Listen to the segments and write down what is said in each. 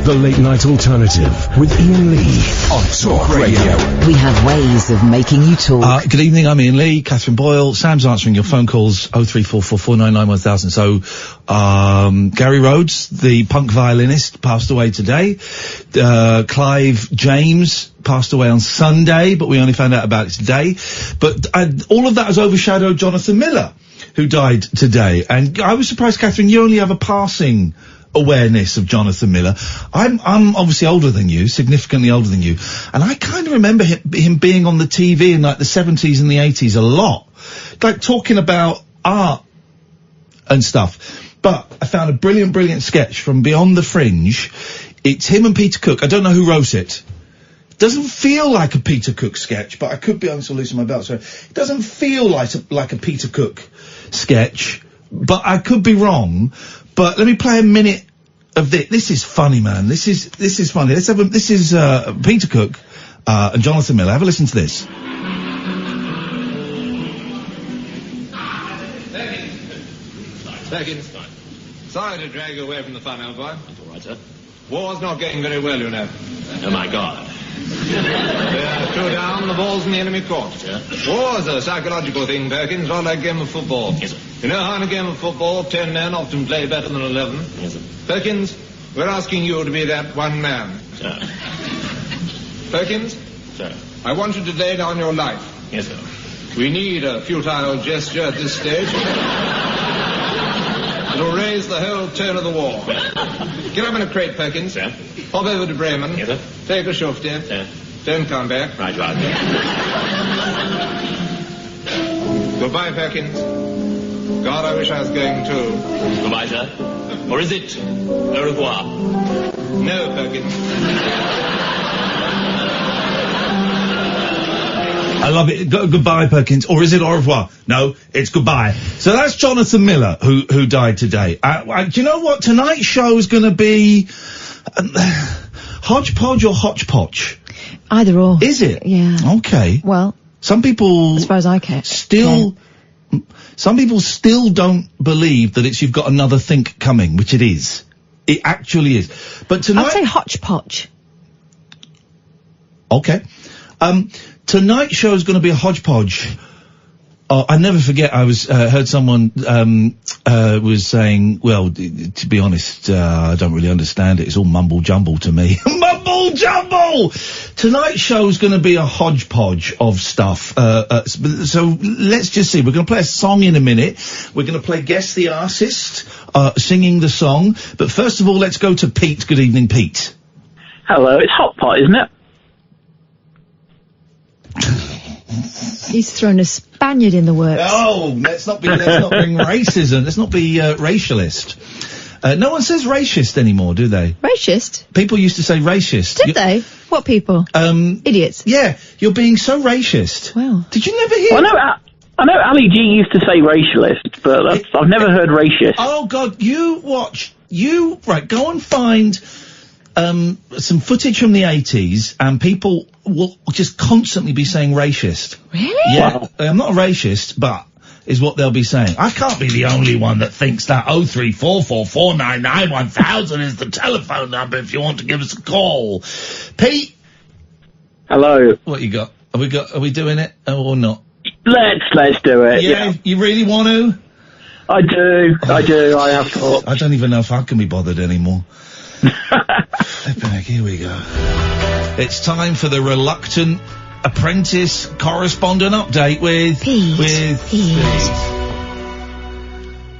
The Late Night Alternative with Iain Lee on Talk Radio. We have ways of making you talk. Good evening, I'm Iain Lee, Catherine Boyle. Sam's answering your phone calls, 03444991000. So, Gary Rhodes, the punk violinist, passed away today. Clive James passed away on Sunday, but we only found out about it today. But all of that has overshadowed Jonathan Miller, who died today. And I was surprised, Catherine, you only have a passing awareness of Jonathan Miller. I'm obviously older than you, significantly older than you, and I kind of remember him being on the TV in like the 70s and the 80s a lot, like talking about art and stuff. But I found a brilliant sketch from Beyond the Fringe. It's him and Peter Cook. I don't know who wrote it. Doesn't feel like a Peter Cook sketch, but I could be, I'm still losing my belt, so it doesn't feel like a Peter Cook sketch, but I could be wrong. But let me play a minute of this. This is funny, man. This is funny. This is Peter Cook and Jonathan Miller. Have a listen to this. Perkins. Sorry to drag you away from the fun, old boy. That's all right, sir. War's not going very well, you know. Oh, my God. They're two down, the ball's in the enemy court. Yeah. War's a psychological thing, Perkins, not like a game of football. Yes, sir. You know how in a game of football, 10 men often play better than 11? Yes, sir. Perkins, we're asking you to be that one man. Sir. Perkins? Sir. I want you to lay down your life. Yes, sir. We need a futile gesture at this stage. It'll raise the whole tone of the war. Get up in a crate, Perkins. Sir. Hop over to Bremen. Yes, sir. Take a shufty. Sir. Don't come back. Right, you are. Goodbye, Perkins. God, I wish I was going too. Goodbye, sir. Or is it au revoir? No, Perkins. I love it. Goodbye, Perkins. Or is it au revoir? No, it's goodbye. So that's Jonathan Miller, who died today. Do you know what? Tonight's show's gonna be hodgepodge or hotchpotch? Either or. Is it? Yeah. Okay. Well, some people, as far as I care, some people still don't believe that you've got another think coming, which it is. It actually is. But tonight, I'd say hodgepodge. Okay. Tonight's show is going to be a hodgepodge. Oh, I never forget. I was heard someone was saying, "Well, to be honest, I don't really understand it. It's all mumble jumble to me." Mumble jumble. Tonight's show is going to be a hodgepodge of stuff. So let's just see. We're going to play a song in a minute. We're going to play Guess the Artist singing the song. But first of all, let's go to Pete. Good evening, Pete. Hello. It's hot pot, isn't it? He's thrown a Spaniard in the works. Oh, let's not bring racism. Let's not be racialist. No one says racist anymore, do they? Racist? People used to say racist. Did they? What people? Idiots. Yeah, you're being so racist. Wow. Did you never hear? Well, I know Ali G used to say racialist, but I've never heard racist. Oh God, right, go and find some footage from the 80s, and people will just constantly be saying racist. Really? Yeah. Wow. I'm not a racist, but is what they'll be saying. I can't be the only one that thinks that. 03444991000 is the telephone number if you want to give us a call. Pete? Hello. What you got? Are we doing it or not? Let's do it. Yeah. You really want to? I do. I have thought. I don't even know if I can be bothered anymore. Here we go. It's time for the reluctant apprentice correspondent update with Pete.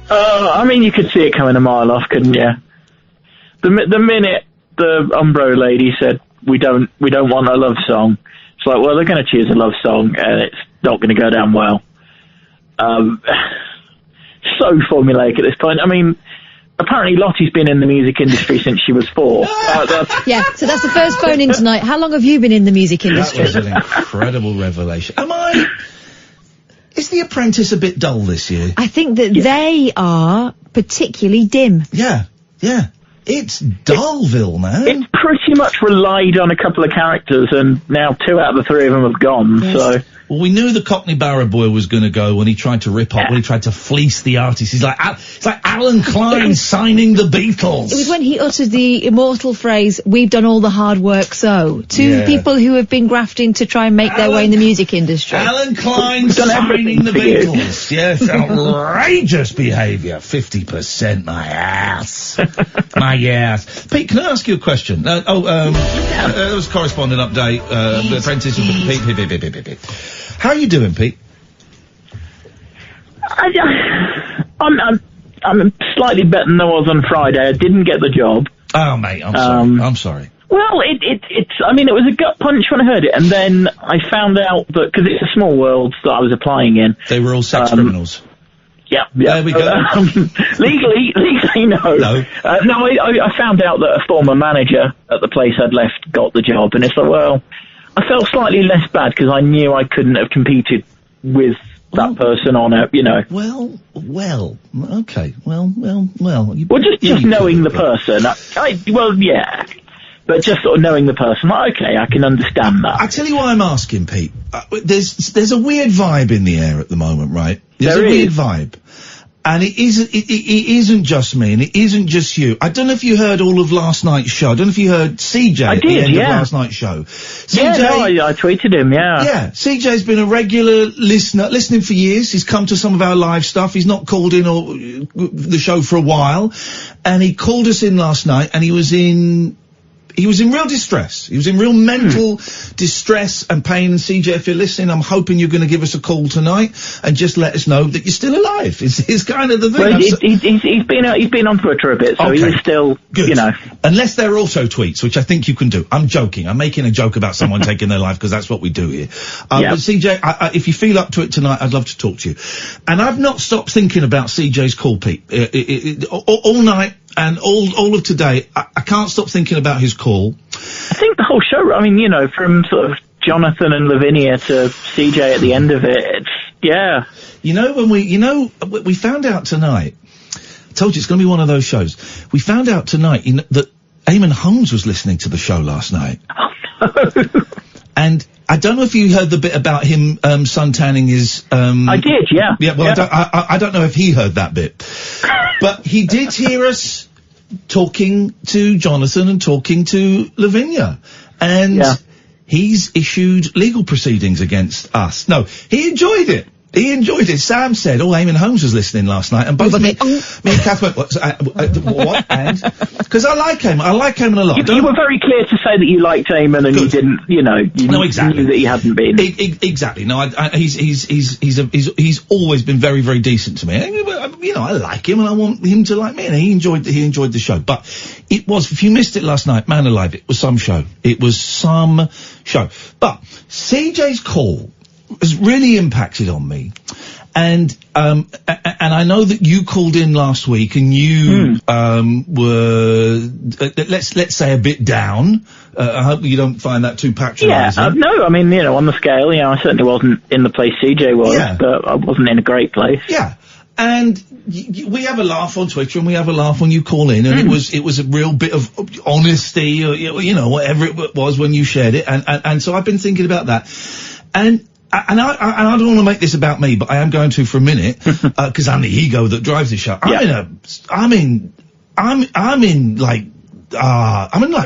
I mean, you could see it coming a mile off, couldn't you? The minute the Umbro lady said we don't want a love song, it's like, well, they're going to choose a love song, and it's not going to go down well. So formulaic at this point. I mean, apparently Lottie's been in the music industry since she was 4. Yeah, so that's the first phone in tonight. How long have you been in the music industry? That was an incredible revelation. Is The Apprentice a bit dull this year? I think that they are particularly dim. Yeah. It's Dullville, man. It's pretty much relied on a couple of characters, and now 2 out of the 3 of them have gone, Yes. so... Well, we knew the Cockney Barrow Boy was going to go when he tried to rip off, when he tried to fleece the artist. It's like Alan Klein signing the Beatles. It was when he uttered the immortal phrase, "We've done all the hard work," to people who have been grafting to try and make their way in the music industry. Alan Klein signing the Beatles. Yes, outrageous behaviour. 50%, my ass. My ass. Pete, can I ask you a question? There was a correspondent update. The apprentice of Pete. How are you doing, Pete? I'm slightly better than I was on Friday. I didn't get the job. Oh, mate, I'm sorry. Well, it was a gut punch when I heard it, and then I found out that, because it's a small world that I was applying in. They were all sex criminals. Yeah. There we go. Legally, no. No. I found out that a former manager at the place I'd left got the job, and it's like, well, I felt slightly less bad because I knew I couldn't have competed with that person on it, you know. Okay. Well. Well, just knowing the person. Yeah. But just sort of knowing the person, like, okay, I can understand that. I tell you why I'm asking, Pete. There's a weird vibe in the air at the moment, right? There's a weird vibe. And it isn't just me, and it isn't just you. I don't know if you heard all of last night's show. I don't know if you heard CJ at the end of last night's show. CJ, I tweeted him, yeah. Yeah, CJ's been a regular listening for years. He's come to some of our live stuff. He's not called in the show for a while. And he called us in last night, and he was in real distress. He was in real mental distress and pain. And CJ, if you're listening, I'm hoping you're going to give us a call tonight and just let us know that you're still alive. It's kind of the thing. Well, he's been on Twitter a bit, so he is still, good. You know. Unless they're also tweets, which I think you can do. I'm joking. I'm making a joke about someone taking their life because that's what we do here. But CJ, if you feel up to it tonight, I'd love to talk to you. And I've not stopped thinking about CJ's call, Pete. All night. And all of today, I can't stop thinking about his call. I think the whole show, I mean, you know, from sort of Jonathan and Lavinia to CJ at the end of it, You know, we found out tonight, I told you it's going to be one of those shows. We found out tonight that Eamon Holmes was listening to the show last night. Oh, no. And I don't know if you heard the bit about him suntanning his... I did, yeah. Yeah, well, yeah. I don't know if he heard that bit. But he did hear us talking to Jonathan and talking to Lavinia. And he's issued legal proceedings against us. No, he enjoyed it. He enjoyed it. Sam said, Eamon Holmes was listening last night, and both me and Kath went, what? And? Because I like Eamon. I like Eamon a lot. You were very clear to say that you liked Eamon and you didn't, you know, exactly. knew that he hadn't been. Exactly. No, he's always been very, very decent to me. You know, I like him and I want him to like me, and he enjoyed the show. But it was, if you missed it last night, man alive, it was some show. It was some show. But CJ's call has really impacted on me. And I know that you called in last week and you, were, let's say a bit down. I hope you don't find that too patronising. Yeah, no, I mean, you know, on the scale, you know, I certainly wasn't in the place CJ was, but I wasn't in a great place. Yeah. And we have a laugh on Twitter and we have a laugh when you call in, and it was a real bit of honesty, or, you know, whatever it was when you shared it. And so I've been thinking about that. And I don't want to make this about me, but I am going to for a minute, because I'm the ego that drives the show. I'm in like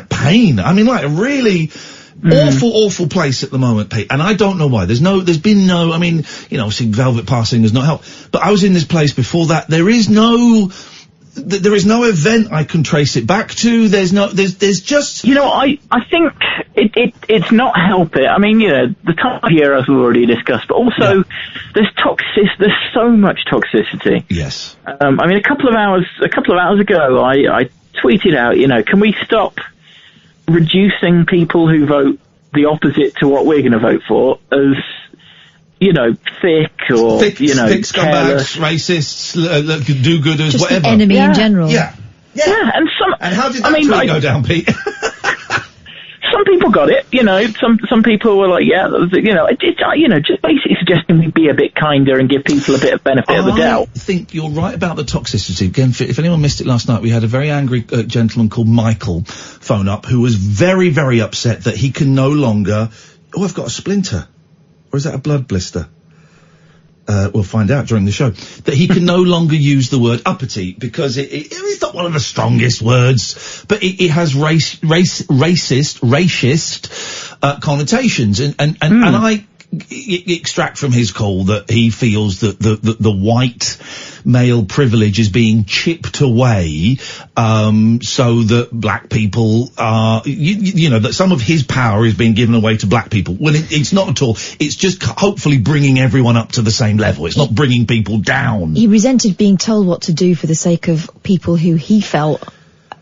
pain. I'm in like a really awful place at the moment, Pete. And I don't know why. There's been no, I mean, you know, see, Velvet Passing has not helped. But I was in this place before that. There is no event I can trace it back to. There's just... You know, I think it's not help it. I mean, you know, the time of year, as we've already discussed, but also there's so much toxicity. Yes. I mean, a couple of hours ago, I tweeted out, you know, can we stop reducing people who vote the opposite to what we're going to vote for as, you know, thick, scumbags, racists, do-gooders, just whatever. The enemy in general. Yeah. And how did that go down, Pete? Some people got it, you know. Some people were like, just basically suggesting we be a bit kinder and give people a bit of benefit of the doubt. I think you're right about the toxicity. Again, if anyone missed it last night, we had a very angry gentleman called Michael phone up who was very, very upset that he can no longer... Oh, I've got a splinter. Or is that a blood blister? We'll find out during the show. That he can no longer use the word uppity because it's not one of the strongest words, but it has racist connotations. And I extract from his call that he feels that the white male privilege is being chipped away, so that black people are, you know, that some of his power is being given away to black people. Well, it's not at all. It's just hopefully bringing everyone up to the same level. It's not bringing people down. He resented being told what to do for the sake of people who he felt,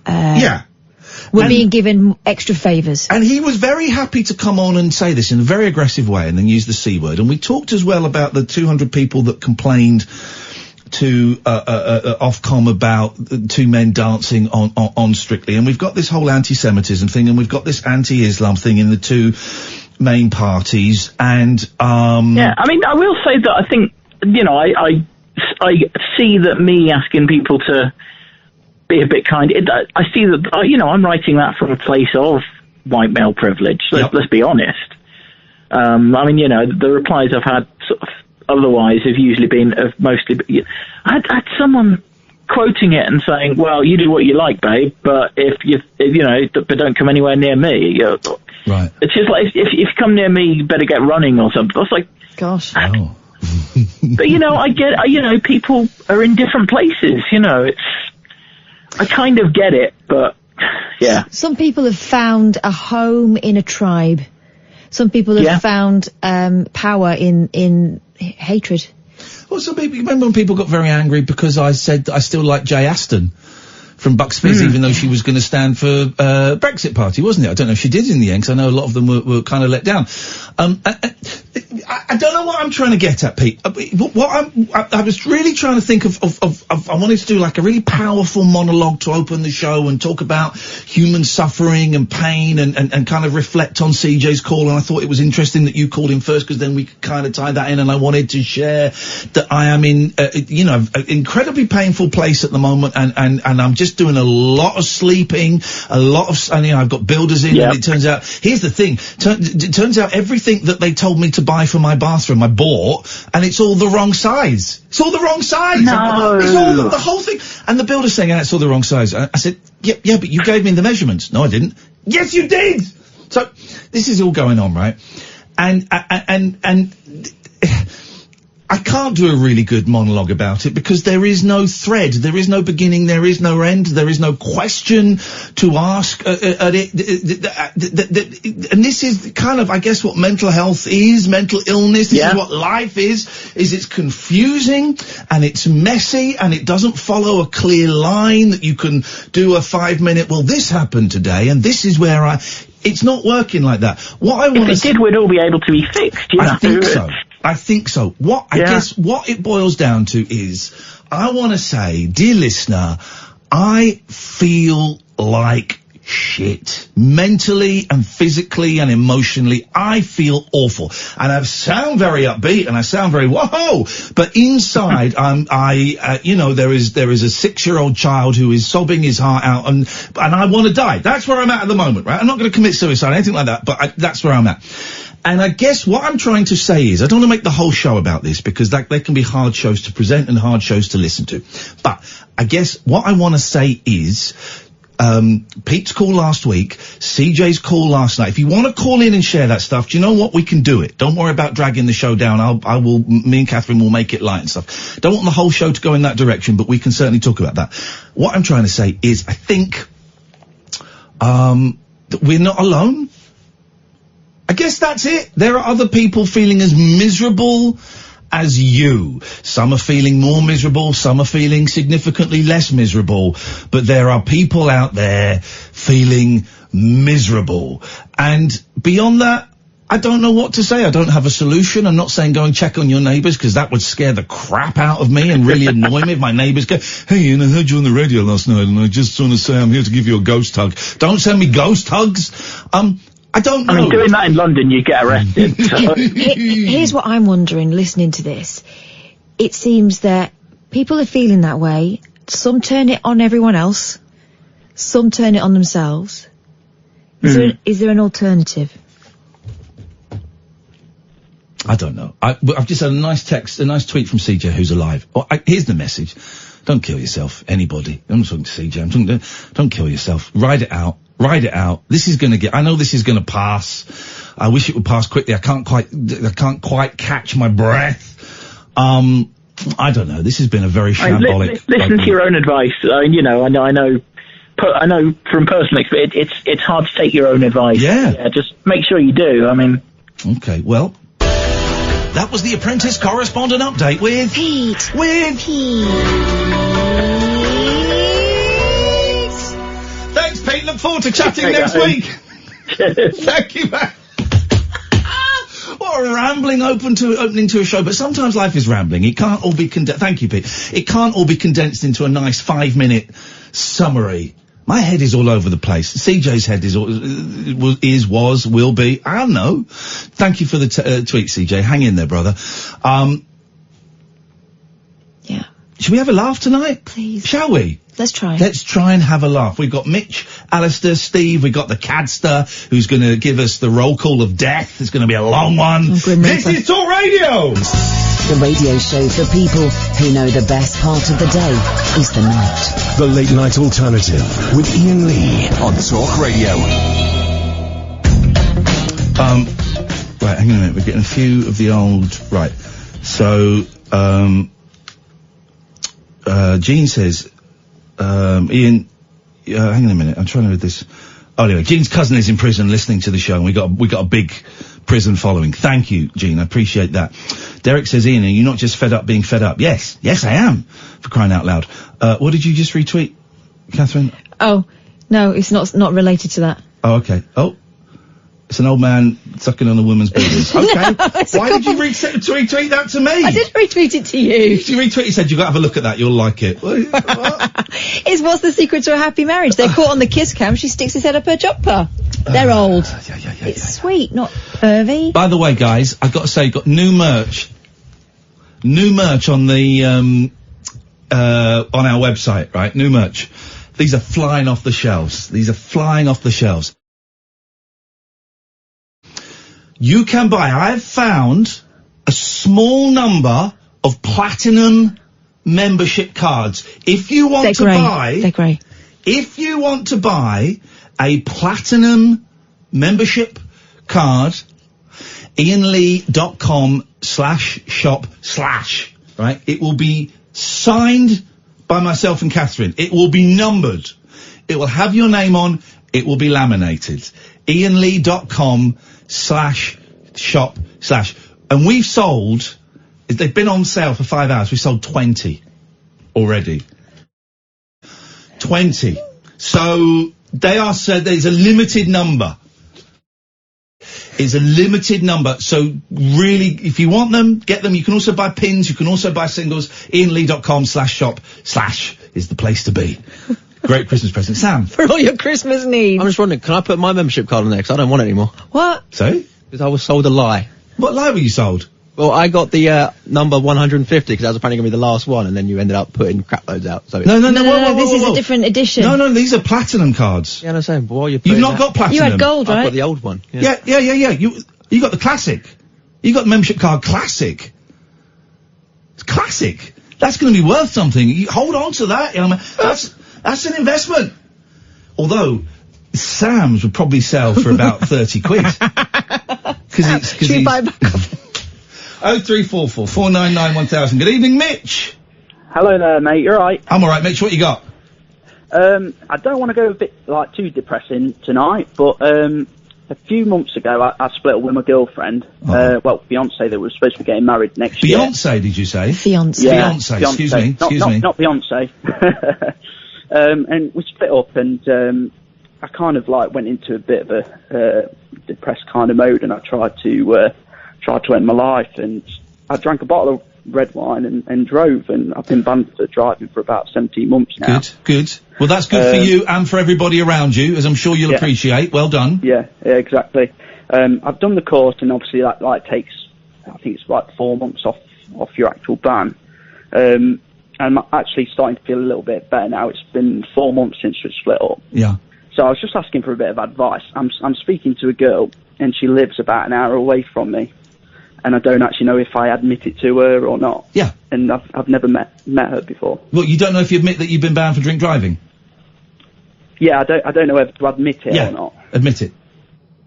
were being given extra favours. And he was very happy to come on and say this in a very aggressive way and then use the C word. And we talked as well about the 200 people that complained to Ofcom about two men dancing on Strictly. And we've got this whole anti-Semitism thing, and we've got this anti-Islam thing in the two main parties. And yeah, I mean, I will say that I think, you know, I see that me asking people to be a bit kind. I see that, you know, I'm writing that from a place of white male privilege. Let's be honest. I mean, you know, the replies I've had sort of otherwise have usually been mostly. I had someone quoting it and saying, "Well, you do what you like, babe, but if you know, but don't come anywhere near me." Right. It's just like if you come near me, you better get running or something. I was like, gosh. Oh. But you know, I get. You know, people are in different places. You know, I kind of get it, but yeah. Some people have found a home in a tribe. Some people have found power in hatred. Well, some people, remember when people got very angry because I said that I still like Jay Aston from Bucks Fizz, even though she was going to stand for Brexit Party, wasn't it? I don't know if she did in the end, because I know a lot of them were kind of let down. I don't know what I'm trying to get at, Pete. I was really trying to think of I wanted to do like a really powerful monologue to open the show and talk about human suffering and pain and kind of reflect on CJ's call. And I thought it was interesting that you called him first, because then we could kind of tie that in. And I wanted to share that I am in, you know, an incredibly painful place at the moment, and I'm just doing a lot of sleeping, and you know, I've got builders in, and it turns out, here's the thing, it turns out everything that they told me to buy for my bathroom I bought, and it's all the wrong size. It's all the wrong size. No. It's all the whole thing. And the builder's saying, it's all the wrong size. I said, yeah, but you gave me the measurements. No, I didn't. Yes, you did. So this is all going on, right? And I can't do a really good monologue about it because there is no thread, there is no beginning, there is no end, there is no question to ask at it. And this is kind of, I guess, what mental health is, mental illness. This is what life is it's confusing and it's messy and it doesn't follow a clear line that you can do a 5-minute, well, this happened today and this is where it's not working like that. What I want to If it did, we'd all be able to be fixed, you know? I think so. I guess what it boils down to is, I want to say, dear listener, I feel like shit. Mentally and physically and emotionally, I feel awful. And I sound very upbeat and I sound very whoa, but inside, you know, there is a 6-year-old child who is sobbing his heart out and I want to die. That's where I'm at the moment, right? I'm not going to commit suicide, anything like that, but that's where I'm at. And I guess what I'm trying to say is, I don't want to make the whole show about this because they can be hard shows to present and hard shows to listen to. But I guess what I want to say is, Pete's call last week, CJ's call last night. If you want to call in and share that stuff, do you know what? We can do it. Don't worry about dragging the show down. Me and Catherine will make it light and stuff. Don't want the whole show to go in that direction, but we can certainly talk about that. What I'm trying to say is, I think, that we're not alone. I guess that's it. There are other people feeling as miserable as you. Some are feeling more miserable, some are feeling significantly less miserable, but there are people out there feeling miserable. And beyond that, I don't know what to say. I don't have a solution. I'm not saying go and check on your neighbours, because that would scare the crap out of me and really annoy me if my neighbours go, hey Ian, I heard you on the radio last night and I just want to say I'm here to give you a ghost hug. Don't send me ghost hugs. I don't know. I mean, doing that in London, you get arrested. So. Here's what I'm wondering, listening to this. It seems that people are feeling that way. Some turn it on everyone else. Some turn it on themselves. Is there an alternative? I don't know. I've just had a nice tweet from CJ who's alive. Here's the message. Don't kill yourself, anybody. I'm not talking to CJ. I'm talking to, don't kill yourself. Ride it out. This is I know this is gonna pass. I wish it would pass quickly. I can't quite catch my breath. I don't know. This has been a very shambolic. Listen to your own advice. I know from personal experience, it's hard to take your own advice. Yeah. Just make sure you do. I mean. Okay, well, that was the Apprentice Correspondent Update with Pete. Thanks, Pete. Look forward to chatting next week. Thank you, man. What a rambling opening to a show, but sometimes life is rambling. It can't all be thank you, Pete. It can't all be condensed into a nice 5-minute summary. My head is all over the place. CJ's head will be. I don't know. Thank you for the tweet, CJ. Hang in there, brother. Yeah. Should we have a laugh tonight? Please. Shall we? Let's try. Let's try and have a laugh. We've got Mitch, Alistair, Steve. We've got the Cadster, who's going to give us the roll call of death. It's going to be a long one. This is Talk Radio! The radio show for people who know the best part of the day is the night. The Late Night Alternative with Iain Lee on Talk Radio. Right, hang on a minute. We're getting a few of the old... Right. So, Jean says... Iain, hang on a minute. I'm trying to read this. Oh, anyway, Jean's cousin is in prison listening to the show, and we got a big prison following. Thank you, Jean. I appreciate that. Derek says, Iain, are you not just fed up being fed up? Yes, I am. For crying out loud. What did you just retweet, Catherine? Oh, no, it's not related to that. Oh, okay. Oh. It's an old man sucking on a woman's boobs. Okay. No, Why did you retweet that to me? I did retweet it to you. You retweet, you said, you've got to have a look at that, you'll like it. What? It's what's the secret to a happy marriage? They're caught on the kiss cam, she sticks his head up her jumper. They're old. It's sweet, not pervy. By the way, guys, I've got to say, got new merch on the, on our website, right? New merch. These are flying off the shelves. You can buy, I've found a small number of platinum membership cards. If you want to buy... They're great. If you want to buy a platinum membership card, iainlee.com/shop/, right? It will be signed by myself and Catherine. It will be numbered. It will have your name on. It will be laminated. iainlee.com/shop/. And we've sold, they've been on sale for 5 hours. We've sold 20 already. 20. So they are said there's a limited number. It's a limited number. So really, if you want them, get them. You can also buy pins. You can also buy singles. iainlee.com/shop/ is the place to be. Great Christmas present. Sam. For all your Christmas needs. I'm just wondering, can I put my membership card on there? Because I don't want it anymore. What? So? Because I was sold a lie. What lie were you sold? Well, I got the number 150 because that was apparently going to be the last one, and then you ended up putting crap loads out. So No, this is a different edition. No, these are platinum cards. Yeah, I'm saying, but while you've not got platinum. You had gold, right? I've got the old one. Yeah. You got the classic. You got the membership card classic. It's classic. That's going to be worth something. You hold on to that. You know, that's an investment. Although Sam's would probably sell for about 30 quid. Because he's... buy back 0344 499 1000. Good evening, Mitch. Hello there, mate. You're right. I'm all right, Mitch. What you got? I don't want to go a bit too depressing tonight, but a few months ago I split up with my girlfriend. Fiance that was supposed to be getting married next year. Beyonce, did you say? Fiance. Yeah, Fiance. Excuse me. Not Beyonce. And we split up, and I kind of went into a bit of a depressed kind of mode, and I tried to end my life, and I drank a bottle of red wine and drove, and I've been banned for driving for about 17 months now. Good. Well, that's good for you and for everybody around you, as I'm sure you'll appreciate. Well done. Yeah, exactly. I've done the course, and obviously that takes, I think it's 4 months off your actual ban. I'm actually starting to feel a little bit better now. It's been 4 months since we split up. Yeah. So I was just asking for a bit of advice. I'm speaking to a girl, and she lives about an hour away from me. and I don't actually know if I admit it to her or not. Yeah. And I've never met her before. Well, you don't know if you admit that you've been banned for drink driving? Yeah, I don't know whether to admit it or not. Admit it.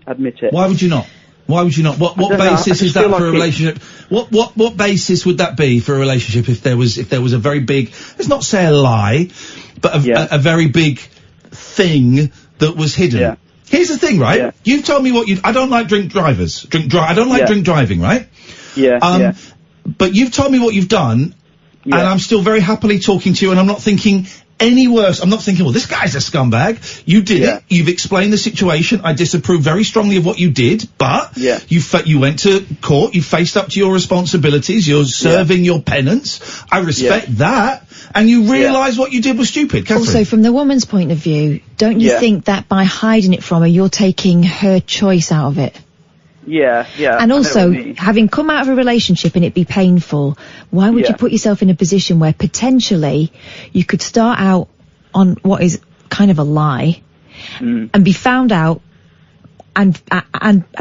Admit it. Why would you not? Why would you not? What basis is that for a relationship? What basis would that be for a relationship if there was a very big, let's not say a lie, but a very big thing that was hidden? Yeah. Here's the thing, right? Yeah. You've told me I don't like drink drivers. I don't like drink driving, right? Yeah. But you've told me what you've done, and I'm still very happily talking to you, and I'm not thinking any worse. I'm not thinking, well, this guy's a scumbag. You did it. You've explained the situation. I disapprove very strongly of what you did, but you went to court. You faced up to your responsibilities. You're serving your penance. I respect that. And you realise what you did was stupid, Catherine. Also, from the woman's point of view, don't you think that by hiding it from her, you're taking her choice out of it? Yeah. And also, having come out of a relationship and it be painful, why would you put yourself in a position where potentially you could start out on what is kind of a lie and be found out and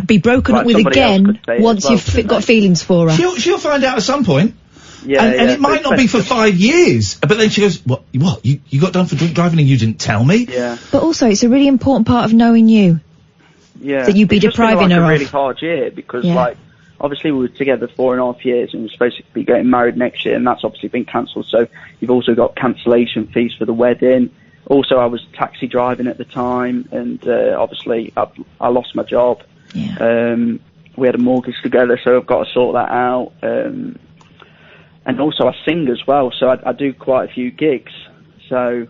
be broken up with again once you've got feelings for her? She'll find out at some point. And it might not be for 5 years. But then she goes, what, you got done for drink driving and you didn't tell me? Yeah. But also, it's a really important part of knowing you. Yeah. That you'd be depriving her of. It's a really hard year because, obviously we were together 4.5 years and we're supposed to be getting married next year, and that's obviously been cancelled. So you've also got cancellation fees for the wedding. Also, I was taxi driving at the time, and obviously I lost my job. Yeah. We had a mortgage together, so I've got to sort that out. And also I sing as well, so I do quite a few gigs. So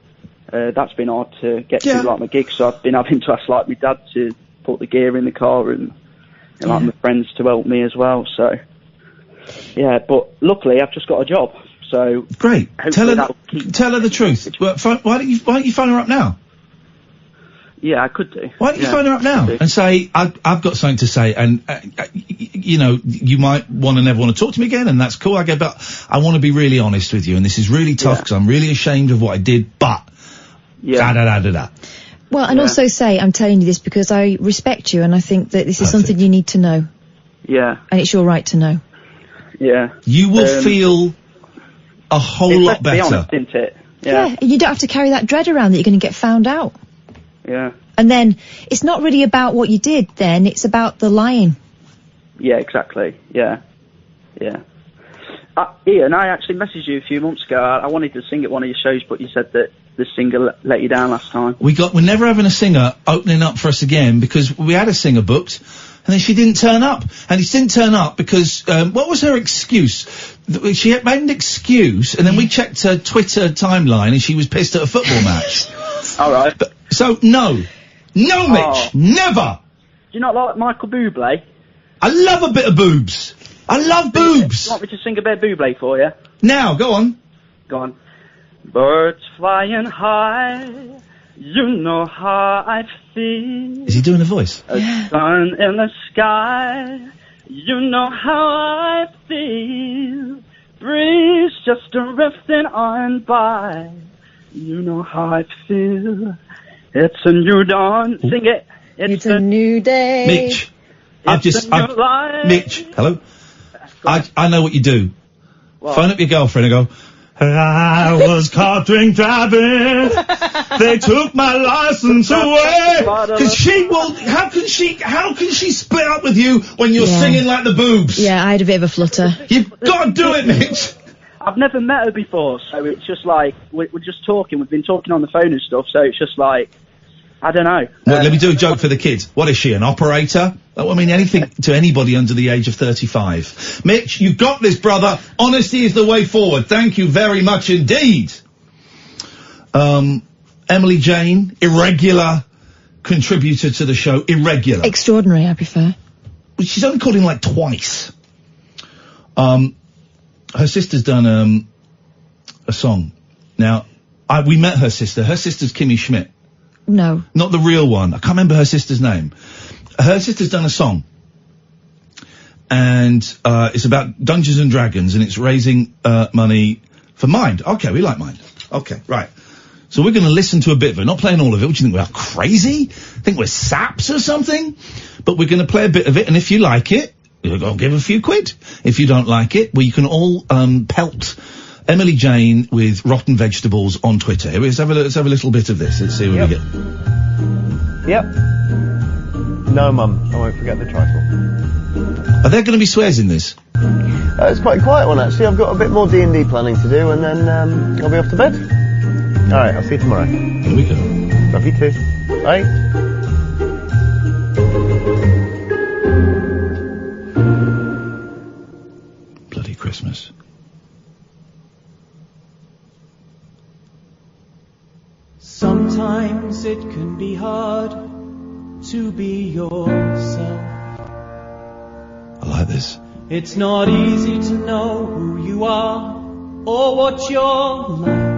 that's been hard to get to, like my gigs. So I've been having to ask like my dad to put the gear in the car and like my friends to help me as well. So but luckily I've just got a job. So great. Tell her the truth. Why don't you phone her up now? Yeah, I could do. Why don't you phone her up now and say, I've got something to say, and, you might never want to talk to me again, and that's cool, but I want to be really honest with you, and this is really tough because I'm really ashamed of what I did, but, da-da-da-da-da. Well, and also say, I'm telling you this because I respect you, and I think that this is something you need to know. Yeah. And it's your right to know. Yeah. You will feel a whole lot better. Be honest, isn't it? Yeah, and you don't have to carry that dread around that you're going to get found out. Yeah. And then it's not really about what you did then, it's about the lying. Yeah, exactly. Yeah. Iain, I actually messaged you a few months ago. I wanted to sing at one of your shows, but you said that the singer let you down last time. We're never having a singer opening up for us again because we had a singer booked and then she didn't turn up. And she didn't turn up because, what was her excuse? She had made an excuse and then we checked her Twitter timeline and she was pissed at a football match. Alright. So, no, Mitch, never! Do you not like Michael Bublé? I love a bit of boobs. I love boobs. You want me to sing a bit of Bublé for you? Now, go on. Go on. Birds flying high, you know how I feel. Is he doing a voice? A sun in the sky, you know how I feel. Breeze just drifting on by, you know how I feel. It's a new dawn. Sing it. It's a new day. Mitch. Mitch, hello? I know what you do. What? Phone up your girlfriend and go, I was caught drink driving. They took my license away. Because how can she split up with you when you're singing like the boobs? Yeah, I had a bit of a flutter. You've got to do it, Mitch. I've never met her before, so it's just like, we're just talking. We've been talking on the phone and stuff, so it's just like, I don't know. Look, let me do a joke for the kids. What is she, an operator? That would mean anything to anybody under the age of 35. Mitch, you got this, brother. Honesty is the way forward. Thank you very much indeed. Emily Jane, irregular contributor to the show. Irregular. Extraordinary, I prefer. Well, she's only called in like twice. Her sister's done a song. Now, we met her sister. Her sister's Kimmy Schmidt. No. Not the real one. I can't remember her sister's name. Her sister's done a song. And it's about Dungeons and Dragons, and it's raising money for Mind. Okay, we like Mind. Okay, right. So we're going to listen to a bit of it. Not playing all of it. What do you think? We're crazy? Think we're saps or something? But we're going to play a bit of it, and if you like it, I'll give a few quid. If you don't like it, well, you can all pelt Emily Jane with rotten vegetables on Twitter. Here, let's have a little bit of this. Let's see what we get. Yep. No, Mum. I won't forget the title. Are there going to be swears in this? It's quite a quiet one, actually. I've got a bit more D&D planning to do, and then I'll be off to bed. All right, I'll see you tomorrow. Here we go. Love you too. Bye. Bloody Christmas. Sometimes it can be hard to be yourself. I like this. It's not easy to know who you are or what you're like.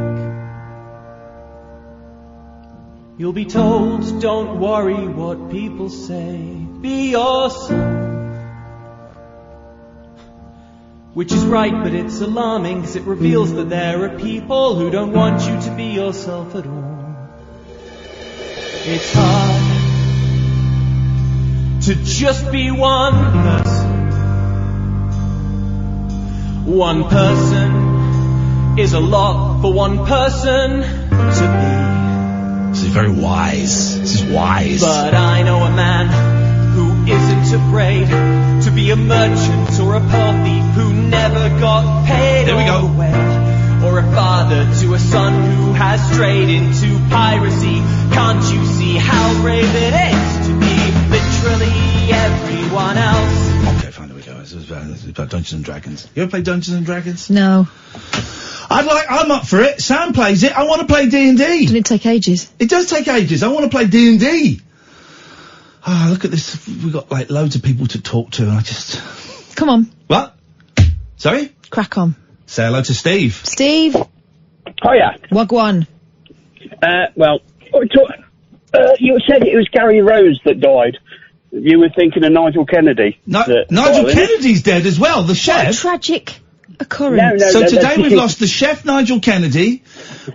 You'll be told, don't worry what people say, be yourself. Which is right, but it's alarming, because it reveals that there are people who don't want you to be yourself at all. It's hard to just be one person. One person is a lot for one person to be. This is very wise. This is wise. But I know a man who isn't afraid to be a merchant or a pearl thief who never got paid. There we go. Or a father to a son who has strayed into piracy. Can't you see how brave it is to be literally everyone else? Okay, fine, there we go. This is about Dungeons and Dragons. You ever play Dungeons and Dragons? No. I'm up for it. Sam plays it. I want to play D&D. Doesn't it take ages? It does take ages. I want to play D&D. Ah, look at this. We've got, like, loads of people to talk to, and I just... Come on. What? Sorry? Crack on. Say hello to Steve. Steve. Hiya. Wagwan. Well, you said it was Gary Rose that died. You were thinking of Nigel Kennedy. Nigel Kennedy's dead as well, the chef. What a tragic occurrence. So today we've lost the chef Nigel Kennedy,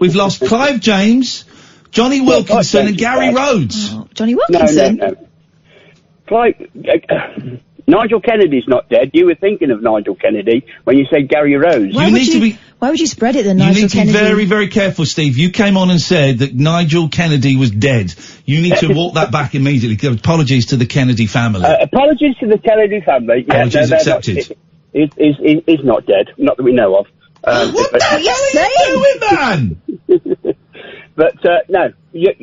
we've lost Clive James, Johnny Wilkinson and Gary Rhodes. Oh, Johnny Wilkinson? No. Nigel Kennedy's not dead. You were thinking of Nigel Kennedy when you said Gary Rose. Why would you spread it then, Nigel You need Kennedy? to be very, very careful, Steve. You came on and said that Nigel Kennedy was dead. You need to walk that back immediately. Apologies to the Kennedy family. Apologies to the Kennedy family. Apologies accepted. He's not dead. Not that we know of. What the hell are you doing, man? But, no.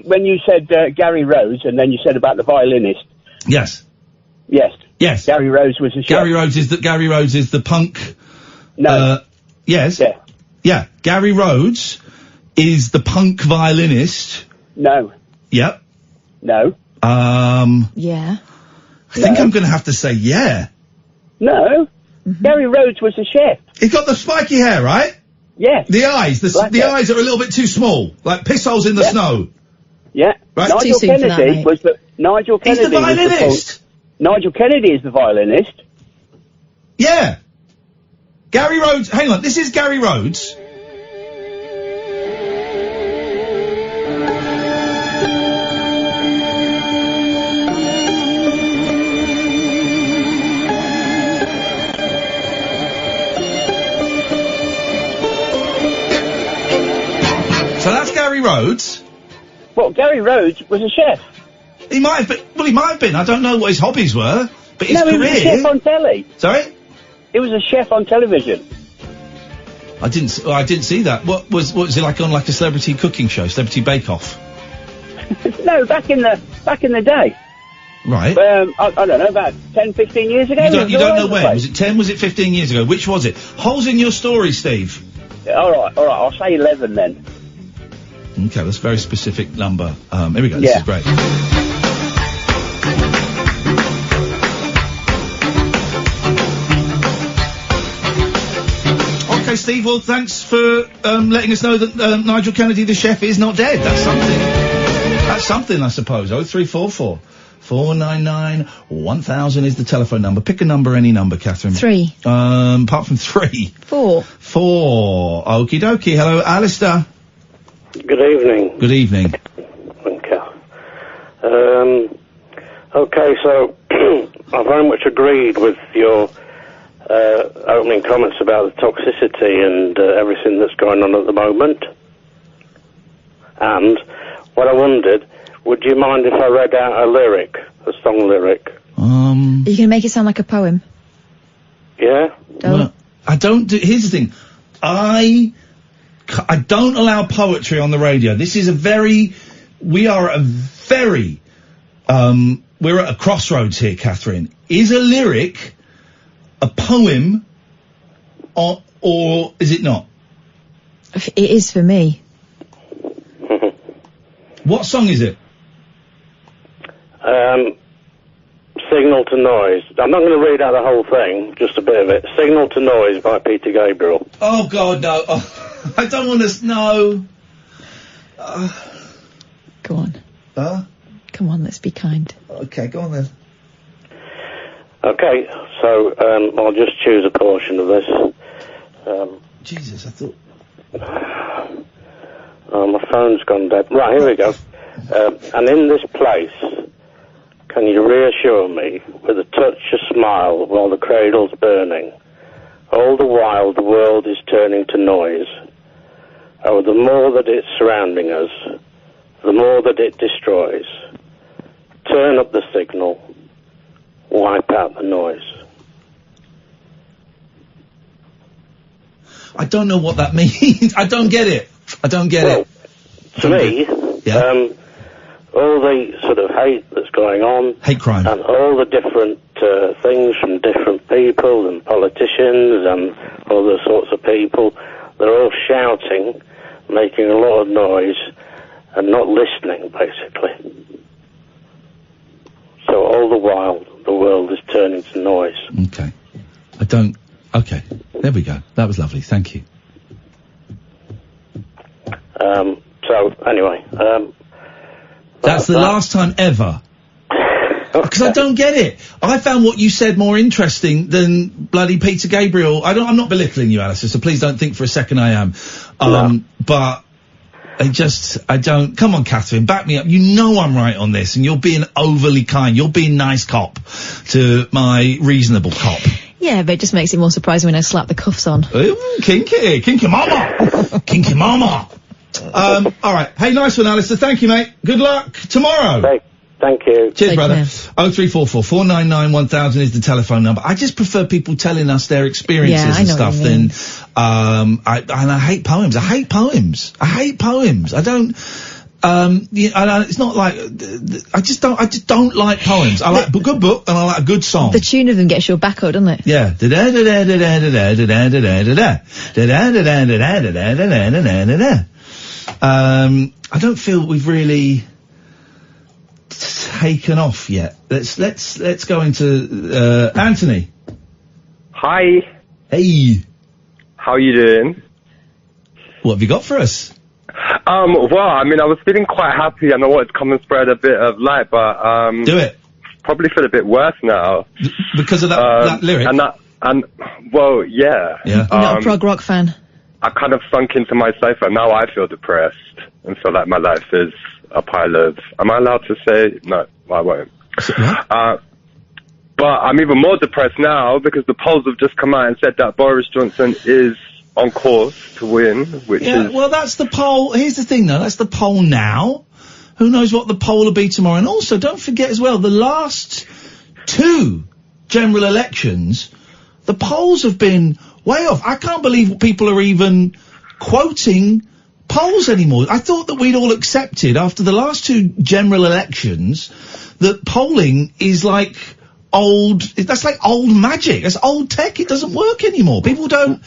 When you said Gary Rose, and then you said about the violinist. Yes. Yes. Gary Rose was a chef. Gary Rhodes is the punk. No. Yes. Yeah. Gary Rhodes is the punk violinist. No. Yep. No. Yeah. I think I'm going to have to say yeah. No. Mm-hmm. Gary Rhodes was a chef. He's got the spiky hair, right? Yes. The eyes. The eyes are a little bit too small, like piss holes in the snow. Yeah. Right. Nigel Kennedy was the Nigel Kennedy. He's the violinist. Nigel Kennedy is the violinist. Yeah. Gary Rhodes. Hang on. This is Gary Rhodes. So that's Gary Rhodes. Well, Gary Rhodes was a chef. He might have been. Well, he might have been. I don't know what his hobbies were, but his career. He was a chef on telly. Sorry? He was a chef on television. I didn't see that. What was it like on like a celebrity cooking show, Celebrity Bake Off? No, back in the day. Right. I don't know, about 10, 15 years ago. You don't know when? Was it 10? Was it 15 years ago? Which was it? Holes in your story, Steve. All right. I'll say 11 then. Okay, that's a very specific number. Here we go. This is great. Okay, Steve, well, thanks for letting us know that Nigel Kennedy, the chef, is not dead. That's something. That's something, I suppose. 0344 499 1000 is the telephone number. Pick a number, any number, Catherine. 3. Apart from 3. 4. 4. Okie dokie. Hello, Alistair. Good evening. Good evening. Okay. Okay, so I very much agreed with your opening comments about the toxicity and everything that's going on at the moment. And what I wondered, would you mind if I read out a lyric, a song lyric? Are you going to make it sound like a poem? Yeah? Well, I don't do... Here's the thing. I don't allow poetry on the radio. This is a very... We are at a very... we're at a crossroads here, Catherine. Is a lyric a poem or is it not? It is for me. What song is it? Signal to Noise. I'm not going to read out the whole thing, just a bit of it. Signal to Noise by Peter Gabriel. Oh, God, no. Oh, I don't want to... No. Go on. Come on, let's be kind. Okay, go on then. Okay, so I'll just choose a portion of this. Jesus, I thought... Oh, my phone's gone dead. Right, here we go. And in this place, can you reassure me with a touch, a smile, while the cradle's burning? All the while the world is turning to noise. Oh, the more that it's surrounding us, the more that it destroys. Turn up the signal, wipe out the noise. I don't know what that means. I don't get it. I don't get it. To me, all the sort of hate that's going on, hate crime, and all the different things from different people and politicians and other sorts of people, they're all shouting, making a lot of noise, and not listening, basically. So all the while, the world is turning to noise. Okay. Okay. There we go. That was lovely. Thank you. So, anyway, that's the last time ever. Because I don't get it. I found what you said more interesting than bloody Peter Gabriel. I'm not belittling you, Alistair, so please don't think for a second I am. But I don't... Come on, Catherine, back me up. You know I'm right on this, and you're being overly kind. You're being nice cop to my reasonable cop. Yeah, but it just makes it more surprising when I slap the cuffs on. Ooh, kinky mama! Kinky mama! Alright. Hey, nice one, Alistair. Thank you, mate. Good luck tomorrow. Hey, thank you. Cheers, brother. 0344 499 1000 is the telephone number. I just prefer people telling us their experiences and stuff than, I hate poems. I hate poems. I don't, it's not like, I just don't like poems. I like a good book and I like a good song. The tune of them gets your back out, doesn't it? Yeah. I don't feel we've really taken off yet. Let's go into Anthony. Hi. Hey. How you doing? What have you got for us? Well, I mean, I was feeling quite happy and I wanted to come and spread a bit of light, but do it. Probably feel a bit worse now because of that lyric. Well, yeah. You're not a prog rock fan. I kind of sunk into my sofa. Now I feel depressed and feel like my life is a pile of... Am I allowed to say? No, I won't. But I'm even more depressed now because the polls have just come out and said that Boris Johnson is on course to win, which is... well, that's the poll. Here's the thing, though. That's the poll now. Who knows what the poll will be tomorrow? And also, don't forget as well, the last two general elections, the polls have been way off. I can't believe people are even quoting polls anymore. I thought that we'd all accepted after the last two general elections that polling is like that's like old magic. That's old tech. It doesn't work anymore. People don't...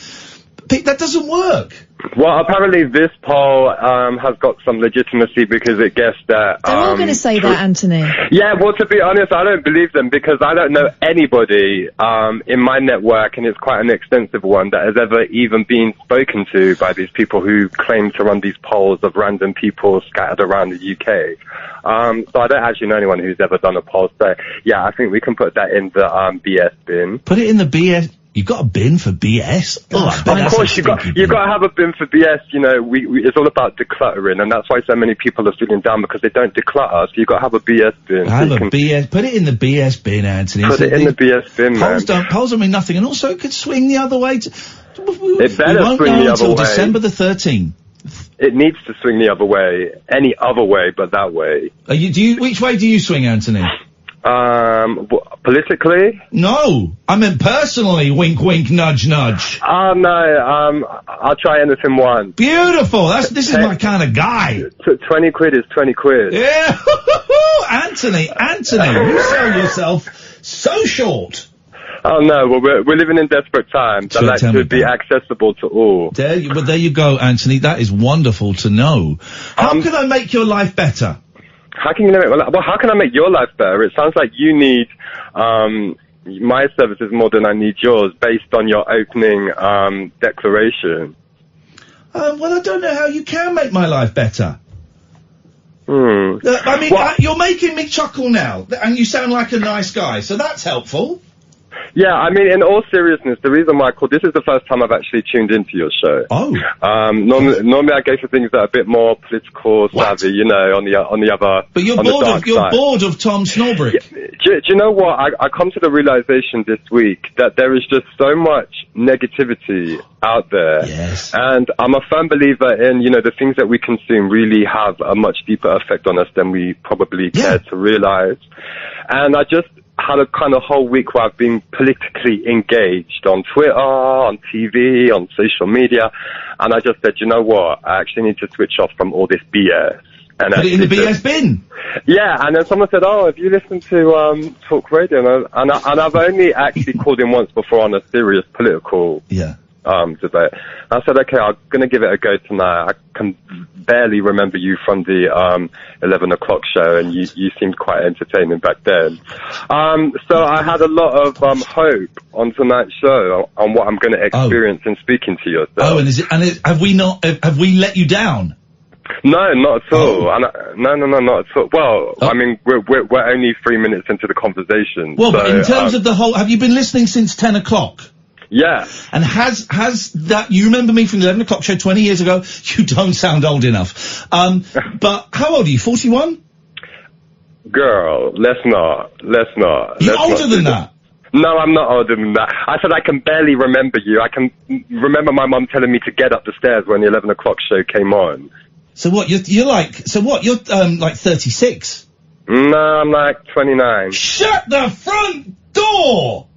That doesn't work. Well, apparently this poll has got some legitimacy because it guessed that... They're all going to say that, Anthony. Yeah, well, to be honest, I don't believe them because I don't know anybody in my network, and it's quite an extensive one, that has ever even been spoken to by these people who claim to run these polls of random people scattered around the UK. So I don't actually know anyone who's ever done a poll. So, yeah, I think we can put that in the BS bin. Put it in the BS... You've got a bin for BS? Oh, I bet Of that's course, a you've got stinky bin. to have a bin for BS. You know, it's all about decluttering, and that's why so many people are feeling down because they don't declutter. So you've got to have a BS bin. Have a BS. Put it in the BS bin, Anthony. Put it in the BS bin, man. Polls don't mean nothing, and also it could swing the other way. It better we won't swing know the other until way. December the 13th. It needs to swing the other way. Any other way but that way. Which way do you swing, Anthony? Politically? No, I meant personally. Wink, wink, nudge, nudge. Oh no. I'll try anything once. Beautiful. This is my kind of guy. 20 quid is 20 quid. Yeah, Anthony, you sell yourself so short. Oh no, well we're living in desperate times. I like to be accessible to all. There you go, Anthony. That is wonderful to know. How can I make your life better? How can I make your life better? It sounds like you need my services more than I need yours, based on your opening declaration. Well, I don't know how you can make my life better. I mean, you're making me chuckle now, and you sound like a nice guy, so that's helpful. Yeah, I mean, in all seriousness, the reason why I called, this is the first time I've actually tuned into your show. Oh. Normally I go for things that are a bit more political savvy, you know, on the other. But you're bored of Tom Snorbrick. Do you know what? I come to the realization this week that there is just so much negativity out there. Yes. And I'm a firm believer in, you know, the things that we consume really have a much deeper effect on us than we probably care to realize. And I just had a kind of whole week where I've been politically engaged on Twitter, on TV, on social media, and I just said, you know what, I actually need to switch off from all this BS. And put it in the BS bin. Yeah, and then someone said, oh, have you listened to talk radio? And I've only actually called in once before on a serious political debate. I said, okay, I'm going to give it a go tonight. I can barely remember you from the 11 o'clock show, and you seemed quite entertaining back then. So I had a lot of hope on tonight's show on what I'm going to experience in speaking to yourself. Oh, have we let you down? No, not at all. No, not at all. Well, I mean, we're only 3 minutes into the conversation. Well, so, but in terms of the whole, have you been listening since 10 o'clock? Yeah. And has that, you remember me from the 11 o'clock show 20 years ago? You don't sound old enough. But how old are you, 41? Girl, let's not. You're older than that? No, I'm not older than that. I said I can barely remember you. I can remember my mum telling me to get up the stairs when the 11 o'clock show came on. So what, you're like 36? No, I'm like 29. Shut the front door!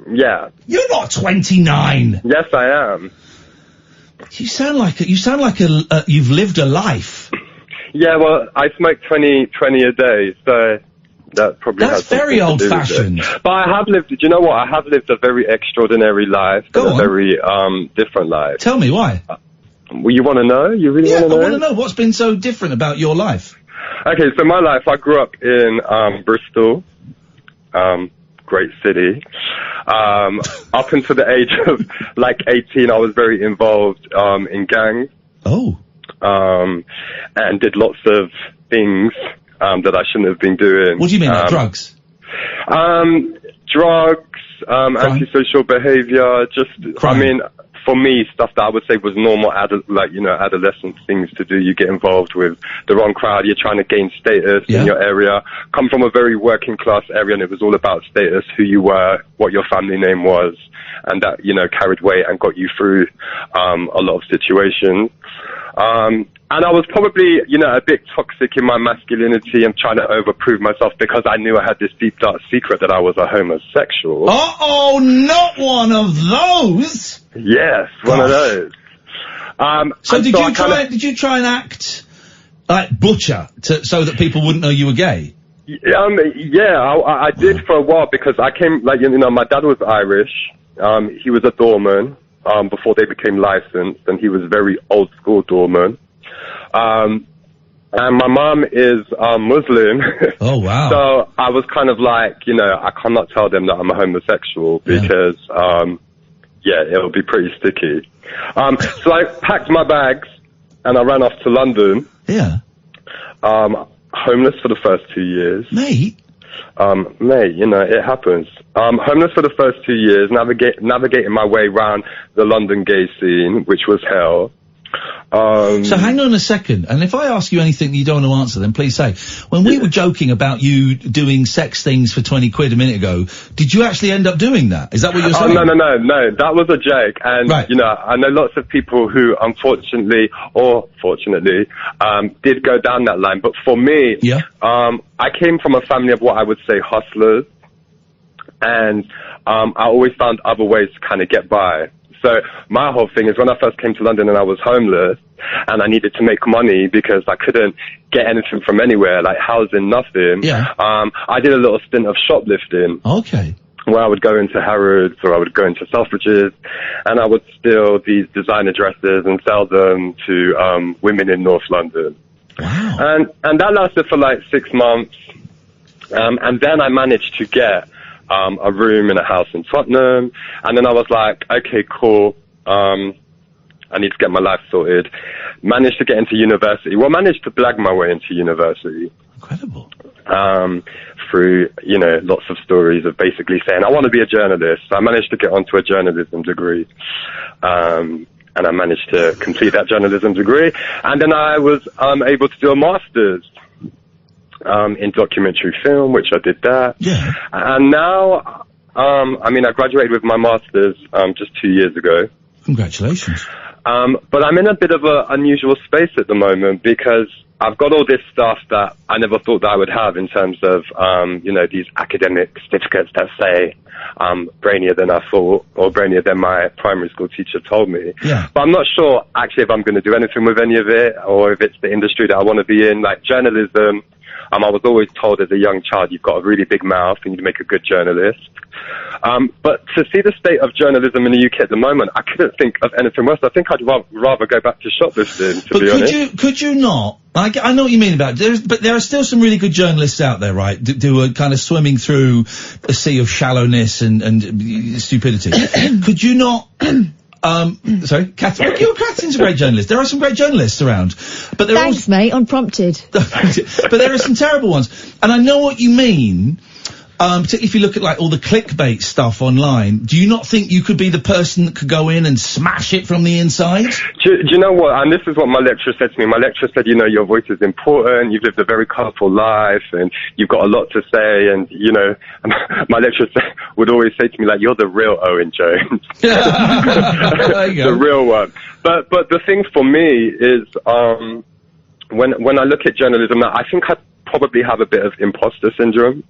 Yeah. You're not 29. Yes, I am. You sound like you've lived a life. Yeah, well, I smoke 20 a day, so that probably has something very to do with old-fashioned. it. But I have lived, do you know what? I have lived a very extraordinary life. Go on. A very different life. Tell me why. Well, you want to know? You really want to know? I want to know. What's been so different about your life? Okay, so my life, I grew up in Bristol, great city. Up until the age of like 18, I was very involved in gangs. Oh. And did lots of things that I shouldn't have been doing. What do you mean, like drugs? Drugs, antisocial behavior, just, crime. I mean, for me, stuff that I would say was normal, adolescent things to do. You get involved with the wrong crowd. You're trying to gain status in your area. Come from a very working class area, and it was all about status, who you were, what your family name was, and that, you know, carried weight and got you through a lot of situations. And I was probably, you know, a bit toxic in my masculinity and trying to overprove myself because I knew I had this deep, dark secret that I was a homosexual. Uh-oh, not one of those! Yes, one of those. So did you try and act like butcher so that people wouldn't know you were gay? I did for a while because I came, like, you know, my dad was Irish. He was a doorman before they became licensed, and he was very old school doorman. And my mom is Muslim. Oh, wow. So I was kind of like, you know, I cannot tell them that I'm a homosexual because, it'll be pretty sticky. So I packed my bags and I ran off to London. Yeah. Homeless for the first 2 years. Mate. Mate, you know, it happens. Homeless for the first 2 years, navigating my way around the London gay scene, which was hell. So hang on a second, and if I ask you anything that you don't want to answer, then please say. When we were joking about you doing sex things for 20 quid a minute ago, did you actually end up doing that? Is that what you're saying? No, that was a joke, and, you know, I know lots of people who, unfortunately, or fortunately, did go down that line, but for me, I came from a family of what I would say hustlers, and, I always found other ways to kind of get by. So my whole thing is when I first came to London and I was homeless and I needed to make money because I couldn't get anything from anywhere, like housing, nothing. I did a little stint of shoplifting. Okay. Where I would go into Harrods or I would go into Selfridges and I would steal these designer dresses and sell them to women in North London. Wow. And that lasted for like 6 months. And then I managed to get a room in a house in Tottenham, and then I was like, okay, cool, I need to get my life sorted. Managed to get into university. Well, managed to blag my way into university. Incredible. Through, you know, lots of stories of basically saying, I want to be a journalist. So I managed to get onto a journalism degree. And I managed to complete that journalism degree. And then I was able to do a master's in documentary film, which I did that. Yeah. And now, I mean, I graduated with my master's just 2 years ago. Congratulations. But I'm in a bit of an unusual space at the moment because I've got all this stuff that I never thought that I would have in terms of, you know, these academic certificates that say brainier than I thought or brainier than my primary school teacher told me. Yeah. But I'm not sure actually if I'm going to do anything with any of it or if it's the industry that I want to be in, like journalism. I was always told as a young child, you've got a really big mouth and you make a good journalist. But to see the state of journalism in the UK at the moment, I couldn't think of anything worse. I think I'd rather go back to shoplifting, to be honest. Could you not? I know what you mean about it, but there are still some really good journalists out there, right, who are kind of swimming through a sea of shallowness and stupidity. Could you not... sorry, Catherine's a great journalist. There are some great journalists around, but there Thanks, mate, unprompted. But there are some terrible ones, and I know what you mean. Particularly if you look at like all the clickbait stuff online, do you not think you could be the person that could go in and smash it from the inside? Do you know what? And this is what my lecturer said to me. My lecturer said, you know, your voice is important. You've lived a very colourful life, and you've got a lot to say. And you know, my lecturer would always say to me, like, you're the real Owen Jones, the real one. But the thing for me is, when I look at journalism, I think I probably have a bit of imposter syndrome.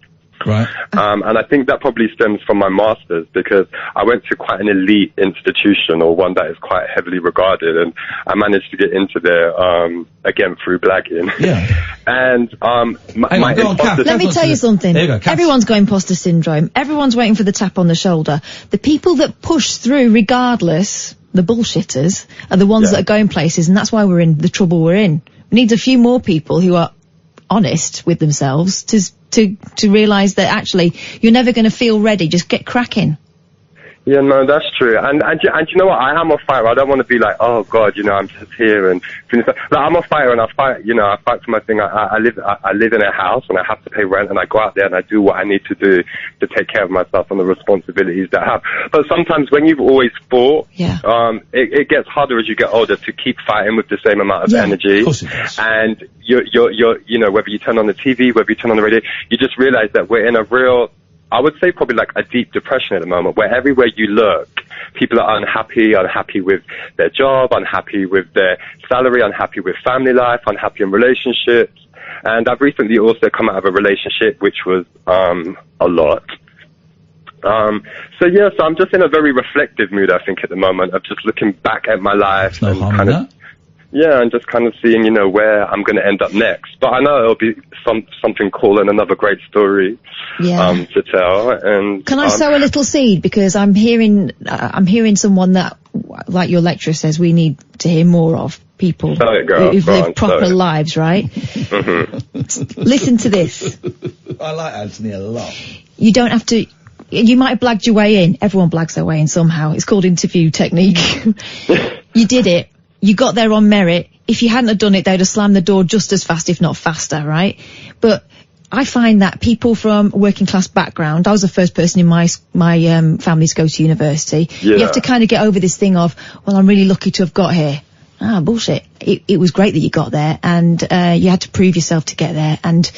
Right. And I think that probably stems from my master's because I went to quite an elite institution or one that is quite heavily regarded, and I managed to get into there, again, through blagging. Yeah. And, Let me tell you something. There you go, Kath. Everyone's got imposter syndrome. Everyone's waiting for the tap on the shoulder. The people that push through regardless, the bullshitters, are the ones that are going places, and that's why we're in the trouble we're in. We need a few more people who are honest with themselves to realise that actually you're never going to feel ready. Just get cracking. Yeah, no, that's true. And you know what? I am a fighter. I don't want to be like, oh God, you know, I'm just here and finish. Like, I'm a fighter and I fight. You know, I fight for my thing. I live in a house and I have to pay rent and I go out there and I do what I need to do to take care of myself and the responsibilities that I have. But sometimes when you've always fought, it gets harder as you get older to keep fighting with the same amount of energy. Of course it does. And you're, you know, whether you turn on the TV, whether you turn on the radio, you just realize that we're in a real, I would say probably like a deep depression at the moment, where everywhere you look, people are unhappy with their job, unhappy with their salary, unhappy with family life, unhappy in relationships. And I've recently also come out of a relationship which was a lot. So yeah, so I'm just in a very reflective mood, I think, at the moment, of just looking back at my life and kind of, and just kind of seeing, you know, where I'm going to end up next. But I know it'll be something cool and another great story to tell. And can I sow a little seed, because I'm hearing someone that, like your lecturer says, we need to hear more of people who've lived proper lives, right? Listen to this. I like Anthony a lot. You don't have to. You might have blagged your way in. Everyone blags their way in somehow. It's called interview technique. You did it. You got there on merit. If you hadn't have done it, they'd have slammed the door just as fast, if not faster, right? But I find that people from working class background, I was the first person in my family to go to university. Yeah. You have to kind of get over this thing of, well, I'm really lucky to have got here. Bullshit. It was great that you got there, and you had to prove yourself to get there, and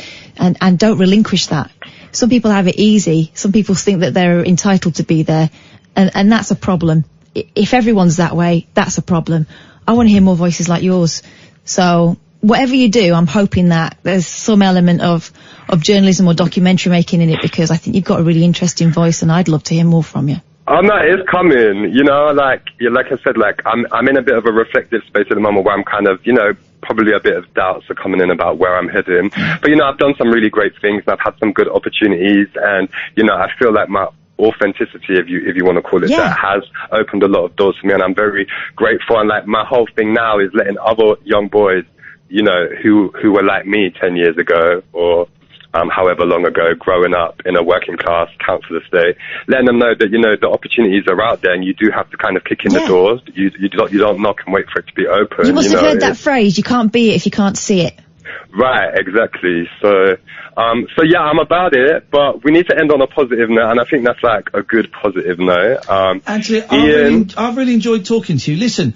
don't relinquish that. Some people have it easy. Some people think that they're entitled to be there, and that's a problem. If everyone's that way, that's a problem. I want to hear more voices like yours. So whatever you do, I'm hoping that there's some element of journalism or documentary making in it, because I think you've got a really interesting voice, and I'd love to hear more from you. Oh no, it's coming. You know, like I said, like I'm in a bit of a reflective space at the moment where I'm kind of, you know, probably a bit of doubts are coming in about where I'm heading. But you know, I've done some really great things, and I've had some good opportunities, and you know, I feel like my authenticity, if you want to call it that, has opened a lot of doors for me, and I'm very grateful. And like my whole thing now is letting other young boys, you know, who were like me 10 years ago, or however long ago, growing up in a working class council estate, letting them know that, you know, the opportunities are out there, and you do have to kind of kick in the doors. You don't knock and wait for it to be open. You must have heard that phrase, you can't be it if you can't see it. Right, exactly. So yeah, I'm about it, but we need to end on a positive note, and I think that's like a good positive note. Actually, Iain, I've really enjoyed talking to you. Listen,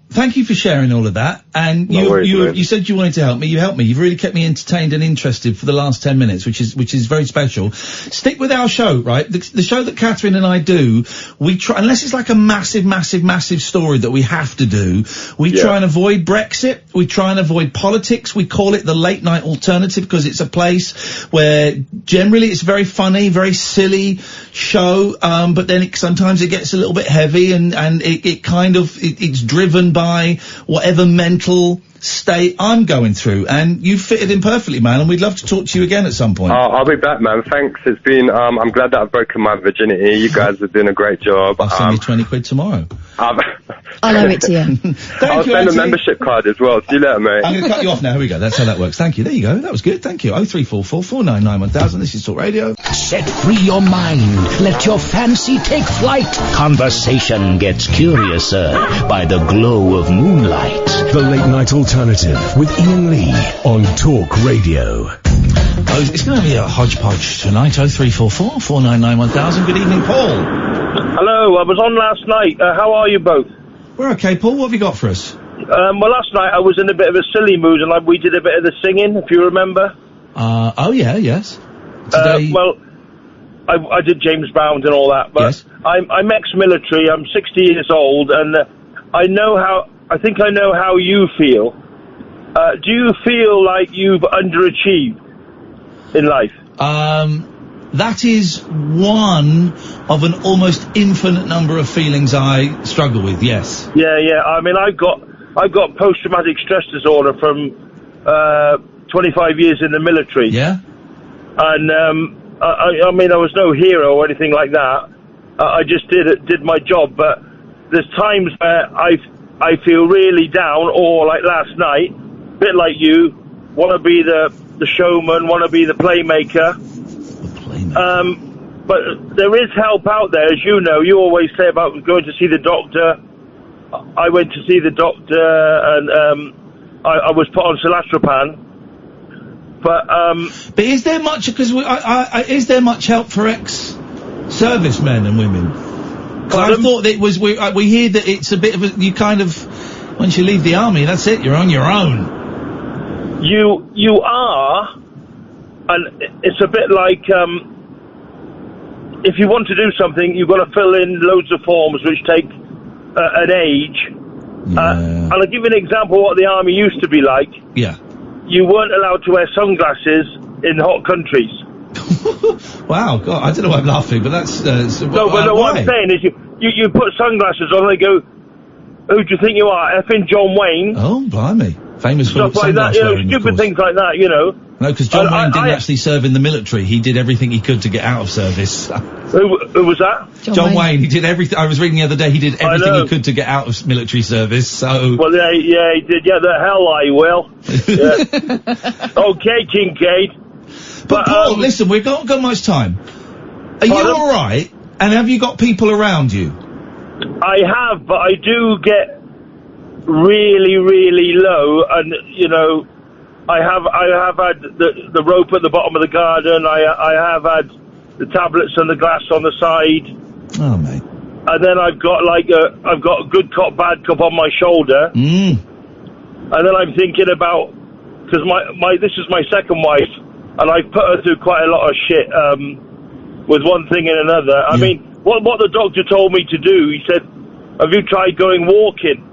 thank you for sharing all of that. And you said you wanted to help me. You helped me. You've really kept me entertained and interested for the last 10 minutes, which is very special. Stick with our show, right? The show that Catherine and I do, we try, unless it's like a massive story that we have to do, we try and avoid Brexit. We try and avoid politics. We call it the late night alternative because it's a place where generally it's very funny, very silly show. But then sometimes it gets a little bit heavy, and it's driven by whatever mental state I'm going through, and you fitted in perfectly, man, and we'd love to talk to you again at some point. I'll be back, man. Thanks. It's been, I'm glad that I've broken my virginity. You guys have done a great job. I'll send you 20 quid tomorrow. I'll owe it to you. I'll send a membership card as well. See you later, mate. I'm going to cut you off now. Here we go. That's how that works. Thank you. There you go. That was good. Thank you. 0344 499 1000. This is Talk Radio. Set free your mind. Let your fancy take flight. Conversation gets curiouser by the glow of moonlight. The Late Night Alternative with Iain Lee on Talk Radio. Oh, it's going to be a hodgepodge tonight. 0344 499 1000. Good evening, Paul. Hello, I was on last night. How are you both? We're okay, Paul. What have you got for us? Well, last night I was in a bit of a silly mood, and we did a bit of the singing, if you remember. Yes. Today... I did James Brown and all that, but I'm ex-military. I'm 60 years old, and I think I know how you feel. Do you feel like you've underachieved in life? That is one of an almost infinite number of feelings I struggle with, yes. Yeah. I mean, I've got post-traumatic stress disorder from 25 years in the military. Yeah? And, I mean, I was no hero or anything like that. I just did my job, but there's times where I feel really down, or like last night, a bit like you, want to be the showman, want to be the playmaker. But there is help out there, as you know. You always say about going to see the doctor. I went to see the doctor, and I was put on cilatropan. But is there much? Because is there much help for ex-servicemen and women? Because I thought that it was. We hear that it's a bit of a. You kind of, once you leave the army, that's it. You're on your own. You are, and it's a bit like if you want to do something, you've got to fill in loads of forms which take an age. And I'll give you an example of what the army used to be like. Yeah. You weren't allowed to wear sunglasses in hot countries. Wow, God, I don't know why I'm laughing, but that's... what I'm saying is you put sunglasses on and they go, who do you think you are? Effing John Wayne. Oh, blimey. Famous for stuff like that, stupid things like that, No, because John Wayne didn't actually serve in the military. He did everything he could to get out of service. Who was that? John Wayne. He did everything. I was reading the other day, he did everything he could to get out of military service, so... Well, yeah, he did. Yeah, the hell I will. Okay, Kincaid. But Paul, listen, we've not got much time. Are you alright? And have you got people around you? I have, but I do get really, really low, and, I have had the rope at the bottom of the garden. I have had the tablets and the glass on the side. Oh, mate. And then I've got I've got a good cop, bad cop on my shoulder. Mm. And then I'm thinking about, because this is my second wife, and I've put her through quite a lot of shit with one thing and another. I mean, what the doctor told me to do, he said, have you tried going walking?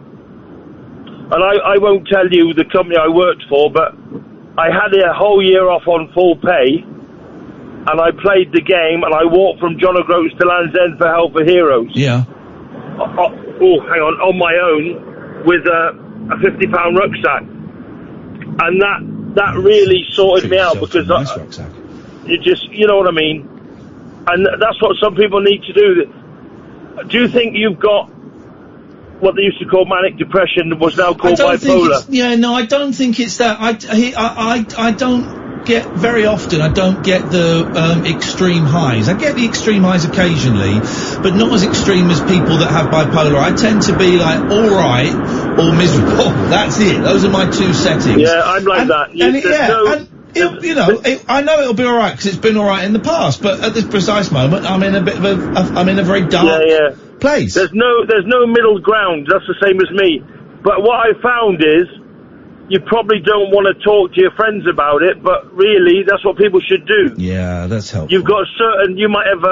And I won't tell you the company I worked for, but I had a whole year off on full pay, and I played the game, and I walked from John O'Groats to Land's End for Help for Heroes. Yeah. On my own, with a £50 rucksack. And that really sorted me out, because you know what I mean? And that's what some people need to do. Do you think you've got what they used to call manic depression was now called bipolar? I don't think it's that. I don't get very often. I don't get the extreme highs. I get the extreme highs occasionally, but not as extreme as people that have bipolar. I tend to be like all right or miserable. That's it. Those are my two settings. Yeah, I'm like that. I know it'll be all right because it's been all right in the past, but at this precise moment, I'm in a bit of I'm in a very dark place. There's no middle ground. That's the same as me. But what I found is, you probably don't want to talk to your friends about it, but really, that's what people should do. Yeah, that's helpful. You've got you might have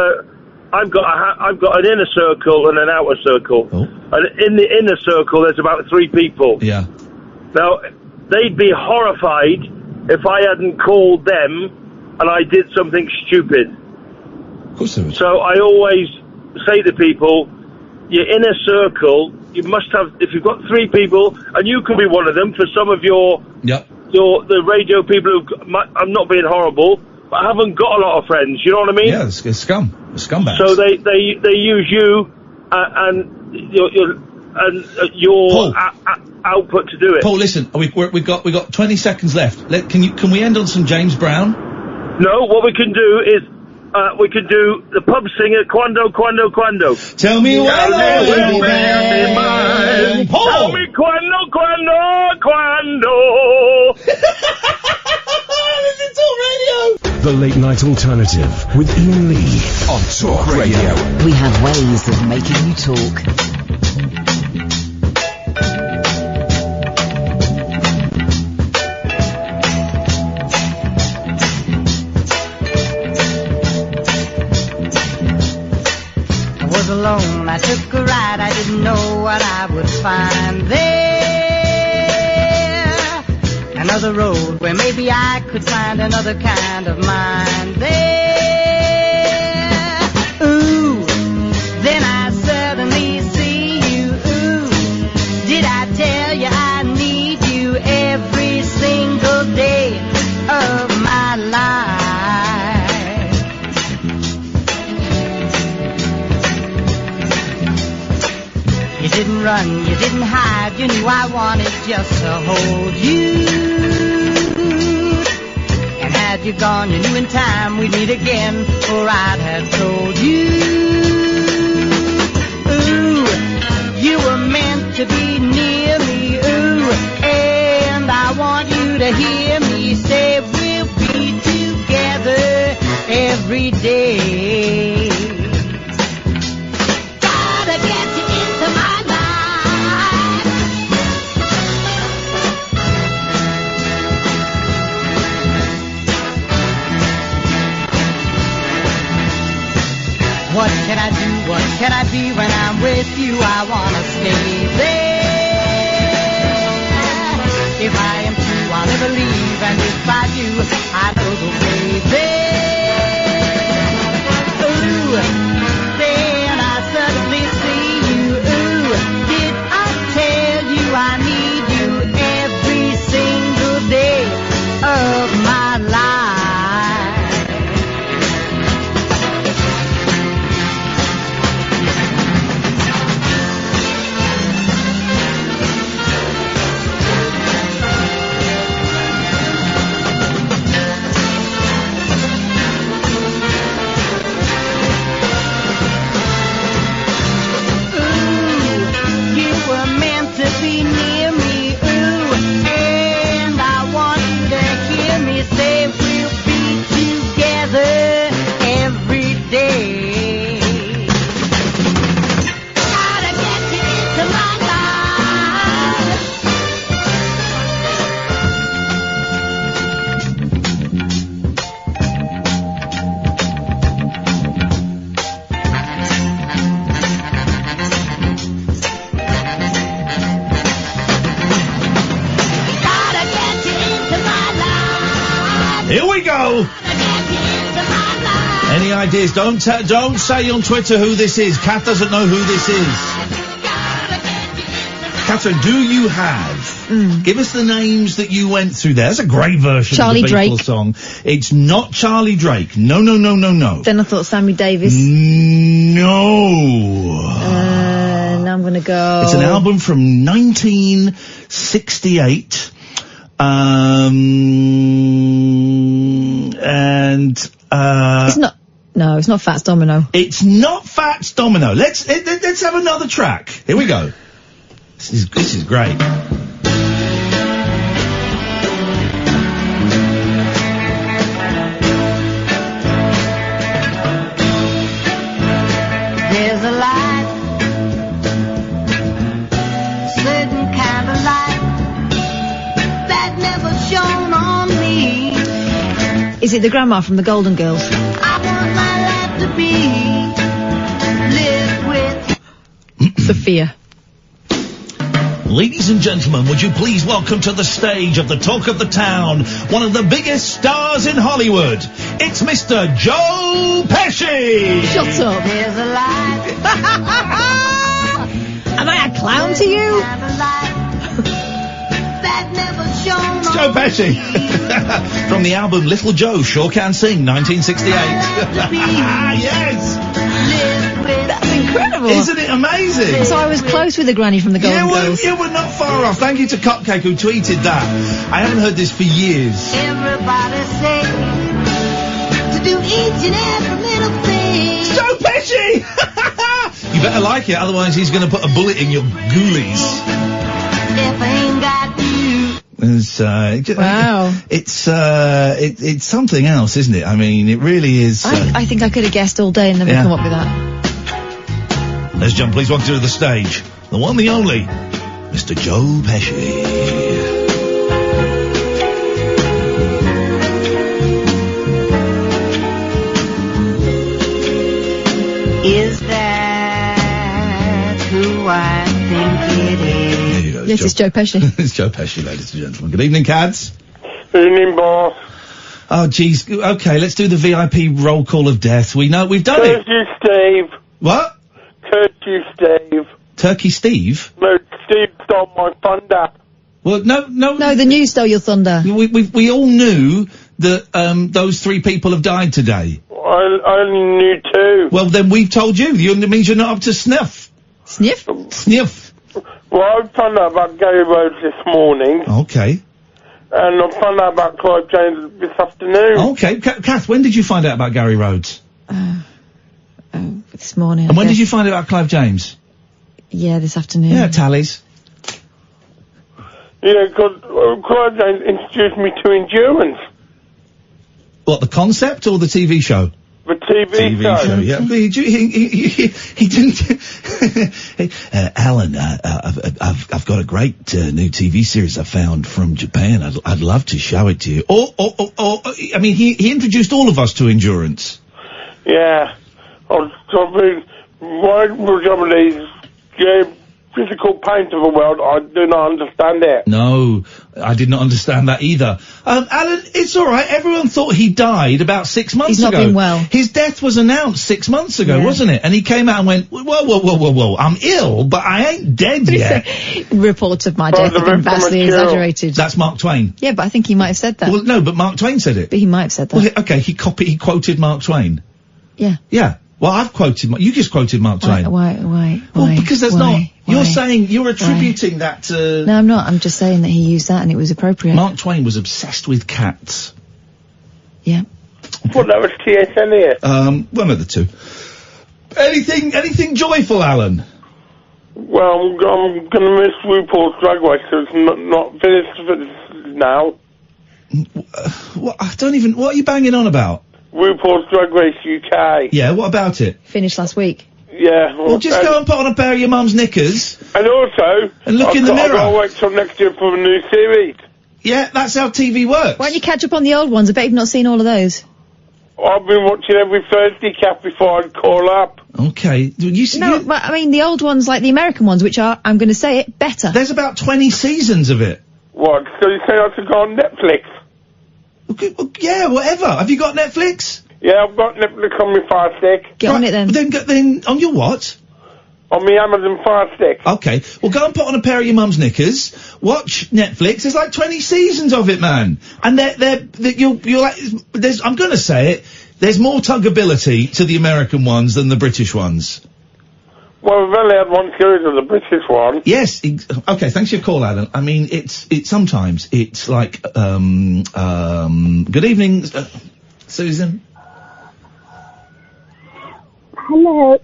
I've got an inner circle and an outer circle. Oh. And in the inner circle, there's about 3 people. Yeah. Now, they'd be horrified if I hadn't called them and I did something stupid. Of course they would. So I always say to people, your inner circle, you must have, if you've got 3 people, and you could be one of them for some of the radio people who, I'm not being horrible, but haven't got a lot of friends, you know what I mean? Yeah, it's scum. It's scumbags. So they use you and your output to do it. Paul, listen, we've got 20 seconds left. Can we end on some James Brown? No, what we can do is we could do the pub singer, Quando, Quando, Quando. Tell me when I will be mine. Tell me Quando, Quando, Quando. It's all radio. The Late Night Alternative with Iain Lee on Talk Radio. We have ways of making you talk. Alone, I took a ride, I didn't know what I would find there. Another road where maybe I could find another kind of mind there. Ooh, then I suddenly see you. Ooh, did I tell you I need you every single day of my life? You didn't run, you didn't hide, you knew I wanted just to hold you. And had you gone, you knew in time we'd meet again, or I'd have told you. Ooh, you were meant to be near me, ooh, and I want you to hear me say we'll be together every day. Gotta get you into my what can I do, what can I be when I'm with you? I wanna stay there. If I am true, I'll never leave, and if I do, I know the way there. Ooh, then I suddenly see you. Ooh, did I tell you I need you every single day of my life? ideas. Don't say on Twitter who this is. Kath doesn't know who this is. Catherine, do you have? Give us the names that you went through there. That's a great version Charlie of the Beatles Drake. song. It's not Charlie Drake. No. Then I thought Sammy Davis. No. Now I'm gonna go. It's an album from 1968. It's not. No, it's not Fats Domino. It's not Fats Domino. Let's have another track. Here we go. This is great. There's a light, certain kind of light that never shone on me. Is it the grandma from the Golden Girls? I want my life to be lived with. Sophia. Ladies and gentlemen, would you please welcome to the stage of the Talk of the Town, one of the biggest stars in Hollywood. It's Mr. Joe Pesci! Shut up. There's a light. Am I a clown to you? That never shone It's Joe Pesci. From the album Little Joe Sure Can Sing, 1968. Yes! That's incredible. Isn't it amazing? So I was close with the granny from the Golden Girls. Yeah, we're not far off. Thank you to Cupcake who tweeted that. I haven't heard this for years. Everybody say to do each and every little thing. Joe Pesci! You better like it, otherwise he's going to put a bullet in your ghoulies. If I ain't got you. Wow. It's something else, isn't it? I mean, it really is. I think I could have guessed all day and never come up with that. Let's jump, please, welcome to the stage. The one, the only, Mr. Joe Pesci. Is that who I think it is? There you go. Yes, it's Joe Pesci. It's Joe Pesci, ladies and gentlemen. Good evening, Cads. Evening, boss. Oh, geez. Okay, let's do the VIP roll call of death. We know we've done it. Turkey Steve. What? Turkey Steve. Turkey Steve? No, Steve stole my thunder. Well, no. No, the news stole your thunder. We all knew that those 3 people have died today. I only knew 2. Well, then we've told you. It means you're not up to snuff. Sniff? Sniff. Well, I found out about Gary Rhodes this morning. Okay. And I found out about Clive James this afternoon. Okay. Kath, when did you find out about Gary Rhodes? This morning. And when did you find out about Clive James? Yeah, this afternoon. Yeah, tallies. Yeah, because Clive James introduced me to endurance. What, the concept or the TV show? The TV show. Yeah. He didn't. Alan, I've got a great new TV series I found from Japan. I'd love to show it to you. I mean, he introduced all of us to endurance. Yeah. Why would somebody give physical pain to the world? I do not understand it. No, I did not understand that either. Alan, it's all right. Everyone thought he died about 6 months ago. He's not been well. His death was announced 6 months ago, wasn't it? And he came out and went, whoa, I'm ill, but I ain't dead yet. Reports of my death have been vastly exaggerated. That's Mark Twain. Yeah, but I think he might have said that. Well, no, but Mark Twain said it. But he might have said that. Well, okay, he quoted Mark Twain. Yeah. Yeah. Well, I've quoted, you just quoted Mark Twain. Why? Well, because there's you're saying, you're attributing that to... No, I'm not. I'm just saying that he used that and it was appropriate. Mark Twain was obsessed with cats. Yeah. Well, that was T.S. Eliot. One of the two. Anything joyful, Alan? Well, I'm going to miss RuPaul's Drag Race, so it's not finished now. What are you banging on about? RuPaul's Drag Race UK. Yeah, what about it? Finished last week. Yeah. Well, just go and put on a pair of your mum's knickers. And also... And look in the mirror. I've got to wait till next year for a new series. Yeah, that's how TV works. Why don't you catch up on the old ones? I bet you've not seen all of those. I've been watching every Thursday, Kath, before I'd call up. Okay. But I mean the old ones, like the American ones, which are, I'm going to say it, better. There's about 20 seasons of it. What? So you say I should go on Netflix? Okay, well, yeah, whatever. Have you got Netflix? Yeah, I've got Netflix on my Fire Stick. Get on it then. Then on your what? On my Amazon Fire Stick. Okay. Well, go and put on a pair of your mum's knickers. Watch Netflix. There's like 20 seasons of it, man. And you're like, I'm gonna say it. There's more tuggability to the American ones than the British ones. Well, we've only had one series of the British one. Yes. Okay. Thanks for your call, Alan. I mean, it's sometimes it's like, good evening, Susan. Hello,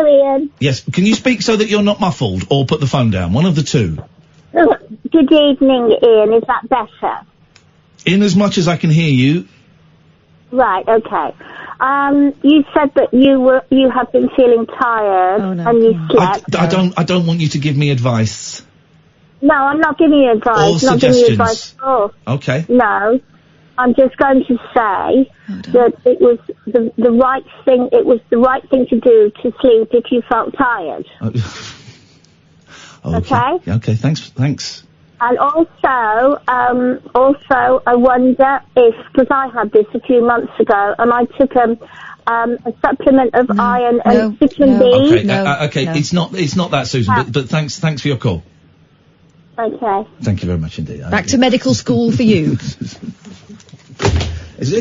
Ian. Yes, can you speak so that you're not muffled, or put the phone down? One of the two. Oh, good evening, Ian. Is that better? In as much as I can hear you. Right. Okay. You said that you have been feeling tired and you slept. I don't want you to give me advice. No, I'm not giving you advice. Or not giving you advice at all. Okay. No. I'm just going to say that it was the right thing. It was the right thing to do to sleep if you felt tired. Okay. Okay. Thanks. And also, I wonder if, because I had this a few months ago, and I took a supplement of iron and vitamin B. Okay. It's not that, Susan. But thanks for your call. Okay. Thank you very much indeed. Back to medical school for you. It's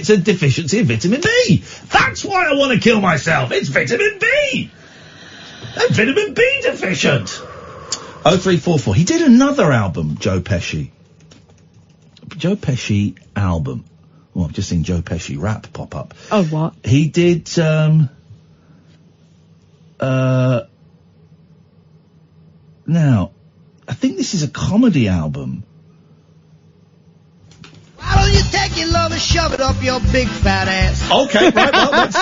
a deficiency of vitamin B. That's why I want to kill myself. It's vitamin B. I'm vitamin B deficient. 0344. He did another album, Joe Pesci. Joe Pesci album. Well, I've just seen Joe Pesci rap pop up. Oh, what? He did, now, I think this is a comedy album. Why don't you take your love and shove it up your big fat ass? Okay, right, well, that's...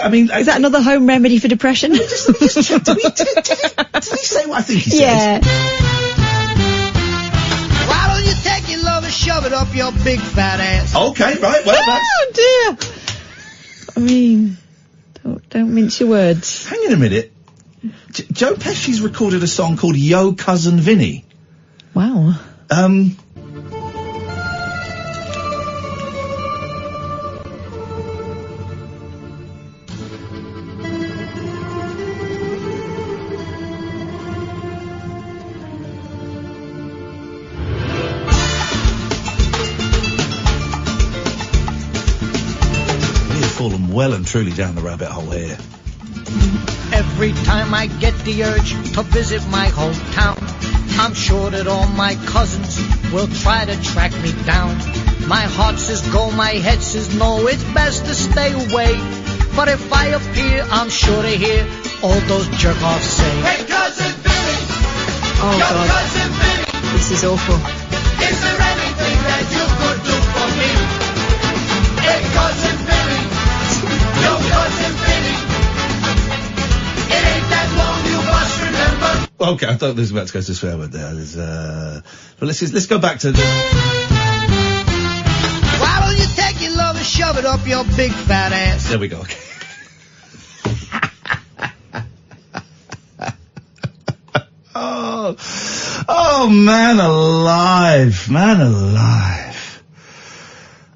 I mean... Is that another home remedy for depression? Just check. Did he say what I think he said? Yeah. Why don't you take your love and shove it up your big fat ass? Okay, right, well, that's... Oh, dear. I mean, don't mince your words. Hang on a minute. Joe Pesci's recorded a song called Yo Cousin Vinny. Wow. We've fallen well and truly down the rabbit hole here. Every time I get the urge to visit my hometown, I'm sure that all my cousins will try to track me down. My heart says go, my head says no, it's best to stay away. But if I appear, I'm sure to hear all those jerk-offs say, hey, cousin Billy, oh, your God. cousin Billy, this is awful. is there anything that you could do for me? Hey, cousin Billy, your cousin Billy, it ain't that long, you must remember. Okay, I thought this was about to go to swear word there. But let's go back to the... Why don't you take your love and shove it up your big fat ass? There we go. Okay. Oh, man alive.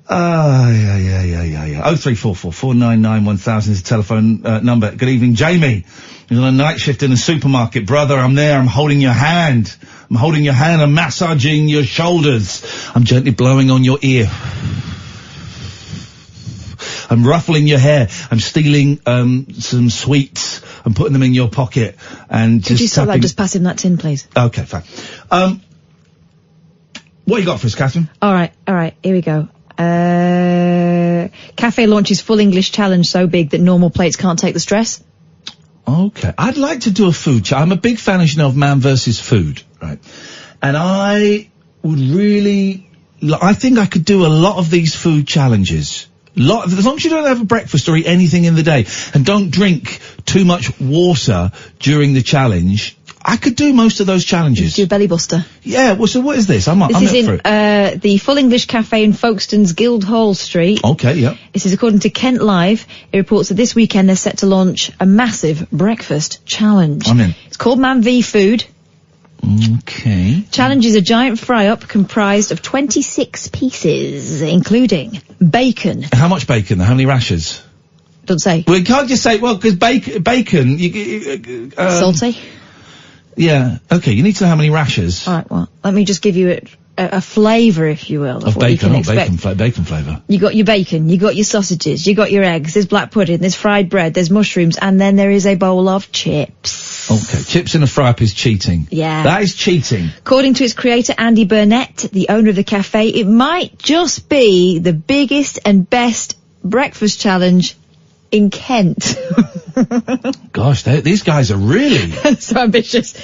Yeah. 0344 499 1000 is the telephone number. Good evening, Jamie. You're on a night shift in a supermarket. Brother, I'm there. I'm holding your hand. I'm massaging your shoulders. I'm gently blowing on your ear. I'm ruffling your hair. I'm stealing some sweets and putting them in your pocket. And Could you stop that? Just pass him that tin, please. Okay, fine. What you got for us, Catherine? All right. Here we go. Cafe launches full English challenge so big that normal plates can't take the stress. Okay. I'd like to do a food challenge. I'm a big fan, as you know, of Man vs. Food, right? And I would really... I think I could do a lot of these food challenges. As long as you don't have a breakfast or eat anything in the day and don't drink too much water during the challenge, I could do most of those challenges. Do a belly buster. Yeah, well, so what is this? I'm up for it. This is in the Full English Cafe in Folkestone's Guildhall Street. Okay, yeah. This is according to Kent Live. It reports that this weekend they're set to launch a massive breakfast challenge. I'm in. It's called Man v Food. Okay. Challenge is a giant fry-up comprised of 26 pieces, including bacon. How much bacon? How many rashers? Don't say. Well, you can't just say, well, because bacon, Salty? Yeah, okay, you need to know how many rashers. Alright, well, let me just give you a flavour, if you will, of what bacon, you can expect. bacon flavour. You got your bacon, you got your sausages, you got your eggs, there's black pudding, there's fried bread, there's mushrooms, and then there is a bowl of chips. Okay, chips in a fry-up is cheating. Yeah. That is cheating. According to its creator, Andy Burnett, the owner of the cafe, it might just be the biggest and best breakfast challenge in Kent. Gosh, these guys are really so ambitious.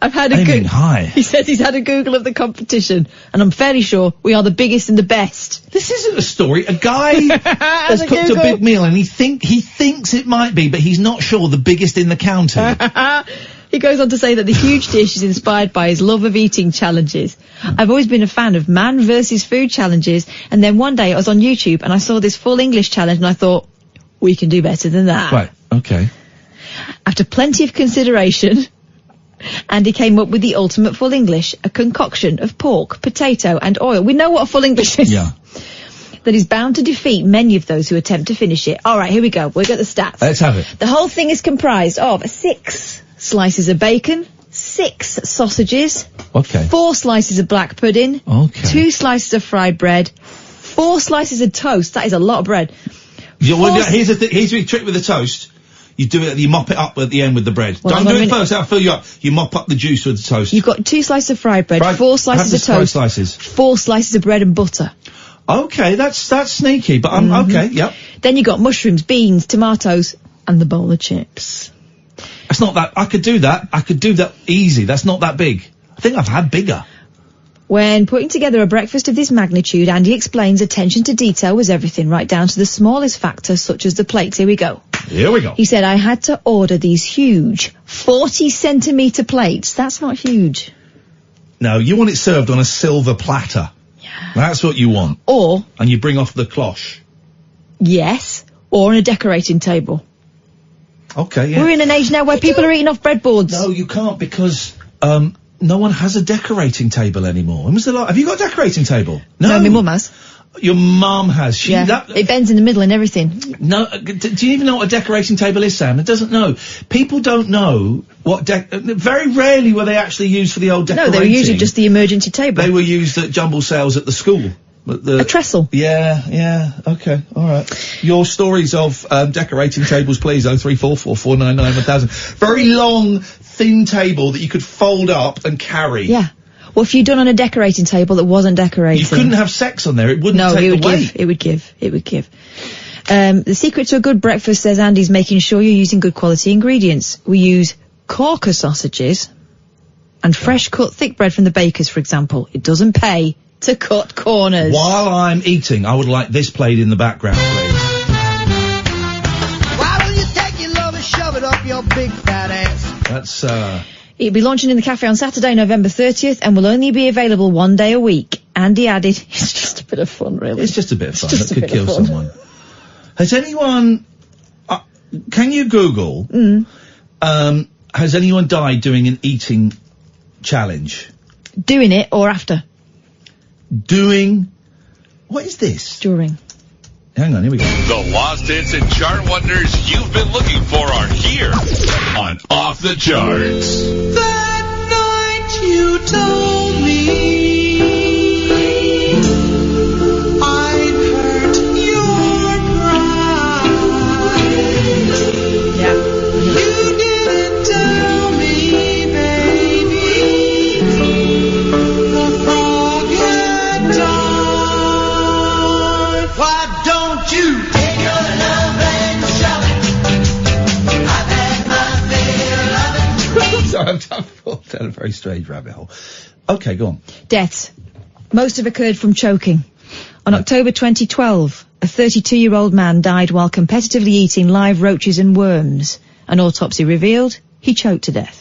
I've had aiming high. He says he's had a Google of the competition, and I'm fairly sure we are the biggest and the best. This isn't a story. A guy has cooked a big meal, and he thinks it might be, but he's not sure the biggest in the county. He goes on to say that the huge dish is inspired by his love of eating challenges. I've always been a fan of man versus food challenges, and then one day I was on YouTube and I saw this full English challenge, and I thought, we can do better than that. Right, okay. After plenty of consideration, Andy came up with the ultimate full English, a concoction of pork, potato and oil. We know what a full English is. Yeah. That is bound to defeat many of those who attempt to finish it. All right, here we go. We'll get the stats. Let's have it. The whole thing is comprised of 6 slices of bacon, 6 sausages, 4 slices of black pudding, 2 slices of fried bread, 4 slices of toast. That is a lot of bread. Yeah, well, here's the trick with the toast. You do it, you mop it up at the end with the bread. Well, Don't do it first, that'll fill you up. You mop up the juice with the toast. You've got 2 slices of fried bread, 4 slices of toast, 4 slices of bread and butter. Okay, that's sneaky, but I'm okay, yep. Then you got mushrooms, beans, tomatoes, and the bowl of chips. That's not that, I could do that easy, that's not that big. I think I've had bigger. When putting together a breakfast of this magnitude, Andy explains attention to detail was everything, right down to the smallest factors such as the plates. Here we go. He said, I had to order these huge 40-centimetre plates. That's not huge. No, you want it served on a silver platter. Yeah. That's what you want. And you bring off the cloche. Yes, or on a decorating table. Okay, yeah. We're in an age now where people are eating off breadboards. No, you can't, because, no one has a decorating table anymore. When was the last? Have you got a decorating table? No, my mum has. Your mum has. It bends in the middle and everything. No, do you even know what a decorating table is, Sam? It doesn't know. People don't know what very rarely were they actually used for the old decorating. No, they were usually just the emergency table. They were used at jumble sales at the school. A trestle. Yeah, okay, alright. Your stories of, decorating tables, please, 0344 499 1000. Very long, thin table that you could fold up and carry. Yeah. Well, if you'd done on a decorating table that wasn't decorating... You couldn't have sex on there, it wouldn't take the weight. It would give. The secret to a good breakfast, says Andy, is making sure you're using good quality ingredients. We use corker sausages and fresh cut thick bread from the bakers, for example. It doesn't pay to cut corners. While I'm eating, I would like this played in the background, please. Why don't you take your love and shove it up your big fat ass? That's, It'll be launching in the cafe on Saturday, November 30th, and will only be available 1 day a week. Andy added, it's just a bit of fun, really. It's just a bit of fun. That could kill someone. Has anyone... can you Google... has anyone died doing an eating challenge? Doing it or after? Doing... What is this? During. Hang on, here we go. The lost hits and chart wonders you've been looking for are here on Off the Charts. That night you told me I'd hurt your pride. Yeah. You didn't tell me, baby, the frog had died. Why don't you take your love and shove it? I've had my fill of it. Sorry, I've fallen down a very strange rabbit hole. Okay, go on. Deaths. Most have occurred from choking. On October 2012, a 32-year-old man died while competitively eating live roaches and worms. An autopsy revealed he choked to death.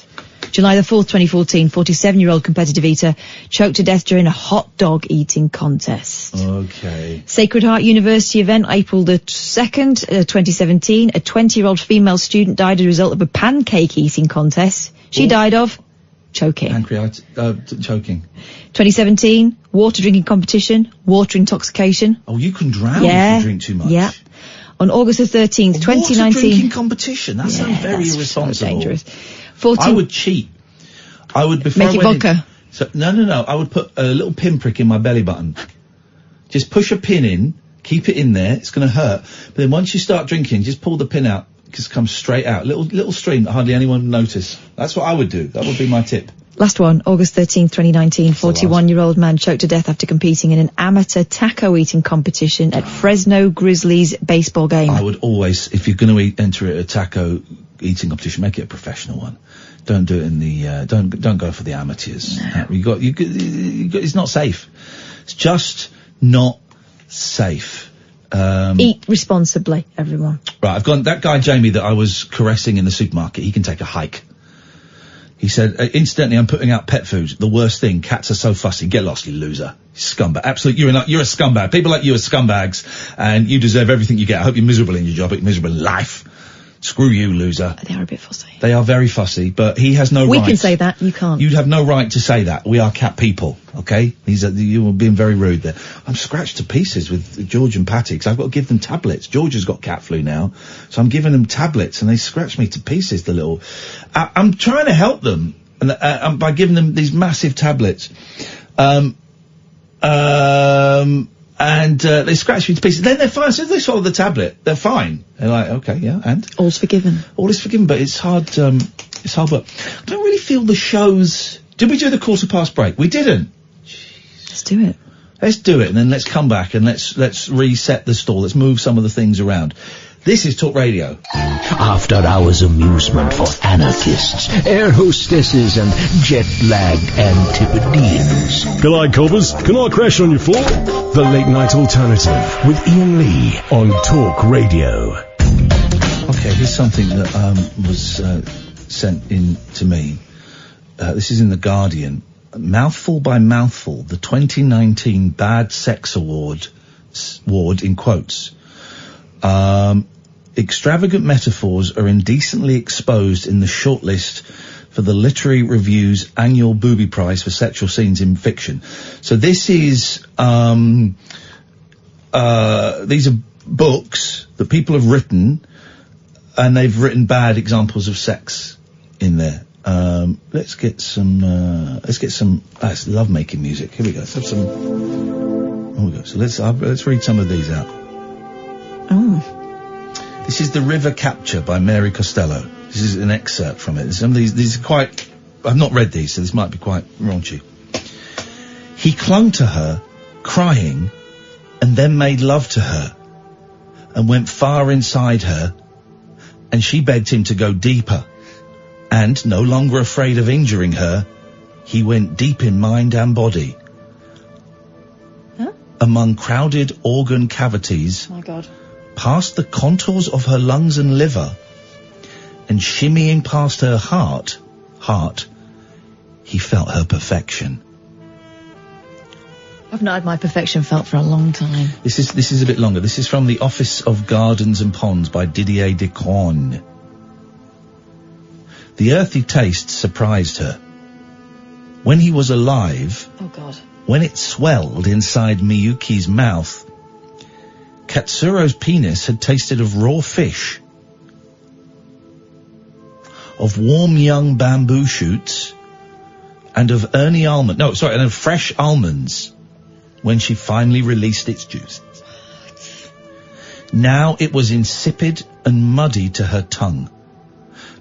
July the 4th, 2014, 47-year-old competitive eater choked to death during a hot dog eating contest. Okay. Sacred Heart University event, April the 2nd, 2017. A 20-year-old female student died as a result of a pancake eating contest. She died of choking. Choking. 2017, water drinking competition, water intoxication. Oh, you can drown if you drink too much. Yeah. On August the 13th, 2019. Water drinking competition. That sounds very irresponsible. So dangerous. 14. I would cheat. I would before Make it I went vodka. No. I would put a little pinprick in my belly button. Just push a pin in, keep it in there. It's going to hurt. But then once you start drinking, just pull the pin out. Because it comes straight out. Little stream that hardly anyone would notice. That's what I would do. That would be my tip. Last one, August 13th, 2019, 41-year-old man choked to death after competing in an amateur taco eating competition at Fresno Grizzlies baseball game. I would always, if you're going to enter a taco eating competition, make it a professional one. Don't do it in the, don't go for the amateurs. No. It's not safe. It's just not safe. Eat responsibly, everyone. Right, I've gone, that guy Jamie that I was caressing in the supermarket, he can take a hike. He said, incidentally, I'm putting out pet food. The worst thing, cats are so fussy. Get lost, you loser. Scumbag. Absolutely, you're a scumbag. People like you are scumbags, and you deserve everything you get. I hope you're miserable in your job, but you're miserable in life. Screw you, loser. They are a bit fussy. They are very fussy, but he has no right. We can say that, you can't. You'd have no right to say that. We are cat people, okay? You were being very rude there. I'm scratched to pieces with George and Patty, because I've got to give them tablets. George has got cat flu now, so I'm giving them tablets, and they scratch me to pieces, the little... I'm trying to help them, and by giving them these massive tablets. And they scratch me to pieces. Then they're fine. As soon as they swallow the tablet, they're fine. They're like, okay, yeah, and? All's forgiven. All is forgiven, but it's hard, it's hard work. I don't really feel the shows... Did we do the quarter past break? We didn't. Jeez. Let's do it. Let's do it, and then let's come back and let's reset the stall. Let's move some of the things around. This is Talk Radio. After hours amusement for anarchists, air hostesses and jet-lagged Antipodeans. G'day, coppers. Can I crash on your floor? The Late Night Alternative with Iain Lee on Talk Radio. Okay, here's something that was sent in to me. This is in The Guardian. Mouthful by mouthful, the 2019 Bad Sex Award in quotes. Extravagant metaphors are indecently exposed in the shortlist for the Literary Review's annual Booby Prize for sexual scenes in fiction. So this is, these are books that people have written, and they've written bad examples of sex in there. Let's get some, it's love-making music. Here we go. Let's have some, here we go. So let's read some of these out. Oh. This is The River Capture by Mary Costello. This is an excerpt from it. Some of these are quite... I've not read these, so this might be quite raunchy. He clung to her, crying, and then made love to her, and went far inside her, and she begged him to go deeper. And, no longer afraid of injuring her, he went deep in mind and body. Huh? Among crowded organ cavities... Oh, my God. Past the contours of her lungs and liver, and shimmying past her heart, he felt her perfection. I've not had my perfection felt for a long time. This is a bit longer. This is from the Office of Gardens and Ponds by Didier Decorn. The earthy taste surprised her. When he was alive, oh God, when it swelled inside Miyuki's mouth, Katsuro's penis had tasted of raw fish, of warm young bamboo shoots, and of and of fresh almonds when she finally released its juices. Now it was insipid and muddy to her tongue,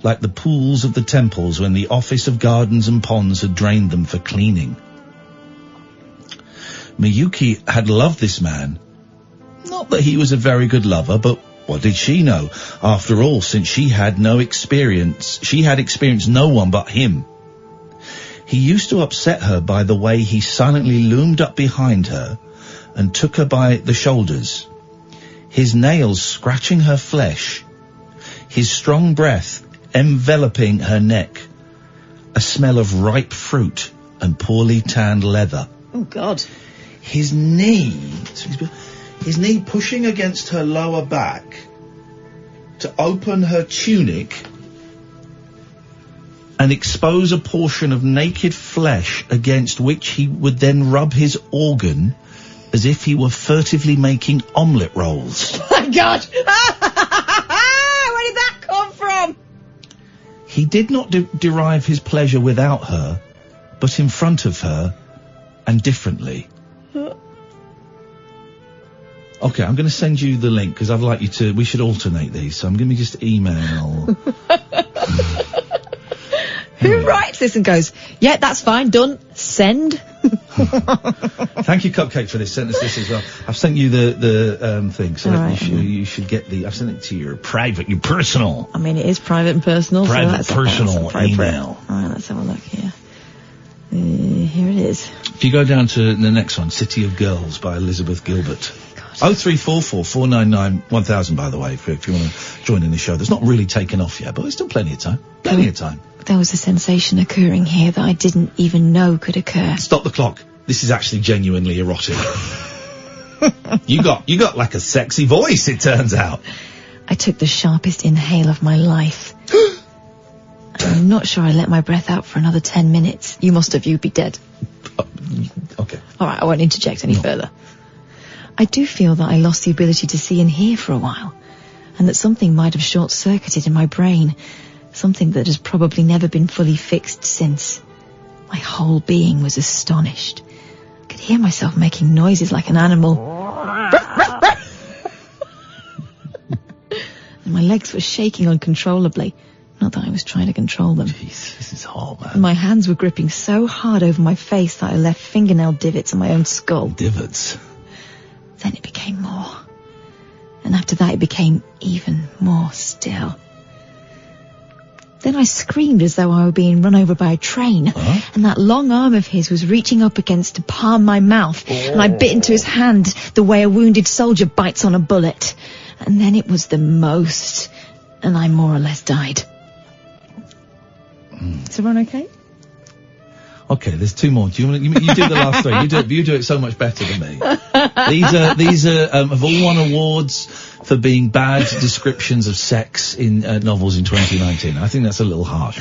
like the pools of the temples when the Office of Gardens and Ponds had drained them for cleaning. Miyuki had loved this man. Not that he was a very good lover, but what did she know? After all, since she had experienced no one but him. He used to upset her by the way he silently loomed up behind her and took her by the shoulders, his nails scratching her flesh, his strong breath enveloping her neck, a smell of ripe fruit and poorly tanned leather. Oh, God. His knee pushing against her lower back to open her tunic and expose a portion of naked flesh against which he would then rub his organ as if he were furtively making omelette rolls. Oh my God! Where did that come from? He did not derive his pleasure without her, but in front of her, and differently. Okay, I'm going to send you the link, because I'd like you to... We should alternate these, so I'm going to just email... Who writes this and goes, yeah, that's fine, done, send? Thank you, Cupcake, for this. Sent us this as well. I've sent you the thing, so Right. you should get the... I've sent it to your private, your personal... I mean, it is private and personal. Private, so personal that's email. Alright, let's have a look here. Here it is. If you go down to the next one, City of Girls by Elizabeth Gilbert. 0344 499 1000, by the way, if you want to join in the show. That's not really taken off yet, but there's still plenty of time. Plenty of time. There was a sensation occurring here that I didn't even know could occur. Stop the clock. This is actually genuinely erotic. You got like a sexy voice, it turns out. I took the sharpest inhale of my life. I'm not sure I let my breath out for another 10 minutes. You must have, you'd be dead. Okay. Alright, I won't interject any further. I do feel that I lost the ability to see and hear for a while, and that something might have short-circuited in my brain, something that has probably never been fully fixed since. My whole being was astonished. I could hear myself making noises like an animal. And my legs were shaking uncontrollably. Not that I was trying to control them. Jeez, this is hard, man. And my hands were gripping so hard over my face that I left fingernail divots in my own skull. Divots? Then it became more. And after that it became even more still. Then I screamed as though I were being run over by a train. And that long arm of his was reaching up against to palm my mouth. And I bit into his hand the way a wounded soldier bites on a bullet. And then it was the most. And I more or less died. Is everyone okay? Okay, there's two more. Do you do the last three? You do it so much better than me. These are have all won awards for being bad descriptions of sex in novels in 2019. I think that's a little harsh.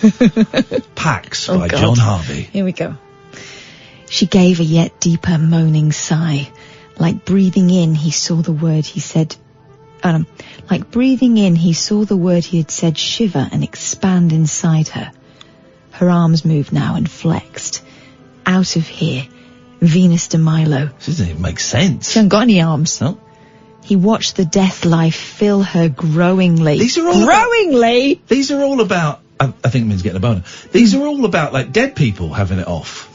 But Pax by John Harvey. Here we go. She gave a yet deeper moaning sigh. Like breathing in, he saw the word he said... like breathing in, he saw the word he had said shiver and expand inside her. Her arms moved now and flexed. Out of here, Venus de Milo. This doesn't even make sense. She hasn't got any arms. No. He watched the death life fill her growingly. These are all growingly. These are all about... I think it means getting a boner. These are all about, like, dead people having it off.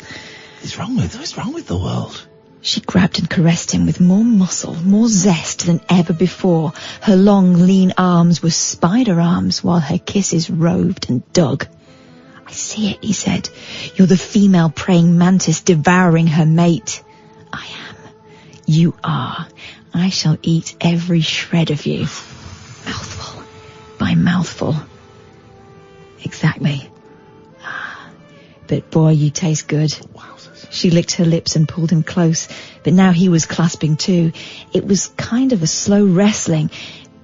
What's wrong with the world? She grabbed and caressed him with more muscle, more zest than ever before. Her long, lean arms were spider arms, while her kisses roved and dug. I see it, he said. You're the female praying mantis devouring her mate. I am. You are. I shall eat every shred of you. Mouthful by mouthful. Exactly. But boy, you taste good. She licked her lips and pulled him close, but now he was clasping too. It was kind of a slow wrestling.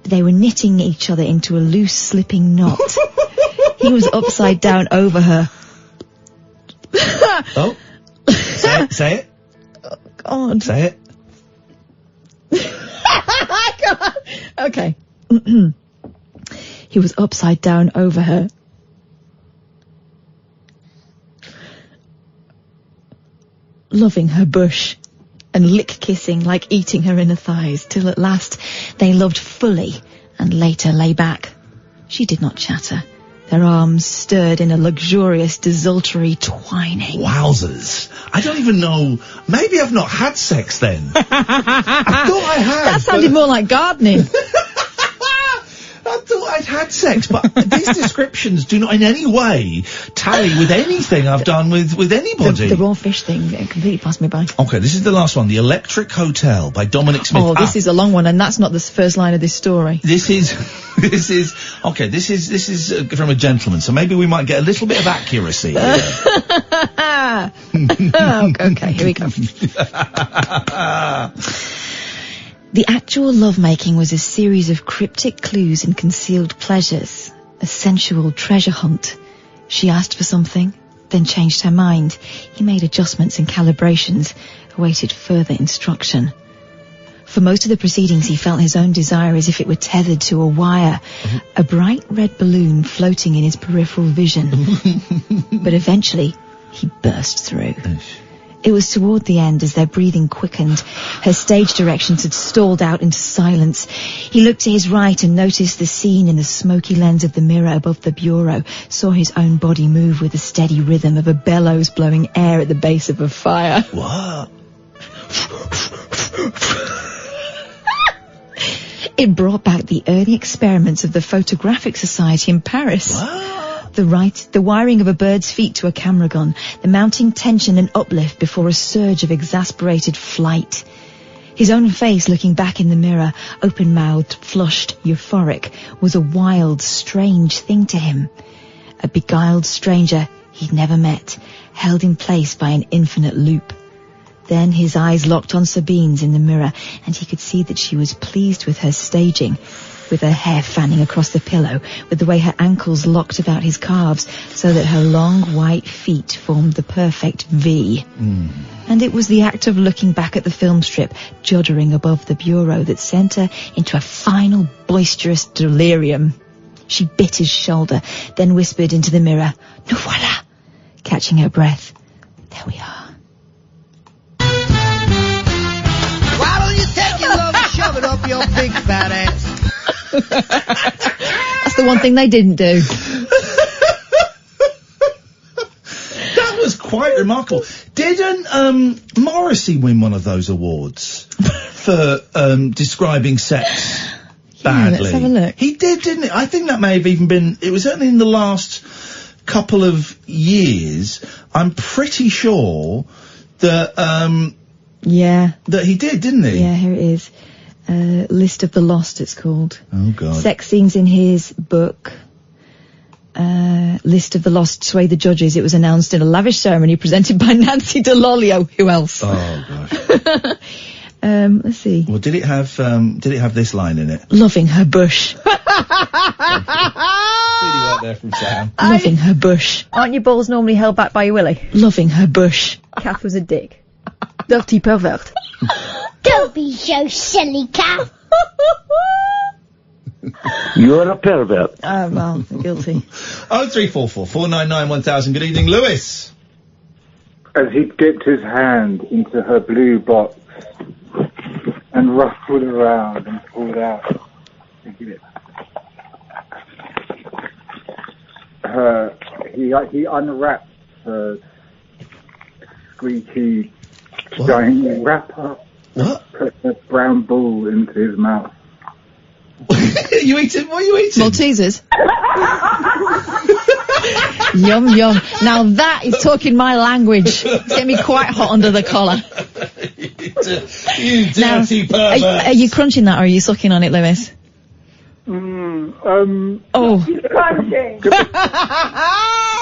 They were knitting each other into a loose, slipping knot. He was upside down over her. Oh. Say it. Oh, God. Say it. God. Okay. He was upside down over her. Loving her bush and lick-kissing like eating her inner thighs, till at last they loved fully and later lay back. She did not chatter. Their arms stirred in a luxurious, desultory twining. Wowzers. I don't even know. Maybe I've not had sex then. I thought I had. That sounded more like gardening. I thought I'd had sex, but these descriptions do not in any way tally with anything I've done with anybody. The raw fish thing completely passed me by. Okay, this is the last one. The Electric Hotel by Dominic Smith. Oh, this is a long one, and that's not the first line of this story. This is from a gentleman, so maybe we might get a little bit of accuracy here. Okay, here we go. The actual lovemaking was a series of cryptic clues and concealed pleasures, a sensual treasure hunt. She asked for something, then changed her mind. He made adjustments and calibrations, awaited further instruction. For most of the proceedings, he felt his own desire as if it were tethered to a wire, a bright red balloon floating in his peripheral vision. But eventually, he burst through. It was toward the end as their breathing quickened. Her stage directions had stalled out into silence. He looked to his right and noticed the scene in the smoky lens of the mirror above the bureau, saw his own body move with the steady rhythm of a bellows blowing air at the base of a fire. What? It brought back the early experiments of the Photographic Society in Paris. What? The wiring of a bird's feet to a camera gun, the mounting tension and uplift before a surge of exasperated flight. His own face looking back in the mirror, open-mouthed, flushed, euphoric, was a wild, strange thing to him. A beguiled stranger he'd never met, held in place by an infinite loop. Then his eyes locked on Sabine's in the mirror, and he could see that she was pleased with her staging, with her hair fanning across the pillow, with the way her ankles locked about his calves, so that her long white feet formed the perfect V. And it was the act of looking back at the film strip, juddering above the bureau, that sent her into a final boisterous delirium. She bit his shoulder, then whispered into the mirror, "Nous voilà," catching her breath. There we are. Why don't you take your love and shove it up your big fat ass? That's the one thing they didn't do. That was quite remarkable. Didn't Morrissey win one of those awards for describing sex badly? Let's have a look. He did, didn't he? I think that may have even been. It was certainly in the last couple of years. I'm pretty sure that that he did, didn't he? Yeah, here it is. List of the Lost, it's called. Oh, God. Sex scenes in his book. List of the Lost swayed the judges. It was announced in a lavish ceremony presented by Nancy DeLolio. Who else? Oh, gosh. Let's see. Well, did it have this line in it? Loving her bush. Really right there from Sam. Loving her bush. Aren't your balls normally held back by your willy? Loving her bush. Kath was a dick. Dirty pervert. Don't be so silly, Kath. You're a pervert. Well, guilty. 0344 499 1000. Good evening, Lewis. As he dipped his hand into her blue box and ruffled around and pulled out. He unwrapped her squeaky giant wrapper. What? Put a brown ball into his mouth. You eating? What are you eating? Maltesers. Yum, yum. Now that is talking my language. It's getting me quite hot under the collar. You dirty pervert. Are you crunching that or are you sucking on it, Lewis? Oh.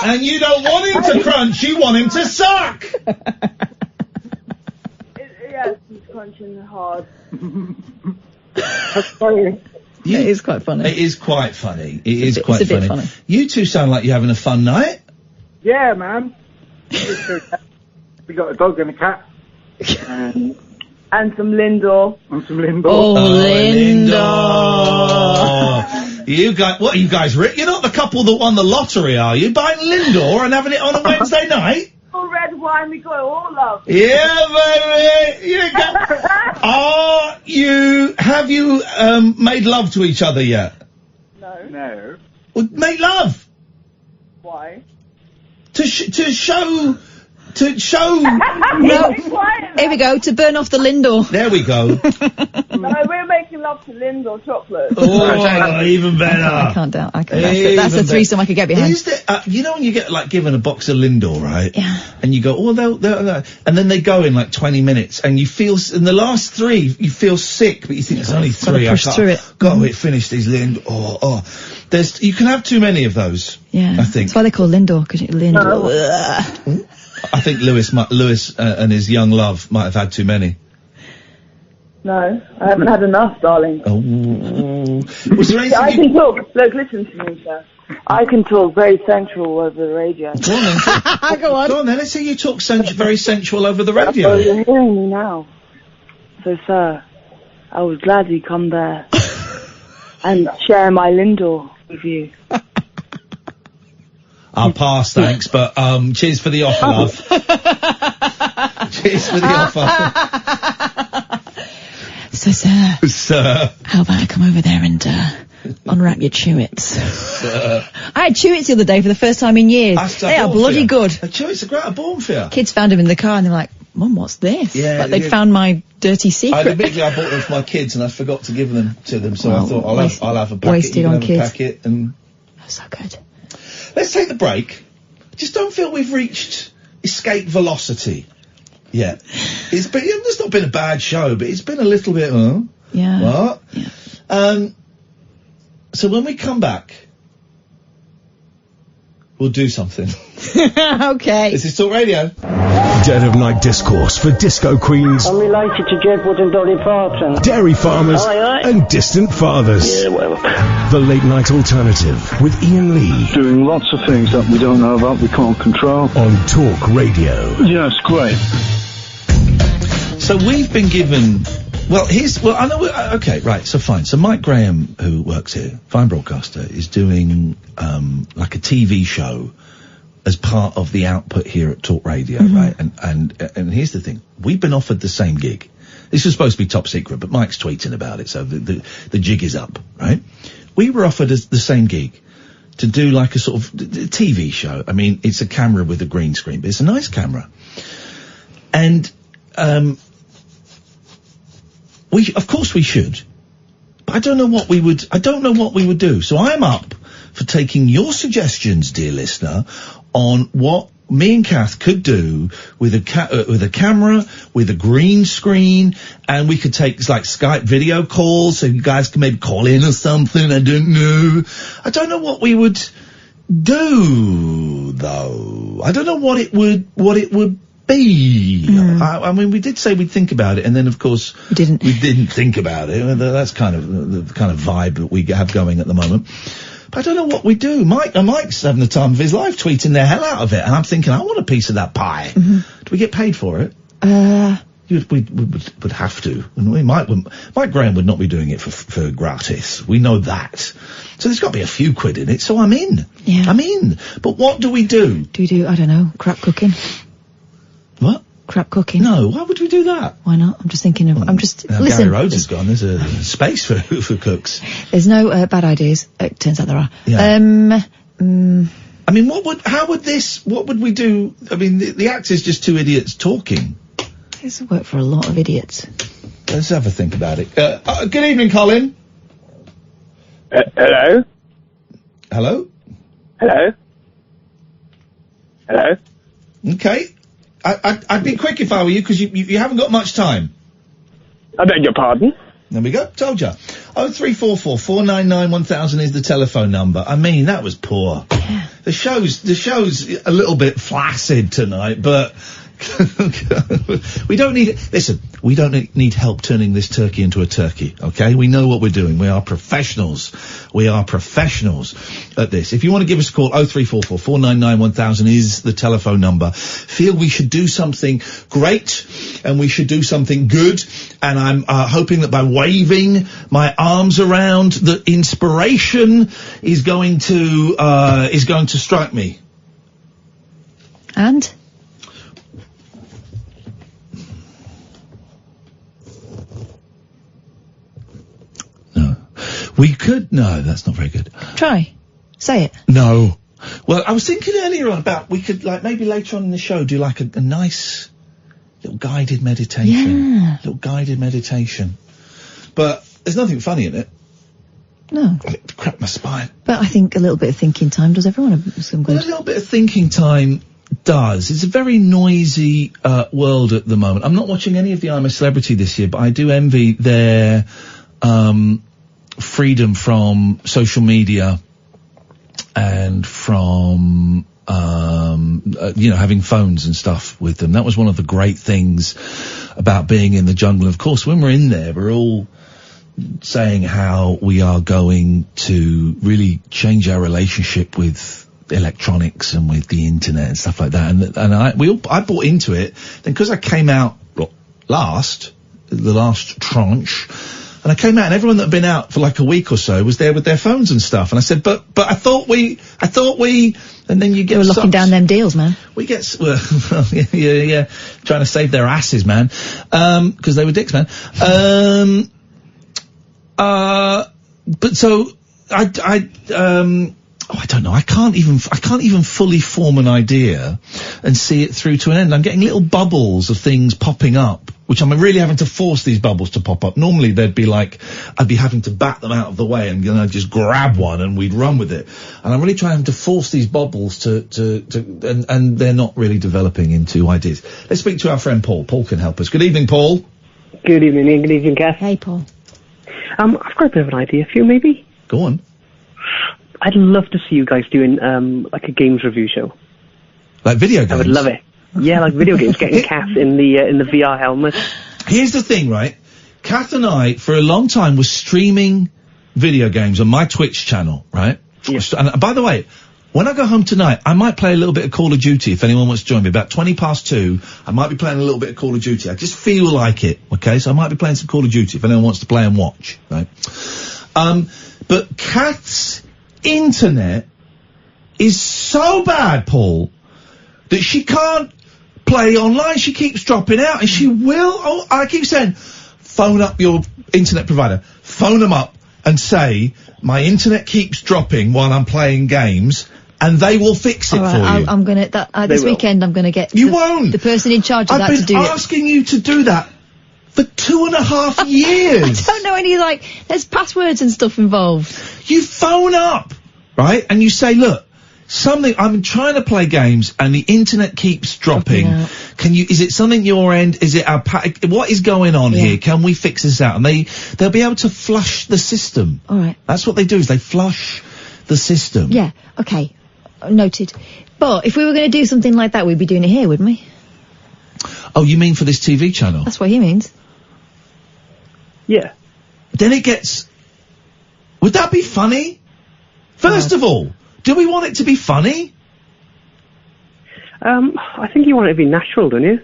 And you don't want him to crunch, you want him to suck! Yes, he's crunching hard. It is quite funny. It is quite funny. It's a bit funny. You two sound like you're having a fun night. Yeah, man. We got a dog and a cat. And some lindor. And some lindor. Oh, lindor. You guys, what are you guys, Rick? You're not the couple that won the lottery, are you? Buying lindor and having it on a Wednesday night? Oh, red wine, we got it all love. Yeah, baby. Have you made love to each other yet? No. Well, make love. Why? To show. No. Here we go, to burn off the lindor. There we go. No, we're making love to lindor chocolate. Oh, even better. I can't doubt. That's a threesome I could get behind. Is there, you know when you get given a box of lindor, right? Yeah. And you go, they'll, and then they go in 20 minutes, and you feel in the last 3 you feel sick, but you think there's only 3. Push through it. Got to finish these lindor. You can have too many of those. Yeah. I think that's why they call lindor, because lindor. I think Lewis and his young love might have had too many. No, I haven't had enough, darling. Oh. Was there anything I can talk. Look, listen to me, sir. I can talk very sensual over the radio. Go on then. Go on. Go on then. Let's hear you talk very sensual over the radio. Oh, you're hearing me now. So, sir, I would gladly come there and share my lindor with you. I'll pass, thanks, but cheers for the offer, love. Cheers for the offer. So, sir. Sir. How about I come over there and unwrap your chewits? I had chewits the other day for the first time in years. They are bloody good. Chewits are great. I'm born for you. Kids found them in the car and they're like, Mum, what's this? Yeah, like they'd found my dirty secret. Admittedly, I bought them for my kids and I forgot to give them to them, so I thought I'll have a packet. Wasted you can on have kids. A packet and That's so good. Let's take the break. Just don't feel we've reached escape velocity yet. It's not been a bad show, but it's been a little bit, Yeah. What? Yeah. So when we come back, we'll do something. Okay. This is Talk Radio. Dead of Night discourse for disco queens, I'm related to Jedwood and Dolly Parton. dairy farmers, and distant fathers. Yeah, well. The Late Night Alternative with Iain Lee. Doing lots of things that we don't know about, we can't control. On Talk Radio. Yes, great. So we've been given... I know... Okay, right, so fine. So Mike Graham, who works here, fine broadcaster, is doing, like a TV show as part of the output here at Talk Radio, right? And here's the thing. We've been offered the same gig. This was supposed to be top secret, but Mike's tweeting about it, so the jig is up, right? We were offered the same gig to do like a sort of TV show. I mean, it's a camera with a green screen, but it's a nice camera. And, of course we should. But I don't know what we would do. So I'm up for taking your suggestions, dear listener, on what me and Kath could do with a camera, with a green screen, and we could take like Skype video calls, so you guys can maybe call in or something. I don't know. I don't know what we would do, though. I don't know what it would be. I mean, we did say we'd think about it, and then of course we didn't think about it. That's kind of the kind of vibe that we have going at the moment. But I don't know what we do. Mike's having the time of his life, tweeting the hell out of it, and I'm thinking, I want a piece of that pie. Do we get paid for it? We would have to. And Mike Graham would not be doing it for gratis. We know that. So there's got to be a few quid in it. So I'm in. Yeah. I'm in. But what do we do? Do we do, I don't know, crap cooking? What? Crap cooking. No, why would we do that? Why not? I'm just thinking of, listen. Gary Rhodes is gone. There's a space for cooks. There's no bad ideas. It turns out there are. Yeah. I mean, what would we do? I mean, the act is just two idiots talking. This will work for a lot of idiots. Let's have a think about it. Good evening, Colin. Hello? Hello? Hello? Hello? Okay. I'd be quick if I were you, because you haven't got much time. I beg your pardon? There we go. Told ya. 0344 499 1000 is the telephone number. I mean, that was poor. Yeah. The show's a little bit flaccid tonight, but we don't need help turning this turkey into a turkey, okay? We know what we're doing. We are professionals. We are professionals at this. If you want to give us a call, 0344 499 1000 is the telephone number. Feel we should do something great and we should do something good, and I'm hoping that by waving my arms around, the inspiration is going to strike me. And? We could... No, that's not very good. Try. Say it. No. Well, I was thinking earlier on about we could, like, maybe later on in the show do, like, a nice little guided meditation. Yeah. Little guided meditation. But there's nothing funny in it. No. It cracked my spine. But I think a little bit of thinking time does everyone some good. Well, a little bit of thinking time does. It's a very noisy world at the moment. I'm not watching any of the I'm a Celebrity this year, but I do envy their... freedom from social media and from, having phones and stuff with them. That was one of the great things about being in the jungle. Of course, when we're in there, we're all saying how we are going to really change our relationship with electronics and with the internet and stuff like that. And I bought into it. Then because I came out the last tranche, and I came out and everyone that had been out for like a week or so was there with their phones and stuff. And I said, but I thought we, and then you get... They were locking down them deals, man. We get, yeah, trying to save their asses, man. 'Cause they were dicks, man. But so, I don't know. I can't even fully form an idea and see it through to an end. I'm getting little bubbles of things popping up, which I'm really having to force these bubbles to pop up. Normally they'd be like, I'd be having to bat them out of the way and I'd just grab one and we'd run with it. And I'm really trying to force these bubbles and they're not really developing into ideas. Let's speak to our friend Paul. Paul can help us. Good evening, Paul. Good evening, Ian. Good evening, Kath. Hey, Paul. I've got a bit of an idea for you, maybe. Go on. I'd love to see you guys doing, like a games review show. Like video games? I would love it. Yeah, like video games, getting Kath in the VR helmet. Here's the thing, right? Kath and I, for a long time, was streaming video games on my Twitch channel, right? Yeah. And by the way, when I go home tonight, I might play a little bit of Call of Duty if anyone wants to join me. About 2:20, I might be playing a little bit of Call of Duty. I just feel like it, okay? So I might be playing some Call of Duty if anyone wants to play and watch, right? But Kath's internet is so bad, Paul, that she can't play online. She keeps dropping out, and she will. I keep saying, phone up your internet provider. Phone them up and say, my internet keeps dropping while I'm playing games, and they will fix it for you. I'm gonna, this weekend I'm gonna get the person in charge of that to do it. I've been asking you to do that for 2.5 years. I don't know any, there's passwords and stuff involved. You phone up, right, and you say, look, I'm trying to play games and the internet keeps dropping. Is it something your end? Is it what is going on here? Can we fix this out? And they'll be able to flush the system. All right. That's what they do, is they flush the system. Yeah, okay. Noted. But if we were going to do something like that, we'd be doing it here, wouldn't we? Oh, you mean for this TV channel? That's what he means. Yeah. Then it gets... Would that be funny? First of all, do we want it to be funny? I think you want it to be natural, don't you?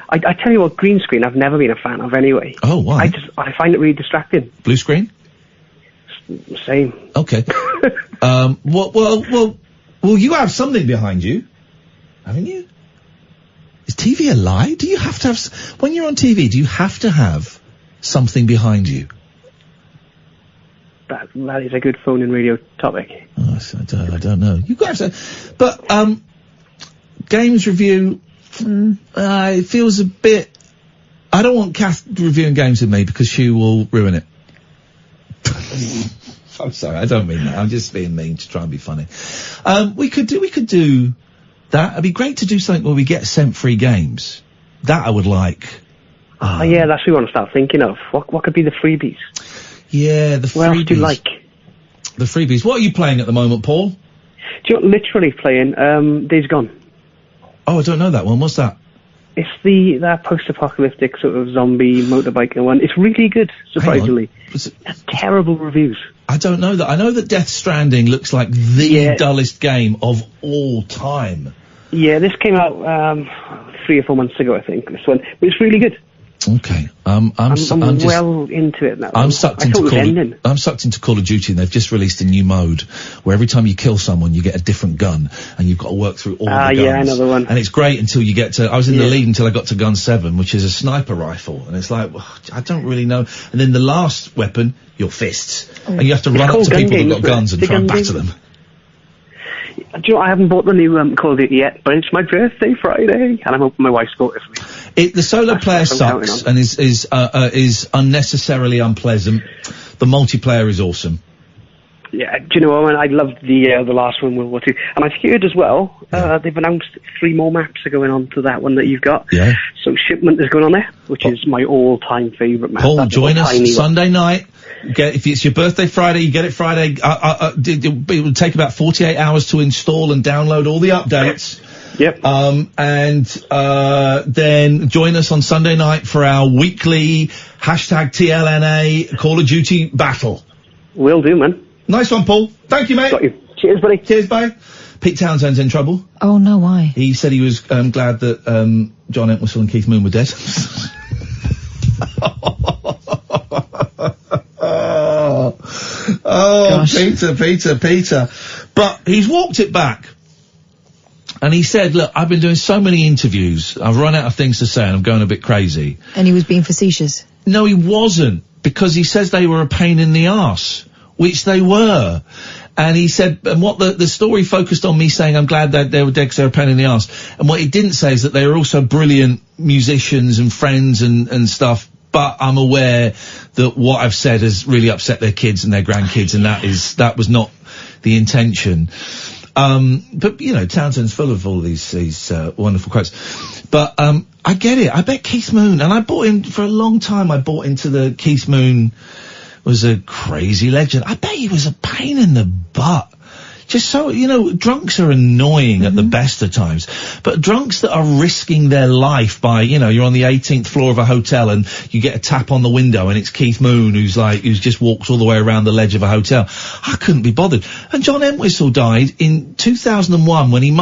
I tell you what, green screen I've never been a fan of anyway. Oh, why? I find it really distracting. Blue screen? Same. Okay. Well, you have something behind you, haven't you? Is TV a lie? Do you have to have... When you're on TV, do you have to have something behind you? That is a good phone and radio topic. Oh, I don't know. You guys are... But, games review, it feels a bit... I don't want Kath reviewing games with me because she will ruin it. I'm sorry, I don't mean that. I'm just being mean to try and be funny. We could do that. It'd be great to do something where we get sent free games. That I would like. Yeah, that's what we want to start thinking of. What could be the freebies? Yeah, the freebies. What else do you like? The freebies. What are you playing at the moment, Paul? Do you know, literally playing Days Gone. Oh, I don't know that one. What's that? It's that post-apocalyptic sort of zombie motorbiking one. It's really good, surprisingly. Terrible reviews. I don't know that. I know that Death Stranding looks like the dullest game of all time. Yeah, this came out 3 or 4 months ago, I think. This one, but it's really good. Okay. I'm well into it now. I'm sucked into Call of Duty, and they've just released a new mode where every time you kill someone, you get a different gun, and you've got to work through all the guns. Yeah, another one. And it's great until you get to... I was in the lead until I got to gun 7, which is a sniper rifle, and it's like, I don't really know. And then the last weapon, your fists, and you have to run up to people who've got guns and try and batter them. Do you know, I haven't bought the new Call of Duty yet, but it's my birthday Friday, and I'm hoping my wife's bought it for me. The solo player sucks and is unnecessarily unpleasant. The multiplayer is awesome. Yeah, do you know what? I loved the last one, World War II, and I've heard as well. They've announced 3 more maps are going on to that one that you've got. Yeah. So Shipment is going on there, which is my all-time favourite map. Paul, join us Sunday night. If it's your birthday Friday, you get it Friday. It will take about 48 hours to install and download all the updates. Yep. And then join us on Sunday night for our weekly Hashtag TLNA Call of Duty battle. Will do, man. Nice one, Paul. Thank you, mate. Got you. Cheers, buddy. Cheers, bye. Pete Townsend's in trouble. Oh, no, why? He said he was glad that John Entwistle and Keith Moon were dead. Gosh. Peter. But he's walked it back. And he said, look, I've been doing so many interviews, I've run out of things to say and I'm going a bit crazy. And he was being facetious? No, he wasn't, because he says they were a pain in the arse, which they were. And he said, and what the story focused on me saying I'm glad that they were dead because they were a pain in the arse. And what he didn't say is that they were also brilliant musicians and friends and stuff. But I'm aware that what I've said has really upset their kids and their grandkids, and that was not the intention. But, you know, Townsend's full of all these wonderful quotes. But, I get it. I bet Keith Moon, and I bought in, for a long time, I bought into the Keith Moon was a crazy legend. I bet he was a pain in the butt. Just so, you know, drunks are annoying at the best of times, but drunks that are risking their life by, you know, you're on the 18th floor of a hotel and you get a tap on the window and it's Keith Moon who's just walks all the way around the ledge of a hotel. I couldn't be bothered. And John Entwistle died in 2001 when he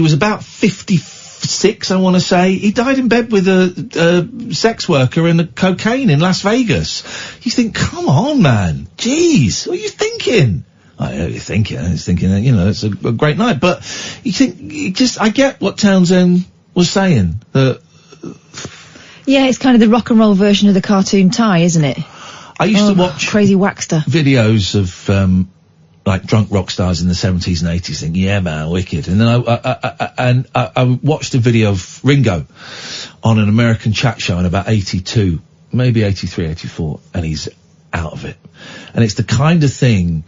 was about 56, I want to say. He died in bed with a sex worker and a cocaine in Las Vegas. You think, come on, man. Jeez, what are you thinking? I know you're thinking that, you know, it's a great night, but you think, I get what Townsend was saying, that... Yeah, it's kind of the rock and roll version of the cartoon Ty, isn't it? I used to watch... Crazy Waxter. ...videos of, like, drunk rock stars in the 70s and 80s, thinking, yeah, man, wicked. And then I watched a video of Ringo on an American chat show in about 82, maybe 83, 84, and he's out of it. And it's the kind of thing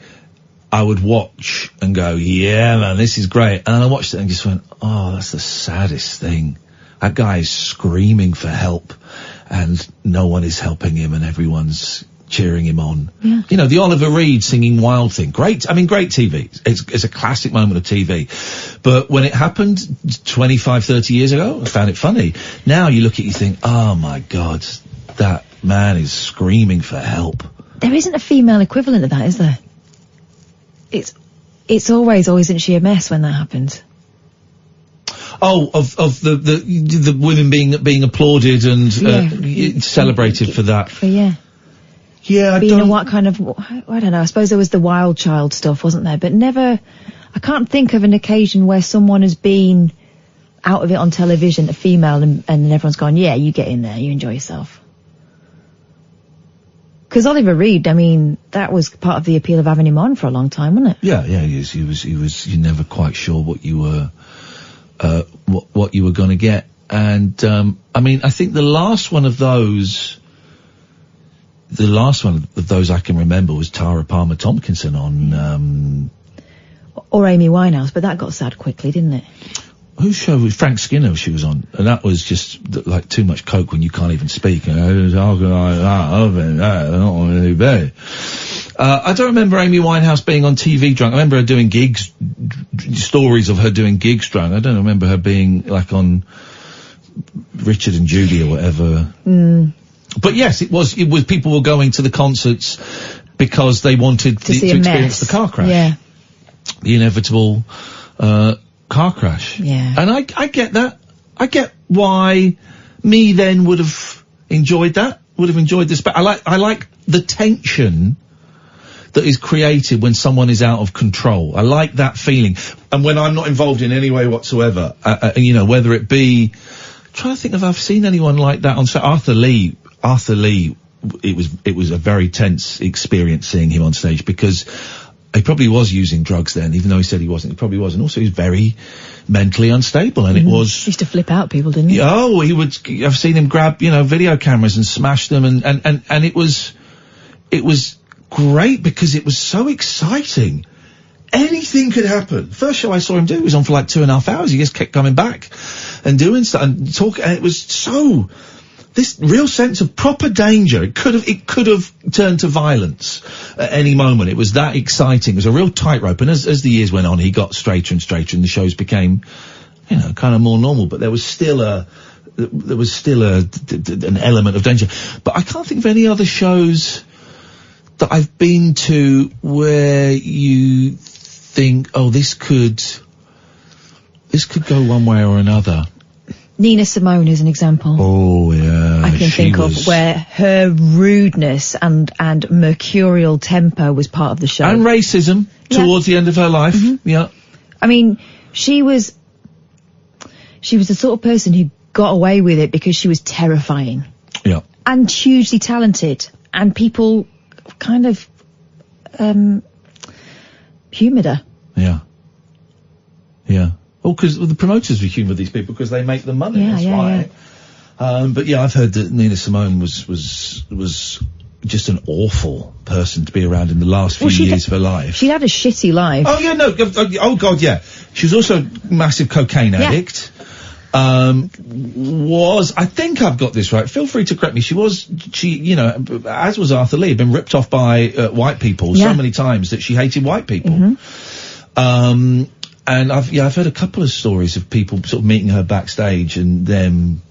I would watch and go, yeah, man, this is great. And I watched it and just went, oh, that's the saddest thing. That guy is screaming for help and no one is helping him and everyone's cheering him on. Yeah. You know, the Oliver Reed singing Wild Thing. Great TV. It's a classic moment of TV. But when it happened 25, 30 years ago, I found it funny. Now you look at it, you think, oh my God, that man is screaming for help. There isn't a female equivalent of that, is there? It's always, isn't she a mess when that happens? Oh, of the women being applauded and celebrated for that. Yeah, being what kind of, I don't know, I suppose there was the wild child stuff, wasn't there? But never, I can't think of an occasion where someone has been out of it on television, a female, and everyone's gone, yeah, you get in there, you enjoy yourself. Because Oliver Reed, I mean, that was part of the appeal of having him on for a long time, wasn't it? Yeah, he was, you're never quite sure what you were, what you were gonna get. And, I mean, I think the last one of those I can remember was Tara Palmer Tompkinson on, or Amy Winehouse, but that got sad quickly, didn't it? Whose show was Frank Skinner she was on? And that was just like too much coke when you can't even speak. I don't remember Amy Winehouse being on TV drunk. I remember her doing gigs, stories of her doing gigs drunk. I don't remember her being like on Richard and Judy or whatever. But yes, it was people were going to the concerts because they wanted to experience the car crash. Yeah. The inevitable, car crash. Yeah. And I get that. I get why me then would have enjoyed that, would have enjoyed this. But I like the tension that is created when someone is out of control. I like that feeling. And when I'm not involved in any way whatsoever, you know, whether it be, I'm trying to think if I've seen anyone like that on set. Arthur Lee, it was a very tense experience seeing him on stage because he probably was using drugs then, even though he said he wasn't. He probably was. And also he was very mentally unstable, and it was... He used to flip out people, didn't he? Oh, he would... I've seen him grab, you know, video cameras and smash them, and it was great because it was so exciting. Anything could happen. First show I saw him do, he was on for like 2.5 hours. He just kept coming back and doing stuff and talking, and it was so... This real sense of proper danger. It could have turned to violence at any moment. It was that exciting. It was a real tightrope. And as the years went on, he got straighter and straighter and the shows became, you know, kind of more normal. But there was still there was still an element of danger. But I can't think of any other shows that I've been to where you think, oh, this could go one way or another. Nina Simone is an example. Oh, yeah. I can think of where her rudeness and mercurial temper was part of the show. And racism towards the end of her life. Yeah. I mean, she was the sort of person who got away with it because she was terrifying. Yeah. And hugely talented. And people kind of humoured her. Yeah. Yeah. Oh, because the promoters would humour these people because they make the money. That's why. But yeah, I've heard that Nina Simone was just an awful person to be around in the last few years of her life. She'd had a shitty life. Oh yeah, no. Oh god, yeah. She was also a massive cocaine addict. I think I've got this right. Feel free to correct me. She, you know, as was Arthur Lee, had been ripped off by white people so many times that she hated white people. And I've heard a couple of stories of people sort of meeting her backstage and them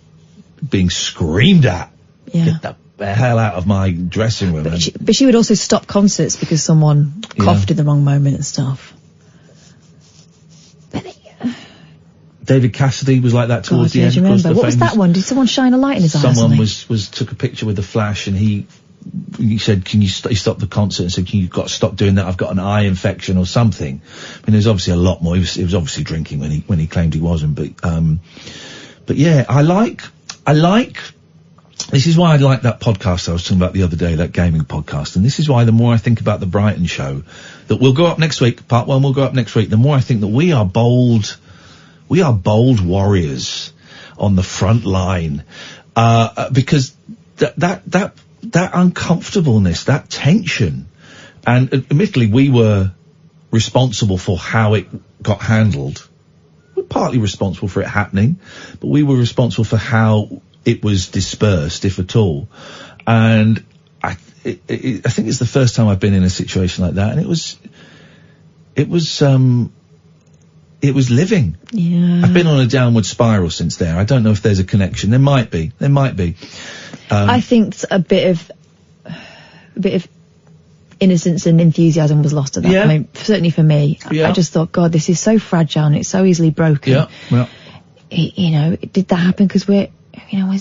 being screamed at. Yeah. Get the hell out of my dressing room. But she would also stop concerts because someone coughed in the wrong moment and stuff. David Cassidy was like that towards the end. Do you remember? What was that one? Did someone shine a light in his eyes? Someone took a picture with a flash and he said, can you he stopped the concert and said, you've got to stop doing that, I've got an eye infection or something. I mean, there's obviously a lot more. He was obviously drinking when he claimed he wasn't, but yeah, I like, this is why I like that podcast I was talking about the other day, that gaming podcast, and this is why the more I think about the Brighton show, that will go up next week, part 1 will go up next week, the more I think that we are bold warriors on the front line, because that uncomfortableness, that tension, and admittedly we were responsible for how it got handled. We're partly responsible for it happening, but we were responsible for how it was dispersed, if at all. And I think it's the first time I've been in a situation like that, and it was living. Yeah. I've been on a downward spiral since there. I don't know if there's a connection. There might be. I think a bit of innocence and enthusiasm was lost at that point. Certainly for me. Yeah. I just thought, God, this is so fragile and it's so easily broken. Yeah. You know, did that happen because was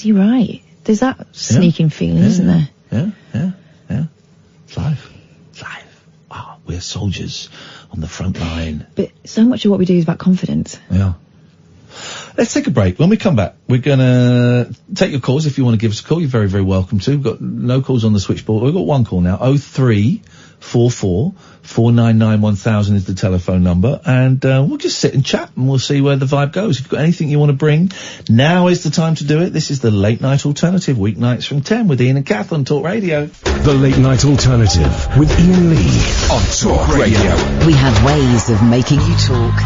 he right? There's that sneaking feeling, isn't there? Yeah. It's life. Wow, we're soldiers on the front line. But so much of what we do is about confidence. Yeah. Let's take a break. When we come back, we're gonna take your calls. If you want to give us a call, you're very, very welcome to. We've got no calls on the switchboard. We've got one call now. 0344 499 1000 is the telephone number, and we'll just sit and chat and we'll see where the vibe goes. If you've got anything you want to bring, now is the time to do it. This is the Late Night Alternative, weeknights from 10 with Iain and Kath on Talk Radio. The Late Night Alternative with Iain Lee on Talk Radio. We have ways of making you talk.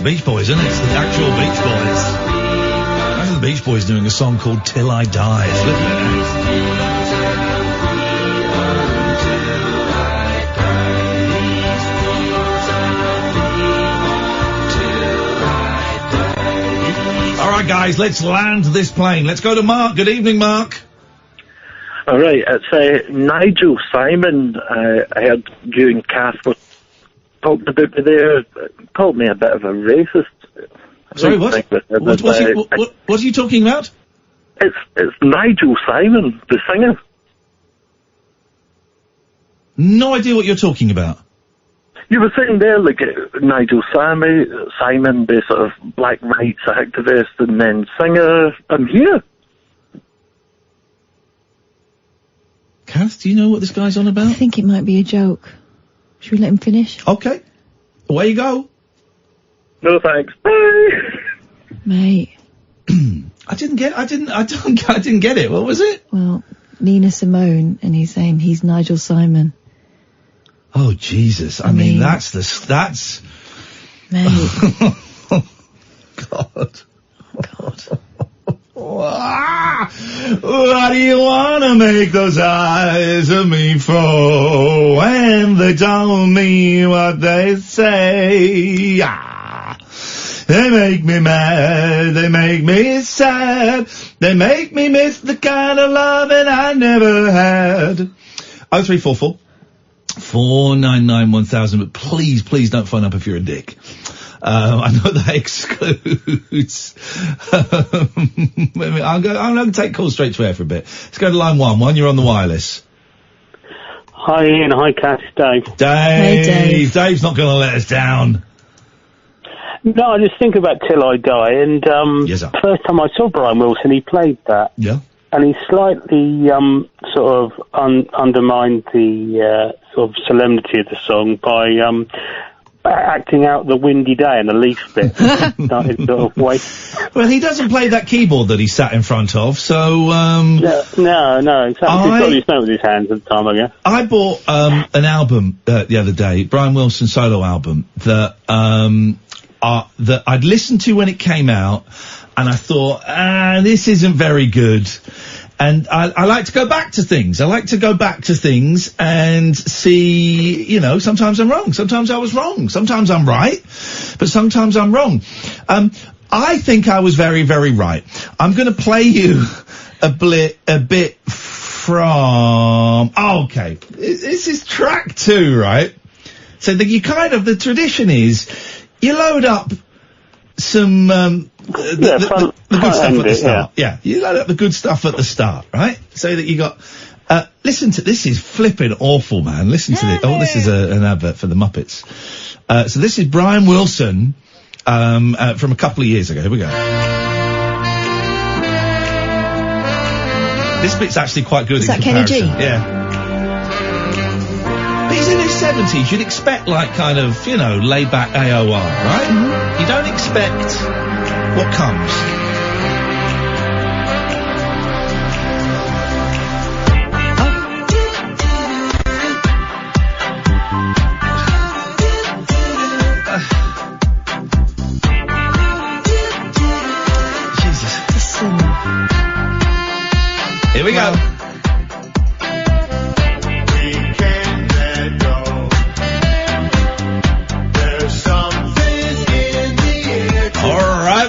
the Beach Boys, isn't it? It's the actual Beach Boys. Imagine the Beach Boys doing a song called Till I Die. It's literally All right, guys, let's land this plane. Let's go to Mark. Good evening, Mark. All right, it's Nigel Simon. I heard during Casper talked about me there. Called me a bit of a racist. Sorry, what? What are you talking about? It's Nigel Simon, the singer. No idea what you're talking about. You were saying there, like, Nigel Simon, the sort of black rights activist and then singer. I'm here. Kath, do you know what this guy's on about? I think it might be a joke. Should we let him finish? Okay. Away you go. No thanks. Bye. Mate. I didn't get it. What was it? Well, Nina Simone, and he's saying he's Nigel Simon. Oh, Jesus. I mean, that's... Mate. God. What do you want to make those eyes of me for when they don't mean what they say? They make me mad, they make me sad, they make me miss the kind of loving I never had. 0344 499 1000, but please don't phone up if you're a dick. I know that excludes. I'm going to take calls straight to air for a bit. Let's go to line 1. You're on the wireless. Hi Ian, hi Kath, Dave. Hey Dave. Dave's not going to let us down. No, I just think about Till I Die, and first time I saw Brian Wilson, he played that. Yeah. And he slightly sort of undermined the sort of solemnity of the song by acting out the windy day and the leaf bit. Started sort of wait. Well, he doesn't play that keyboard that he sat in front of, so No, exactly. He's got his note with his hands at the time, I guess. I bought an album the other day, Brian Wilson solo album, that I'd listened to when it came out, and I thought, this isn't very good. And I like to go back to things. I like to go back to things and see, sometimes I'm wrong. Sometimes I was wrong. Sometimes I'm right, but sometimes I'm wrong. I think I was very, very right. I'm going to play you a bit from, okay. This is track 2, right? So the tradition is you load up some, the good stuff at the start. Yeah, you load up the good stuff at the start, right? So that you got, listen to, this is flipping awful, man. Listen to this. Oh, this is an advert for the Muppets. So this is Brian Wilson, from a couple of years ago. Here we go. This bit's actually quite good in comparison. Is that Kenny G? Yeah. But he's in his 70s. You'd expect, kind of, laid-back AOR, right? Mm-hmm. You don't expect what comes. Jesus. Listen. Here we go.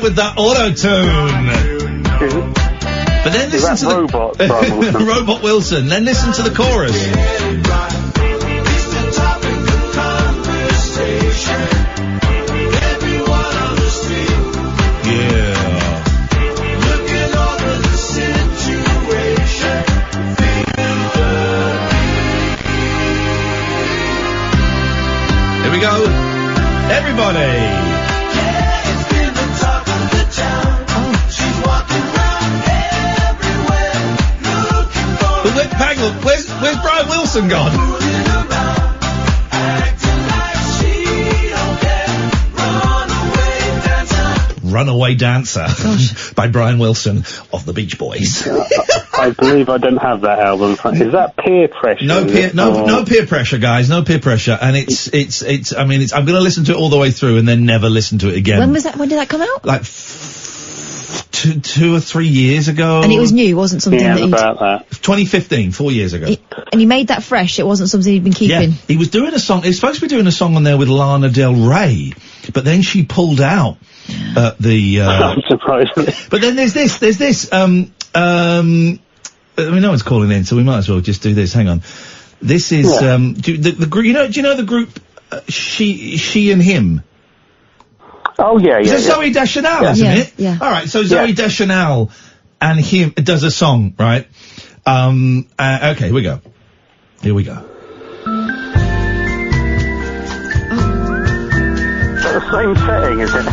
With that auto-tune. But then listen to the... Robot Wilson. Then listen to the chorus. Yeah. Here we go. Everybody. Hang on, where's Brian Wilson gone? Runaway Dancer by Brian Wilson of the Beach Boys. I believe I don't have that album. Is that Peer Pressure? No peer pressure, guys. No peer pressure. And I'm going to listen to it all the way through and then never listen to it again. When was that? When did that come out? Like 2 or 3 years ago. And it was new. It wasn't something that about that. 2015, 4 years ago. And he made that fresh. It wasn't something he'd been keeping. Yeah, he was doing a song. He was supposed to be doing a song on there with Lana Del Rey, but then she pulled out I'm surprised. But then there's this. No one's calling in, so we might as well just do this. Hang on. This is do you know the group She and Him? Oh yeah. It's Zoe Deschanel, isn't it? Yeah. All right. So Zoe Deschanel and him does a song, right? Okay, here we go. The same setting, is it?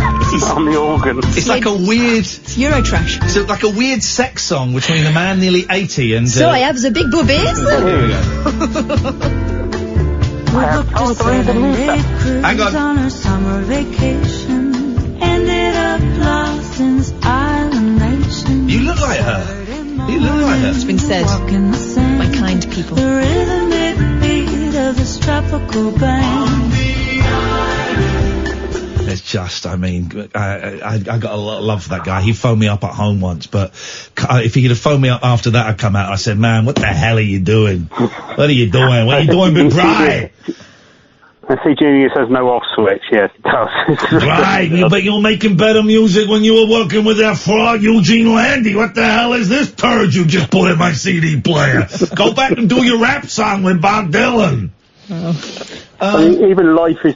On the organ. It's like a weird... It's Eurotrash. It's like a weird sex song between a man nearly 80 and... So I have the big boobies. Here we go. Hang on. On a summer vacation, ended up lost in this island nation. You look like her. It's been said by kind people. The rhythmic beat of this tropical band. It's just, I got a lot of love for that guy. He phoned me up at home once, but if he could have phoned me up after that, I'd come out. I said, man, what the hell are you doing? What are you doing? What are you doing, Big Bri? I see Junior says no off switch. Yes, it does. Right, but you're making better music when you were working with that fraud Eugene Landy. What the hell is this turd you just put in my CD player? Go back and do your rap song with Bob Dylan. Even Life is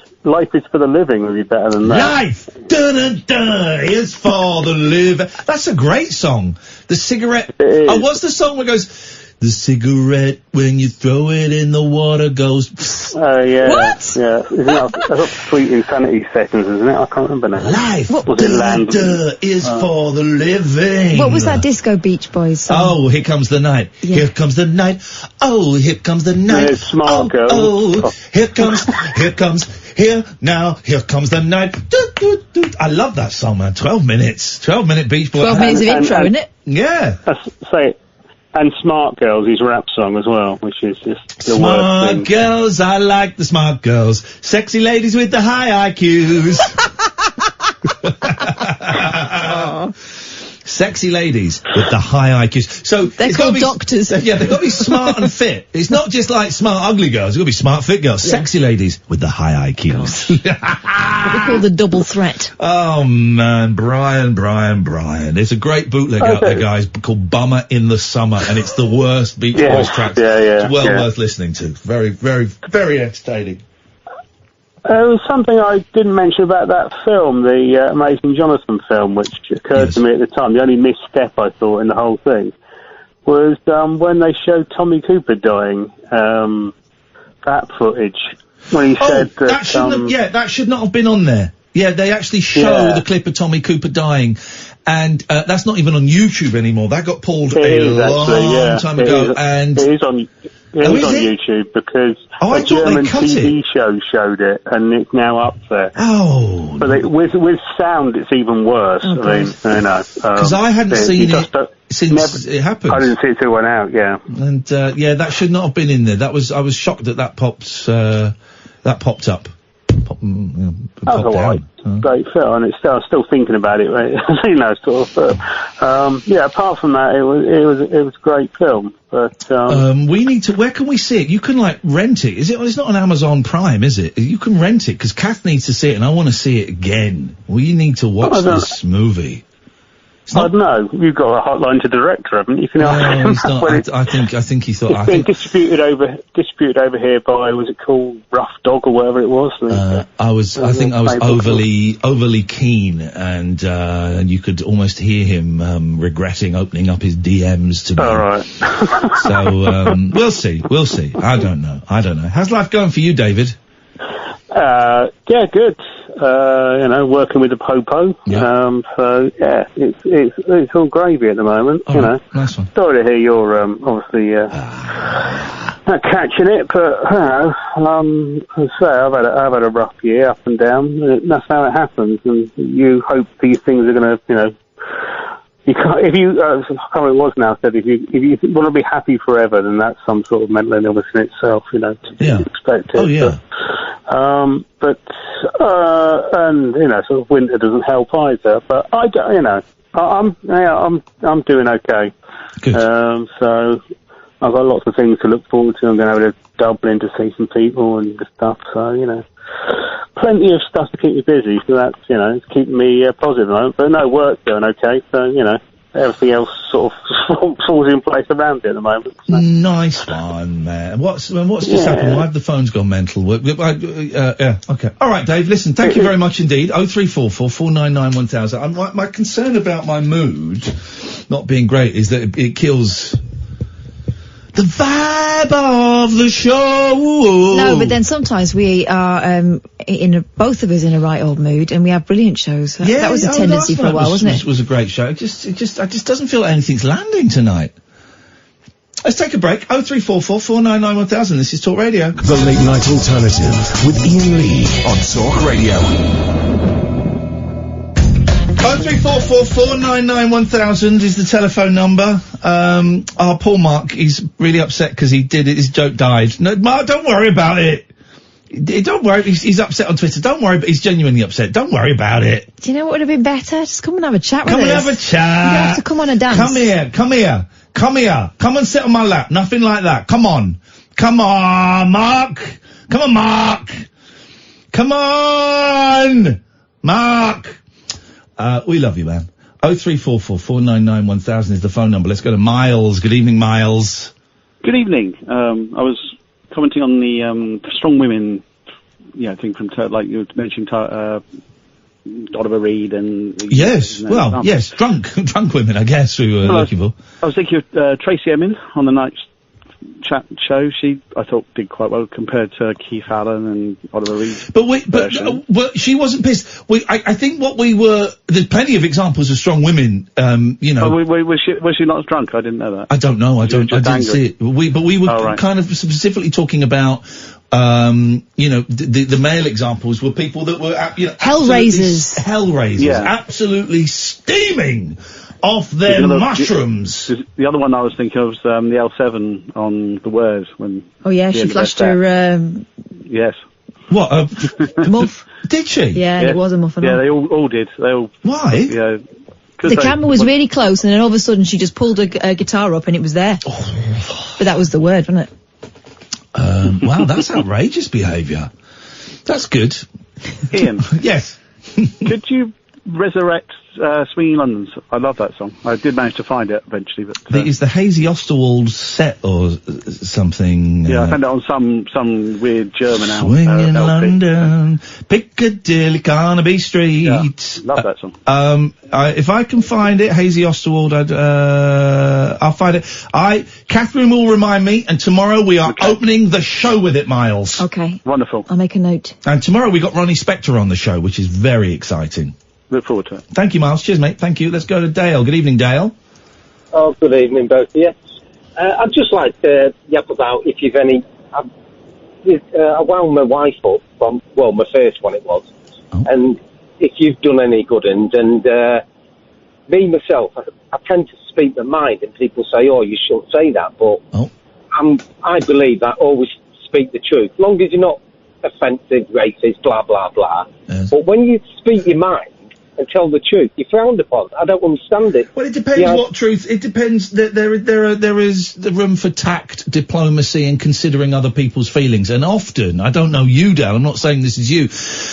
for the Living would be better than that. Life is for the living. That's a great song. The cigarette. Oh, what's the song where it goes? The cigarette, when you throw it in the water, goes... yeah. What? Yeah. Isn't that Sweet Insanity Sessions, isn't it? I can't remember now. Life was it Land? Is for the living. What was that Disco Beach Boys song? Oh, Here Comes the Night. Yeah. Here comes the night. Oh, here comes the night. Yeah, Smart Girl. Oh, here comes the night. I love that song, man. 12 minutes. 12-minute Beach Boys. 12 minutes of intro, isn't it? Yeah. Say and Smart Girls, his rap song as well, which is just the worst thing. Smart girls, I like the smart girls. Sexy ladies with the high IQs. Sexy ladies with the high IQs. So they're called doctors. Yeah, they've got to be smart and fit. It's not just like smart ugly girls. It's got to be smart fit girls. Yeah. Sexy ladies with the high IQs. They're called the double threat. Oh man, Brian. There's a great bootleg out there, guys, called Bummer in the Summer, and it's the worst Beach Boys track. Yeah. It's well worth listening to. Very, very, very entertaining. There was something I didn't mention about that film, the Amazing Jonathan film, which occurred to me at the time. The only misstep I thought in the whole thing was when they showed Tommy Cooper dying, that footage. When he said that... that should not have been on there. Yeah, they actually show the clip of Tommy Cooper dying, and that's not even on YouTube anymore. That got pulled a long time ago. It is on YouTube because a German TV show showed it, and it's now up there. Oh, but with sound, it's even worse. Oh, I mean, because I hadn't seen it since it happened. I didn't see it till it went out. Yeah, and that should not have been in there. I was shocked that popped up. That's all right. Great film, and I'm still thinking about it, right? Sort of. But, apart from that, it was a great film. But we need to. Where can we see it? You can rent it. It's not on Amazon Prime, is it? You can rent it because Kath needs to see it, and I want to see it again. We need to watch this movie. I don't know. You've got a hotline to director, haven't you? You can ask him. He's not. I think he thought. It's been distributed over here by, was it called Rough Dog or whatever it was? I think I was overly keen, and you could almost hear him regretting opening up his DMs to me. All right. So we'll see. I don't know. How's life going for you, David? Yeah, good. Working with the popo. Yeah. So yeah, it's all gravy at the moment. Nice one. Sorry to hear you're obviously catching it, but as I say, I've had a rough year, up and down. That's how it happens, and you hope these things are going to, you can't. If you, I can't remember what it was now. Said if you want to be happy forever, then that's some sort of mental illness in itself. To expect it. Oh yeah. And sort of winter doesn't help either. But I'm doing okay. Good. So I've got lots of things to look forward to. I'm going to have to Dublin to see some people and stuff. So plenty of stuff to keep me busy. So that's it's keeping me positive at the moment. But no, work's going okay. So everything else sort of falls in place around it at the moment. So. Nice one, man. What's just happened? Why have the phones gone mental? Yeah, okay. All right, Dave, listen, thank you very much indeed. 0344 499 1000. My concern about my mood not being great is that it kills the vibe of the show. No, but then sometimes we are both of us in a right old mood, and we have brilliant shows. That was a tendency for a while, wasn't it? It was a great show. It just doesn't feel like anything's landing tonight. Let's take a break. 0344 499 1000. This is Talk Radio. The Late Night Alternative with Iain Lee on Talk Radio. 0344 499 1000 is the telephone number. Our Paul Mark, he's really upset because his joke died. No, Mark, don't worry about it. Don't worry, he's upset on Twitter. Don't worry, but he's genuinely upset. Don't worry about it. Do you know what would have been better? Just come and have a chat with us. Come and have a chat. You don't have to come on and dance. Come here. Come and sit on my lap. Nothing like that. Come on, Mark. Come on, Mark. Come on, Mark. We love you, man. 0344 499 1000 is the phone number. Let's go to Miles. Good evening, Miles. Good evening. I was commenting on the strong women, thing from like you mentioned, Oliver Reed and yes, drunk women, I guess we were looking for. I was thinking of Tracy Emin on the night chat show. She, I thought, did quite well compared to Keith Allen and Oliver Reed. But she wasn't pissed. I think there's plenty of examples of strong women. Was she not drunk? I didn't know that. I don't know. I didn't see it. We were kind of specifically talking about. The male examples were people that were, Hellraisers, absolutely steaming off their mushrooms. The other one I was thinking of was the L7 on The Word when. Oh yeah, she flashed her. Yes. What? Muff. Did she? Yeah, and it was a muff. Yeah, they all did. They all. Why? Yeah. The camera was really close, and then all of a sudden she just pulled a guitar up, and it was there. Oh. But that was The Word, wasn't it? Wow, that's outrageous behaviour. That's good. Ian. Yes. Could you resurrect Swinging Londons? I love that song. I did manage to find it eventually, but is the Hazy Osterwald set or something? Yeah, I found it on some weird German album. Swinging London, Piccadilly, Carnaby Street. Yeah, love that song. If I can find it, Hazy Osterwald, I'll find it. Catherine will remind me, and tomorrow we are opening the show with it, Miles. Okay. Wonderful. I'll make a note. And tomorrow we got Ronnie Spector on the show, which is very exciting. Look forward to it. Thank you, Miles. Cheers, mate. Thank you. Let's go to Dale. Good evening, Dale. Oh, good evening, both of you. I'd just like to yap about if you've any... I wound my wife up from... Well, my first one it was. Oh. And if you've done any good and me, myself, I tend to speak my mind and people say, oh, you shouldn't say that, but I believe that always speak the truth. As long as you're not offensive, racist, blah, blah, blah. Yes. But when you speak your mind, and tell the truth, you're frowned upon. I don't understand it. Well, it depends what truth. It depends. There is the room for tact, diplomacy, and considering other people's feelings. And often, I don't know you, Dale, I'm not saying this is you,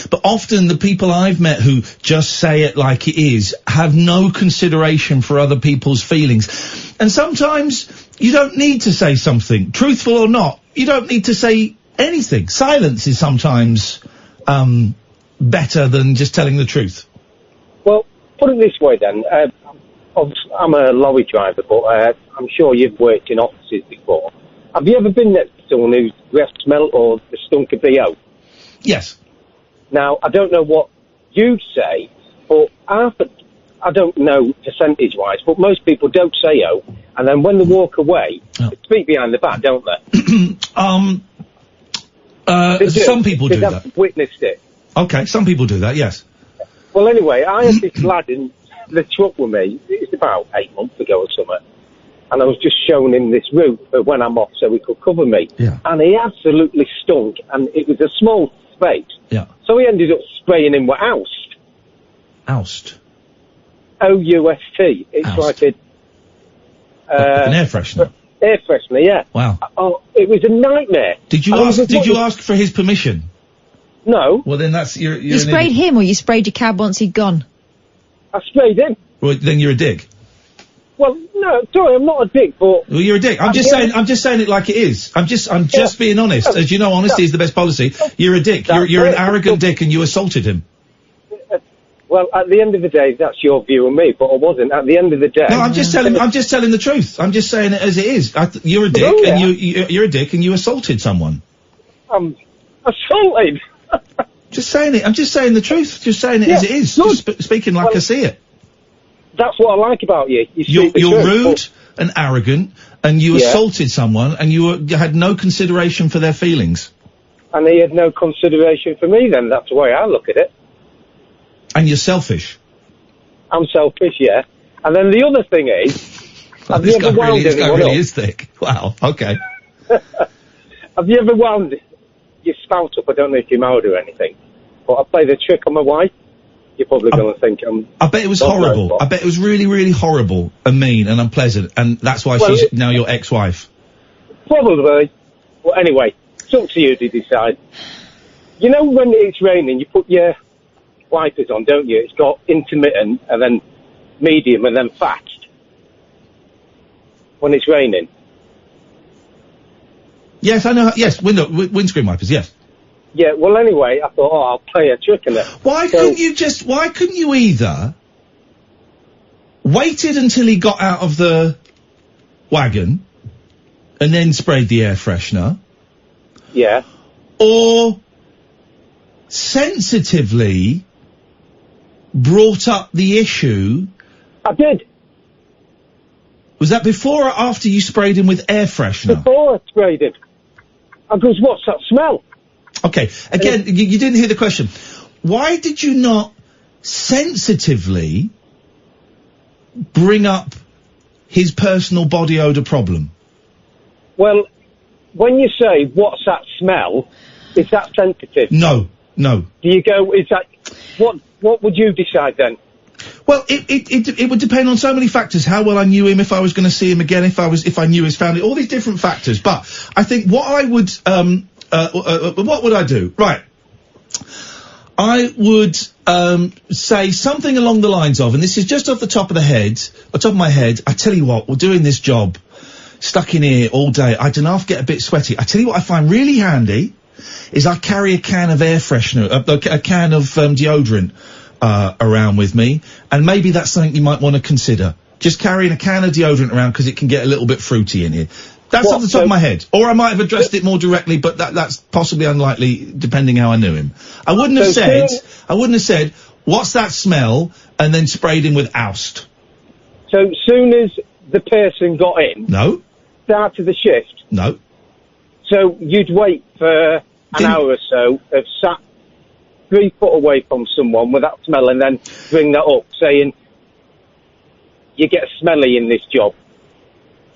but often the people I've met who just say it like it is have no consideration for other people's feelings. And sometimes you don't need to say something, truthful or not. You don't need to say anything. Silence is sometimes better than just telling the truth. Well, put it this way then. I'm a lorry driver, but I'm sure you've worked in offices before. Have you ever been next to someone whose breath smelled or the stunk of BO? Yes. Now, I don't know what you'd say, but I don't know percentage-wise, but most people don't say O, And then when they walk away, they speak behind the back, don't they? Some people do that. I've witnessed it. Okay, some people do that, yes. Well, anyway, I had this lad in the truck with me. It was about 8 months ago or something. And I was just showing him this route for when I'm off so he could cover me. Yeah. And he absolutely stunk. And it was a small space. Yeah. So he ended up spraying him with oust. Oust? O-U-S-T. It's oust. like a... an air freshener? Air freshener, yeah. Wow. Oh, it was a nightmare. Did you ask for his permission? No. Well, then that's... You sprayed him or you sprayed your cab once he'd gone? I sprayed him. Well, then you're a dick. Well, no, sorry, I'm not a dick, but... Well, you're a dick. I'm just saying it like it is. I'm just being honest. As you know, honesty is the best policy. You're a dick. You're an arrogant dick and you assaulted him. Well, at the end of the day, that's your view of me, but I wasn't. At the end of the day... No, I'm just telling the truth. I'm just saying it as it is. You're a dick and you're a dick and you assaulted someone. Assaulted? Just saying it. I'm just saying the truth. Just saying it as it is. Just speaking like I see it. That's what I like about you. You're rude and arrogant, and you assaulted someone, and you had no consideration for their feelings. And he had no consideration for me then. That's the way I look at it. And you're selfish. I'm selfish, yeah. And then the other thing is... have you ever wound this guy anyone really up? is thick. Wow, okay. Have you ever wound your spout up? I don't know if you're married or anything, but I played a trick on my wife. You're probably going to think I bet it was horrible. I bet it was really, really horrible and mean and unpleasant, and that's why she's now your ex-wife. Probably. Well, anyway, it's up to you to decide. You know when it's raining, you put your wipers on, don't you? It's got intermittent, and then medium, and then fast. When it's raining. Yes, I know. Yes, windscreen wipers, yes. Yeah, well, anyway, I thought, I'll play a trick in it. Why couldn't you either waited until he got out of the wagon and then sprayed the air freshener? Yeah. Or sensitively brought up the issue? I did. Was that before or after you sprayed him with air freshener? Before I sprayed him. I goes, what's that smell? Okay, again, you didn't hear the question. Why did you not sensitively bring up his personal body odour problem? Well, when you say, what's that smell, is that sensitive? No. Do you go, is that, what would you decide then? Well, it would depend on so many factors. How well I knew him, if I was going to see him again, if I knew his family, all these different factors. But I think what I would, what would I do? Right. I would say something along the lines of, and this is just off the top of my head, I tell you what, we're doing this job, stuck in here all day, I don't know, I get a bit sweaty. I tell you what I find really handy is I carry a can of air freshener, a can of deodorant around with me, and maybe that's something you might want to consider. Just carrying a can of deodorant around because it can get a little bit fruity in here. That's off the top of my head. Or I might have addressed it more directly, but that's possibly unlikely, depending how I knew him. I wouldn't have said, what's that smell, and then sprayed him with oust. So soon as the person got in... No. Started the shift? No. So you'd wait for an hour or so, have sat 3 foot away from someone with that smell, and then bring that up, saying, you get smelly in this job.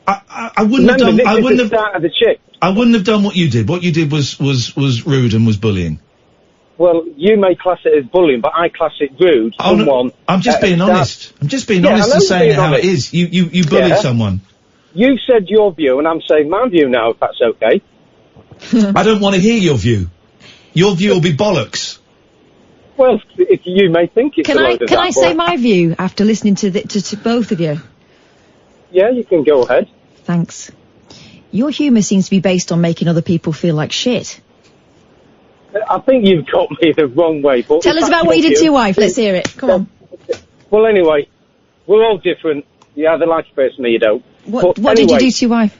I wouldn't have done. I wouldn't have started the shift. I wouldn't have done what you did. What you did was rude and was bullying. Well, you may class it as bullying, but I class it rude. Oh, no, I'm just being honest. I'm just being honest and saying it how it is. You bullied someone. You said your view, and I'm saying my view now, if that's okay. I don't want to hear your view. Your view will be bollocks. Well, if you may think it's Can I say my view after listening to both of you? Yeah, you can go ahead. Thanks. Your humour seems to be based on making other people feel like shit. I think you've got me the wrong way. But Tell us about what you did to your wife. Let's hear it. Come on. Well, anyway, we're all different. You either like a person or you don't. What did you do to your wife?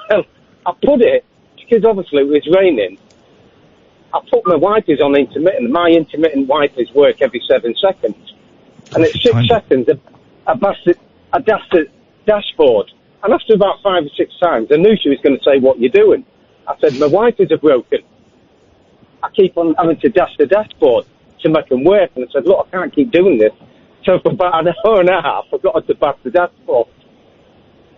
Well, I put it, because obviously it was raining, I put my wipers on intermittent. My intermittent wipers work every 7 seconds. And at 6 seconds, I dashed the dashboard. And after about 5 or 6 times, I knew she was going to say, what you doing? I said, my wife is broken. I keep on having to dash the dashboard to make them work. And I said, look, I can't keep doing this. So for about an hour and a half, I got her to bash the dashboard.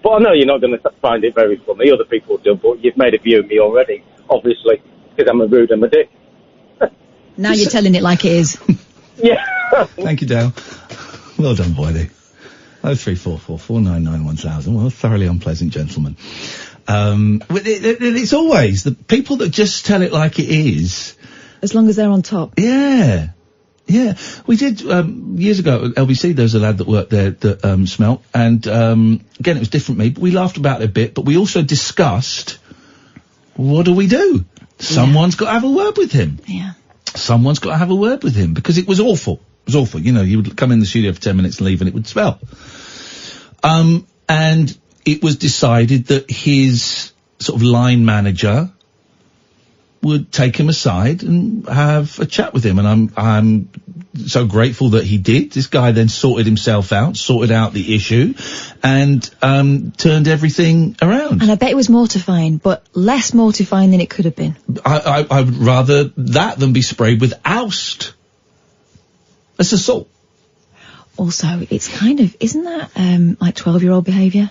But I know you're not going to find it very funny. Other people do, but you've made a view of me already, obviously, because I'm a rude and a dick. Now you're telling it like it is. Yeah. Thank you, Dale. Well done, Boydie. 0344 499 1000. Well, thoroughly unpleasant gentleman. It's always the people that just tell it like it is. As long as they're on top. Yeah. Yeah. We did, years ago at LBC, there was a lad that worked there that, smelt. And, again, it was different me, but we laughed about it a bit, but we also discussed, what do we do? Someone's got to have a word with him. Yeah. Someone's got to have a word with him, because it was awful. It was awful. You know, you would come in the studio for 10 minutes and leave and it would smell. And it was decided that his sort of line manager would take him aside and have a chat with him. And I'm so grateful that he did. This guy then sorted himself out, sorted out the issue, and turned everything around. And I bet it was mortifying, but less mortifying than it could have been. I would rather that than be sprayed with oust. That's assault. Also, it's kind of, isn't that like 12-year-old behaviour?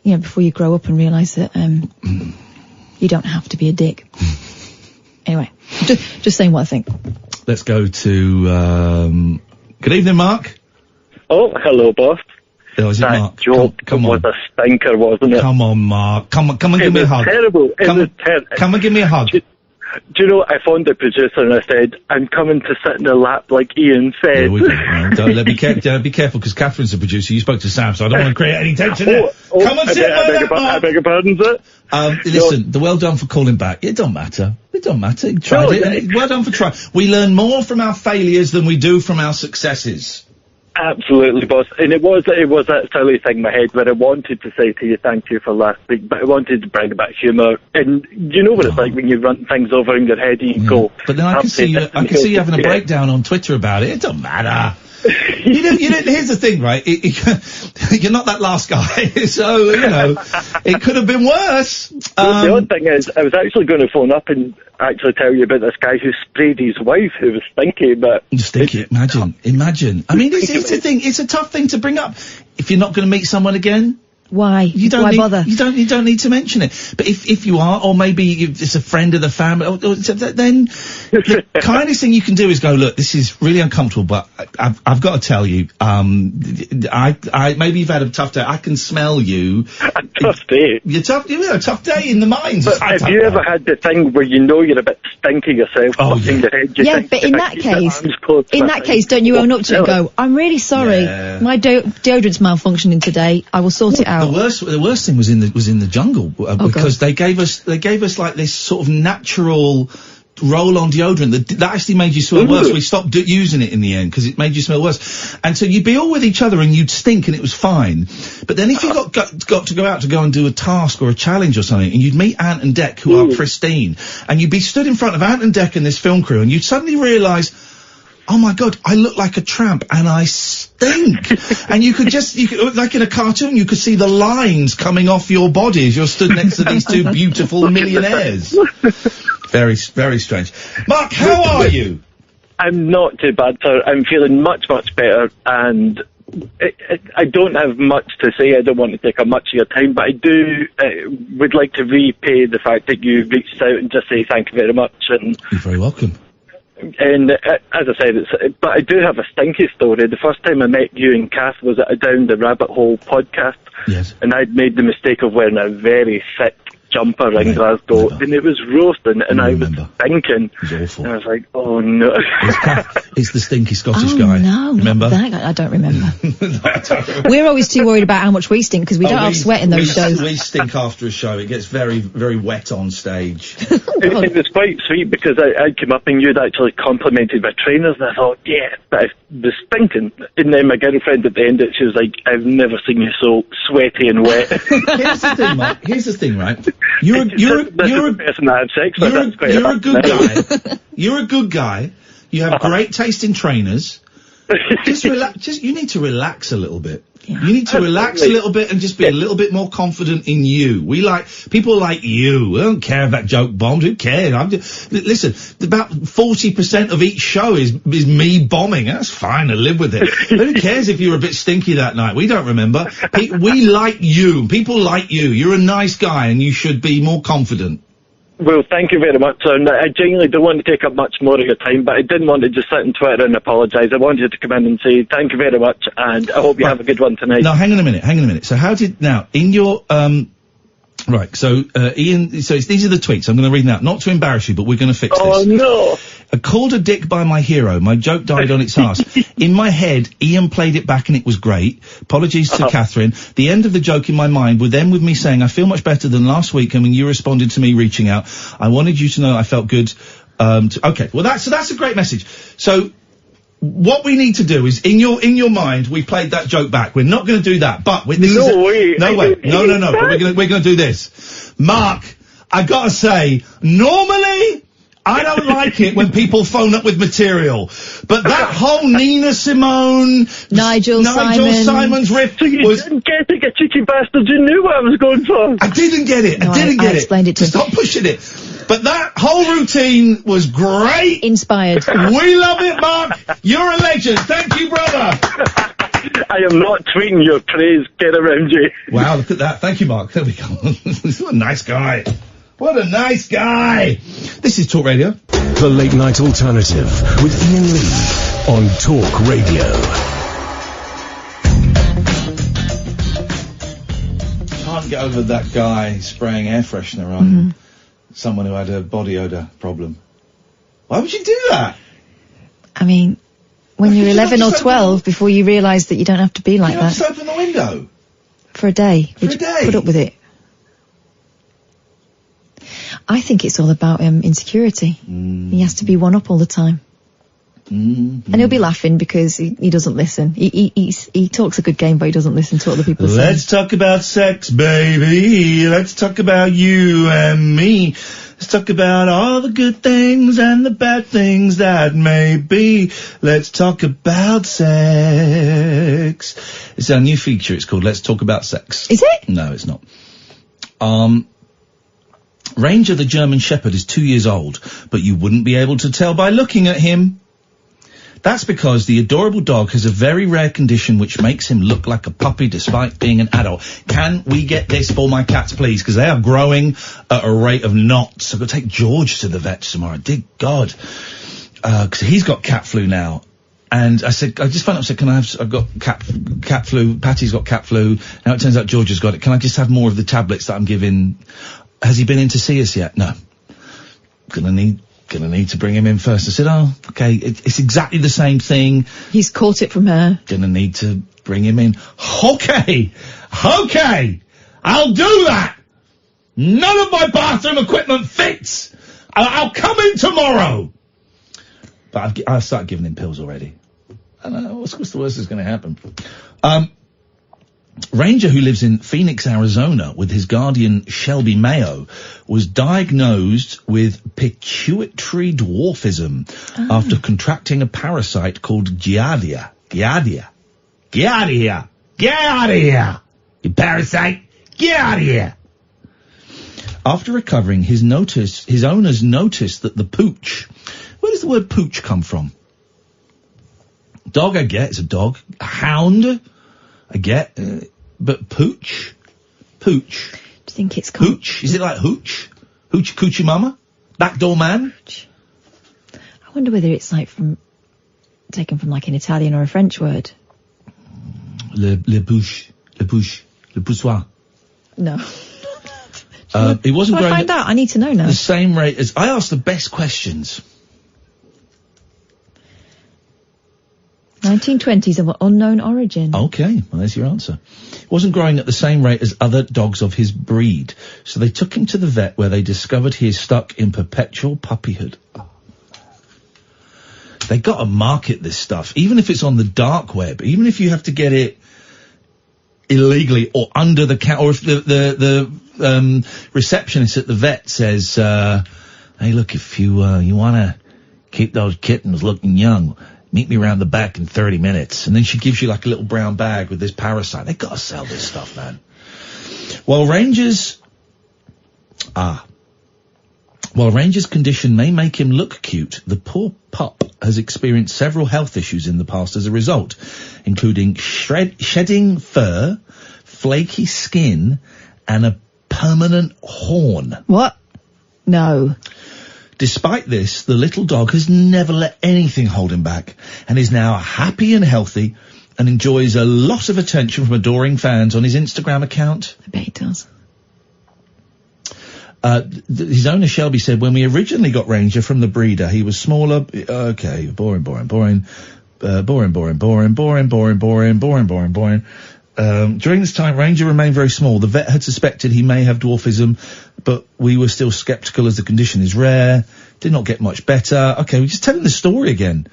You know, before you grow up and realise that you don't have to be a dick. Anyway, just saying what I think. Let's go to, good evening, Mark. Oh, hello, boss. Oh, is it that Mark? joke Come was on. a stinker, wasn't it? Come on, Mark. Come and give me a hug. Terrible. It was terrible. Come and give me a hug. Do you know, I phoned the producer and I said, I'm coming to sit in the lap like Iain said. Yeah, we don't be careful, because Catherine's the producer. You spoke to Sam, so I don't want to create any tension there. Come and sit by that, Mark. I beg your pardon, sir. Listen, the well done for calling back. It don't matter. It don't matter. You tried it. And well done for trying. We learn more from our failures than we do from our successes. Absolutely, boss. And it was that silly thing in my head where I wanted to say to you thank you for last week, but I wanted to bring a bit of humour. And you know what it's like when you run things over in your head and you go... But then I can see you having a breakdown on Twitter about it. It don't matter. you don't, here's the thing, right? You're not that last guy, so, you know, it could have been worse. The odd thing is, I was actually going to phone up and actually tell you about this guy who sprayed his wife, who was stinky, but... Stinky, imagine. I mean, it's the thing, it's a tough thing to bring up. If you're not going to meet someone again... Why? Why bother? You don't need to mention it. But if you are, or maybe it's a friend of the family, then the kindest thing you can do is go, look, this is really uncomfortable, but I've got to tell you, maybe you've had a tough day. I can smell you. A tough day. You're tough. You know, a tough day in the mines. But have you ever had the thing where you know you're a bit stinky yourself? Oh, yeah. Your head, But in that case, don't you own up to it and go, I'm really sorry. Yeah. My deodorant's malfunctioning today. I will sort it out. The worst thing was in the jungle because they gave us like this sort of natural roll-on deodorant that actually made you smell worse. We stopped using it in the end because it made you smell worse. And so you'd be all with each other and you'd stink and it was fine. But then if you got to go out to go and do a task or a challenge or something, and you'd meet Ant and Dec, who are pristine, and you'd be stood in front of Ant and Dec and this film crew, and you'd suddenly realise, oh my God, I look like a tramp and I stink. And you could, like in a cartoon, you could see the lines coming off your body as you're stood next to these two beautiful millionaires. Very, very strange. Mark, how are you? I'm not too bad, sir. I'm feeling much, much better, and I don't have much to say. I don't want to take up much of your time, but I do would like to repay the fact that you reached out and just say thank you very much. And you're very welcome. And as I said, but I do have a stinky story. The first time I met you and Kath was at a Down the Rabbit Hole podcast. Yes. And I'd made the mistake of wearing a very thick jumper in Glasgow, and it was roasting, and I was thinking, it was awful. And I was like, oh no. It's the stinky Scottish guy. No, remember? Not that guy. I don't remember. We're always too worried about how much we stink because we don't have sweat in those shows. We stink after a show. It gets very, very wet on stage. It was quite sweet because I came up and you'd actually complimented my trainers, and I thought, yeah, but I was stinking. And then my girlfriend at the end, she was like, I've never seen you so sweaty and wet. Here's the thing, Mike. Here's the thing, right? You're a good guy. You're a good guy. You have great taste in trainers. Just relax. You need to relax a little bit. Yeah. You need to relax a little bit and just be a little bit more confident in you. People like you. We don't care if that joke bombed. Who cares? Listen, about 40% of each show is me bombing. That's fine. I live with it. Who cares if you were a bit stinky that night? We don't remember. We like you. People like you. You're a nice guy and you should be more confident. Well, thank you very much, sir. And I genuinely don't want to take up much more of your time, but I didn't want to just sit on Twitter and apologise. I wanted to come in and say thank you very much, and I hope you have a good one tonight. Now, hang on a minute. So in your, right, so, Ian, these are the tweets. I'm going to read them out. Not to embarrass you, but we're going to fix this. Oh, no! Called a dick by my hero. My joke died on its arse. In my head, Ian played it back and it was great. Apologies to Catherine. The end of the joke in my mind would then with me saying, I feel much better than last week, and when you responded to me reaching out, I wanted you to know I felt good. Okay. Well, that's a great message. So, what we need to do is, in your mind, we played that joke back. We're not going to do that, but No, but we're going to do this. Mark, I gotta say, normally, I don't like it when people phone up with material, but that whole Nina Simone, Nigel Simon's riff was... You didn't get it, you cheeky bastards, you knew what I was going for. I didn't get it, I explained it to him. Stop pushing it. But that whole routine was great. Inspired. We love it, Mark. You're a legend. Thank you, brother. I am not tweeting your praise. Get around you. Wow, look at that. Thank you, Mark. There we go. What a nice guy. What a nice guy. This is Talk Radio. The Late Night Alternative with Iain Lee on Talk Radio. Can't get over that guy spraying air freshener on someone who had a body odour problem. Why would you do that? I mean, when you're 11 or 12, before you realise that you don't have to be like that. Just open the window. For a day. Would you put up with it? I think it's all about insecurity. He has to be one up all the time. And he'll be laughing because he doesn't listen. He talks a good game, but he doesn't listen to what other people say. Let's talk about sex, baby. Let's talk about you and me. Let's talk about all the good things and the bad things that may be. Let's talk about sex. It's our new feature. It's called Let's Talk About Sex. Is it? No, it's not. Ranger the German Shepherd is 2 years old, but you wouldn't be able to tell by looking at him. That's because the adorable dog has a very rare condition which makes him look like a puppy despite being an adult. Can we get this for my cats, please? Because they are growing at a rate of knots. I've got to take George to the vet tomorrow. Dear God. Because he's got cat flu now. And I just found out, I've got cat flu, Patty's got cat flu. Now it turns out George has got it. Can I just have more of the tablets that I'm giving? Has he been in to see us yet? No. Gonna need to bring him in first. I said, oh, okay, it's exactly the same thing. He's caught it from her. Gonna need to bring him in. Okay, I'll do that. None of my bathroom equipment fits. I'll come in tomorrow. But I've started giving him pills already. I don't know, what's the worst that's gonna happen? Ranger, who lives in Phoenix, Arizona, with his guardian Shelby Mayo, was diagnosed with pituitary dwarfism after contracting a parasite called Giardia. You parasite! Get out of here! After recovering, his owners noticed that the pooch... Where does the word pooch come from? Dog, I get, it's a dog. A hound... I get, but pooch? Do you think it's called... Hooch? Is it like hooch? Hooch coochie mama? Backdoor man? I wonder whether it's like taken from like an Italian or a French word. Le poussoir. No. It wasn't growing... I find out? I need to know now. The same rate as... I asked the best questions. 1920s of unknown origin. Okay, well, there's your answer. It wasn't growing at the same rate as other dogs of his breed, so they took him to the vet where they discovered he is stuck in perpetual puppyhood. They got to market this stuff, even if it's on the dark web, even if you have to get it illegally or under the counter, or if the receptionist at the vet says, hey, look, if you want to keep those kittens looking young, Meet me round the back in 30 minutes. And then she gives you like a little brown bag with this parasite. They gotta sell this stuff, man. While Ranger's condition may make him look cute, the poor pup has experienced several health issues in the past as a result, including shedding fur, flaky skin, and a permanent horn. What? No. Despite this, the little dog has never let anything hold him back, and is now happy and healthy, and enjoys a lot of attention from adoring fans on his Instagram account. I bet he does. His owner Shelby said, when we originally got Ranger from the breeder, he was smaller. Okay, boring. During this time, Ranger remained very small. The vet had suspected he may have dwarfism, but we were still sceptical as the condition is rare. Did not get much better. Okay, we're just telling the story again.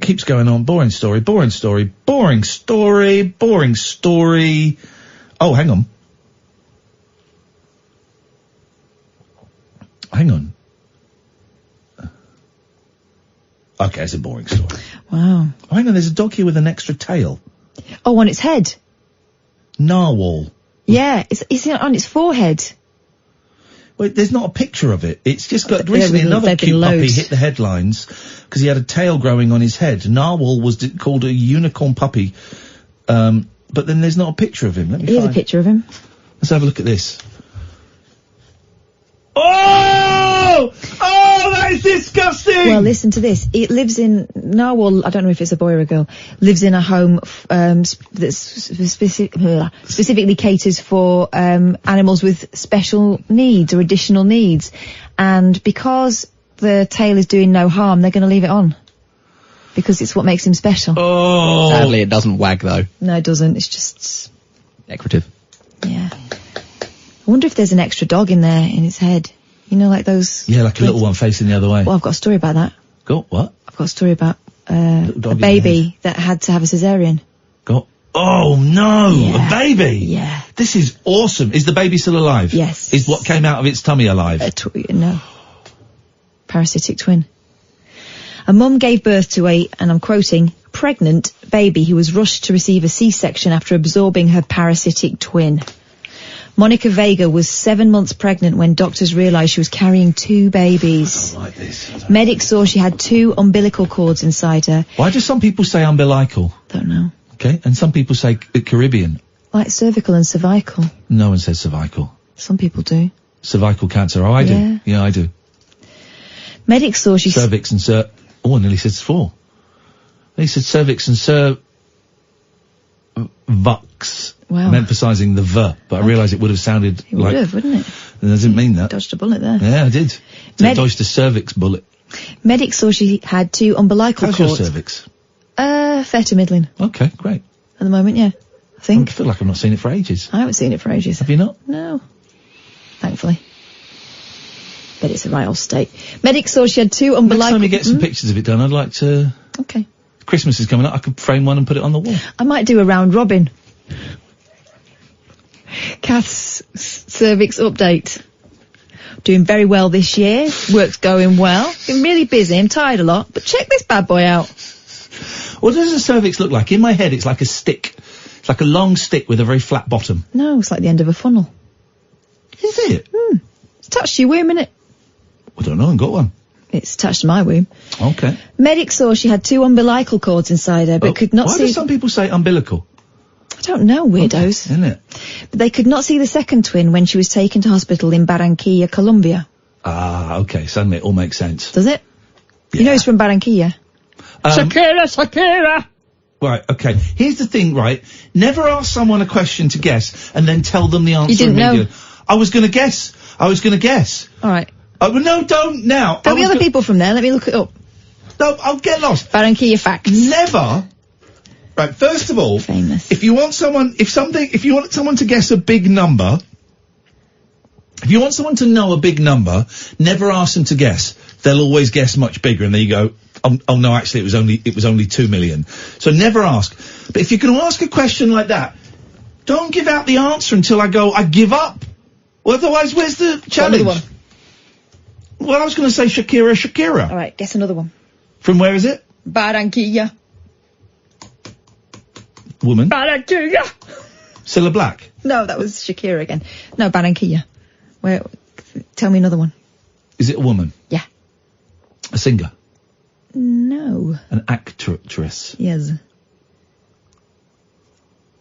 Keeps going on. Boring story. Oh, hang on. Okay, it's a boring story. Wow. Oh, hang on, there's a dog here with an extra tail. Oh, on its head? Narwhal. Yeah, it's on its forehead. Well, there's not a picture of it. It's just got recently another cute puppy hit the headlines because he had a tail growing on his head. Narwhal was called a unicorn puppy, but then there's not a picture of him. Here's a picture of him. Let's have a look at this. Oh, that is disgusting! Well, listen to this. It lives in Narwhal. I don't know if it's a boy or a girl. Lives in a home that specifically caters for animals with special needs or additional needs. And because the tail is doing no harm, they're going to leave it on because it's what makes him special. Oh, sadly, it doesn't wag though. No, it doesn't. It's just decorative. Yeah. I wonder if there's an extra dog in there in its head. You know, like those... Yeah, like a little one facing the other way. Well, I've got a story about that. Go, what? I've got a story about a baby that had to have a cesarean. Go. Oh, no! Yeah. A baby? Yeah. This is awesome. Is the baby still alive? Yes. Is what came out of its tummy alive? No. Parasitic twin. A mum gave birth to and I'm quoting, pregnant baby who was rushed to receive a C-section after absorbing her parasitic twin. Monica Vega was 7 months pregnant when doctors realised she was carrying 2 babies. I don't like this. Medics saw she had 2 umbilical cords inside her. Why do some people say umbilical? Don't know. Okay, and some people say Caribbean. Like cervical and cervical. No one says cervical. Some people do. Cervical cancer. Oh, I do. Yeah, I do. Medics saw she... Cervix and Oh, I nearly said 4. They said cervix and cervix. Wow. I'm emphasising the V, but I realised it would have sounded It would have, wouldn't it? And I didn't mean that. Dodged a bullet there. Yeah, I did. So dodged a cervix bullet. Medics saw she had 2 umbilical cords. How's your cervix? Fair to middling. Okay, great. At the moment, yeah. I think. I feel like I've not seen it for ages. I haven't seen it for ages. Have you not? No. Thankfully. But it's a right old state. Medics saw she had 2 umbilical... Next time you get some pictures of it done, I'd like to... Okay. Christmas is coming up, I could frame one and put it on the wall. I might do a round robin. Kath's cervix update. Doing very well this year. Work's going well. Been really busy. I'm tired a lot. But check this bad boy out. What does a cervix look like? In my head, it's like a stick. It's like a long stick with a very flat bottom. No, it's like the end of a funnel. Is it? It's attached to your womb, innit? I don't know, I haven't got one. It's attached to my womb. Okay. Medics saw she had 2 umbilical cords inside her, but could not see... Why do some people say umbilical? I don't know, weirdos. Isn't it? But they could not see the second twin when she was taken to hospital in Barranquilla, Colombia. Ah, okay, suddenly it all makes sense. Does it? Yeah. You know it's from Barranquilla. Shakira! Right, okay. Here's the thing, right? Never ask someone a question to guess and then tell them the answer You didn't immediately. know? I was going to guess. All right. Oh, no, don't now. There'll be other people from there. Let me look it up. No, I'll get lost. Barranquilla facts. Never. Right, first of all, famous. If you want someone to guess a big number, if you want someone to know a big number, never ask them to guess. They'll always guess much bigger, and then you go, oh no, actually it was only 2 million. So never ask. But if you're going to ask a question like that, don't give out the answer until I give up. Well, otherwise, where's the challenge? Well, I was going to say Shakira. All right, guess another one. From where is it? Barranquilla. Woman. Barranquilla. Cilla Black. No, that was Shakira again. No, Barranquilla. Where? Tell me another one. Is it a woman? Yeah. A singer? No. An actress? Yes.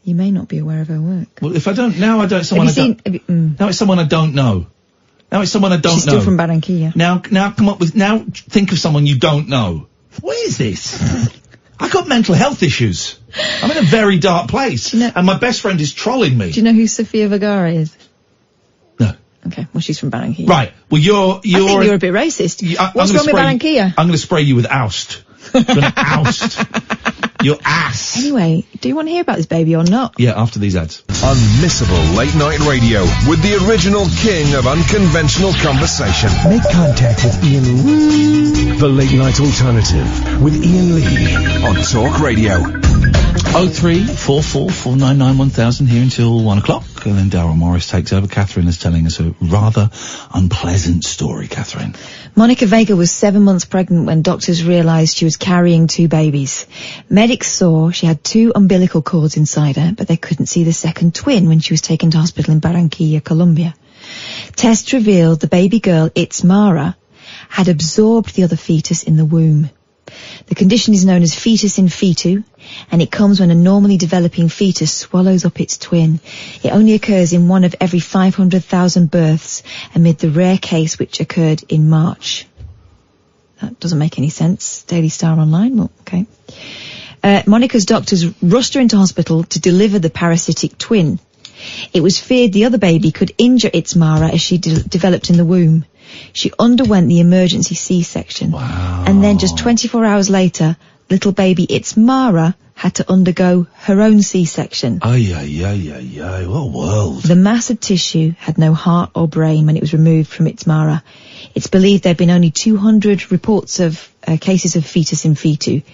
You may not be aware of her work. Well, if I don't, now I don't, someone I don't, now it's someone I don't know. Now it's someone I don't know. She's still from Barranquilla. Now think of someone you don't know. What is this? I got mental health issues. I'm in a very dark place. And my best friend is trolling me. Do you know who Sofia Vergara is? No. Okay, well, she's from Barranquilla. Right, well, I think you're a bit racist. What's wrong with Barranquilla? I'm going to spray you with oust. I'm going to oust your ass. Anyway, do you want to hear about this baby or not? Yeah, after these ads. Unmissable late night radio with the original king of unconventional conversation. Make contact with Ian Lee. The Late Night Alternative with Ian Lee on Talk Radio. 03444991000 here until 1 o'clock, and then Daryl Morris takes over. Catherine is telling us a rather unpleasant story, Catherine. Monica Vega was 7 months pregnant when doctors realised she was carrying 2 babies. Medics saw she had 2 umbilical cords inside her, but they couldn't see the second twin when she was taken to hospital in Barranquilla, Colombia. Tests revealed the baby girl, Itzmara, had absorbed the other fetus in the womb. The condition is known as fetus in fetu, and it comes when a normally developing fetus swallows up its twin. It only occurs in 1 of every 500,000 births, amid the rare case which occurred in March. That doesn't make any sense. Daily Star Online, well, okay. Monica's doctors rushed her into hospital to deliver the parasitic twin. It was feared the other baby could injure Itzmara as she developed in the womb. She underwent the emergency C-section. Wow. And then just 24 hours later, little baby Itzmara had to undergo her own C-section. Ay, what a world. The mass of tissue had no heart or brain when it was removed from Itzmara. It's believed there have been only 200 reports of cases of fetus in fetu.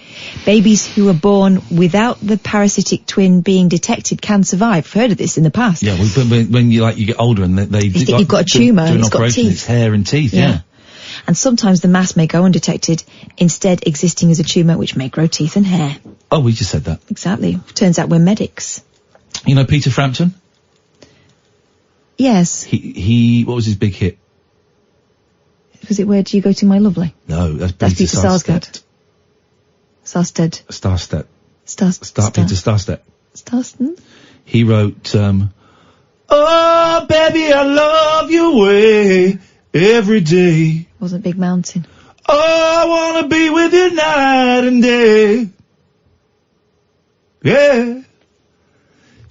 Babies who are born without the parasitic twin being detected can survive. I've heard of this in the past. Yeah, when you get older and they think you've got a tumour and it's got teeth. It's hair and teeth, yeah. And sometimes the mass may go undetected, instead existing as a tumour which may grow teeth and hair. Oh, we just said that. Exactly. Turns out we're medics. You know Peter Frampton? Yes. He what was his big hit? Was it Where Do You Go To My Lovely? No, that's Peter Sarsgaard. Sarsted. Starstep. Peter Starstep. Starston? He wrote, oh, baby, I love your way every day. Wasn't Big Mountain. Oh, I wanna be with you night and day. Yeah.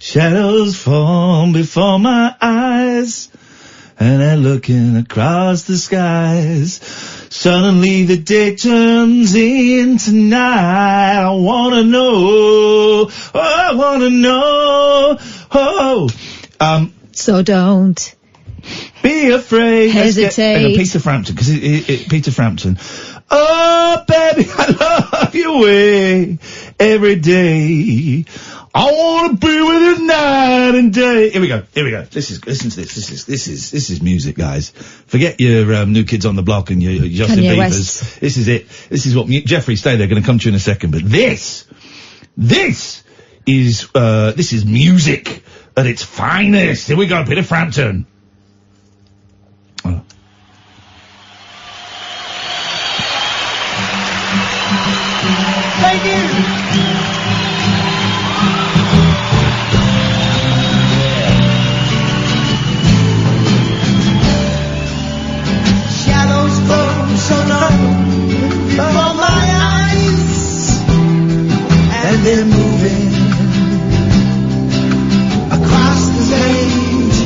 Shadows fall before my eyes, and I'm looking across the skies. Suddenly the day turns into night. I wanna know, oh, I wanna know, oh. So don't be afraid. Hesitate. Peter Frampton, because Peter Frampton. Oh, baby, I love your way every day. I wanna be with you night and day. Here we go. Listen to this. This is music, guys. Forget your New Kids on the Block and your Justin Kanye Biebers. West. This is it. This is what Jeffrey, stay there. Going to come to you in a second. But this is music at its finest. Here we go. Peter Frampton. Oh. Thank you. Shadows fall so long before my eyes, and they're moving across the stage.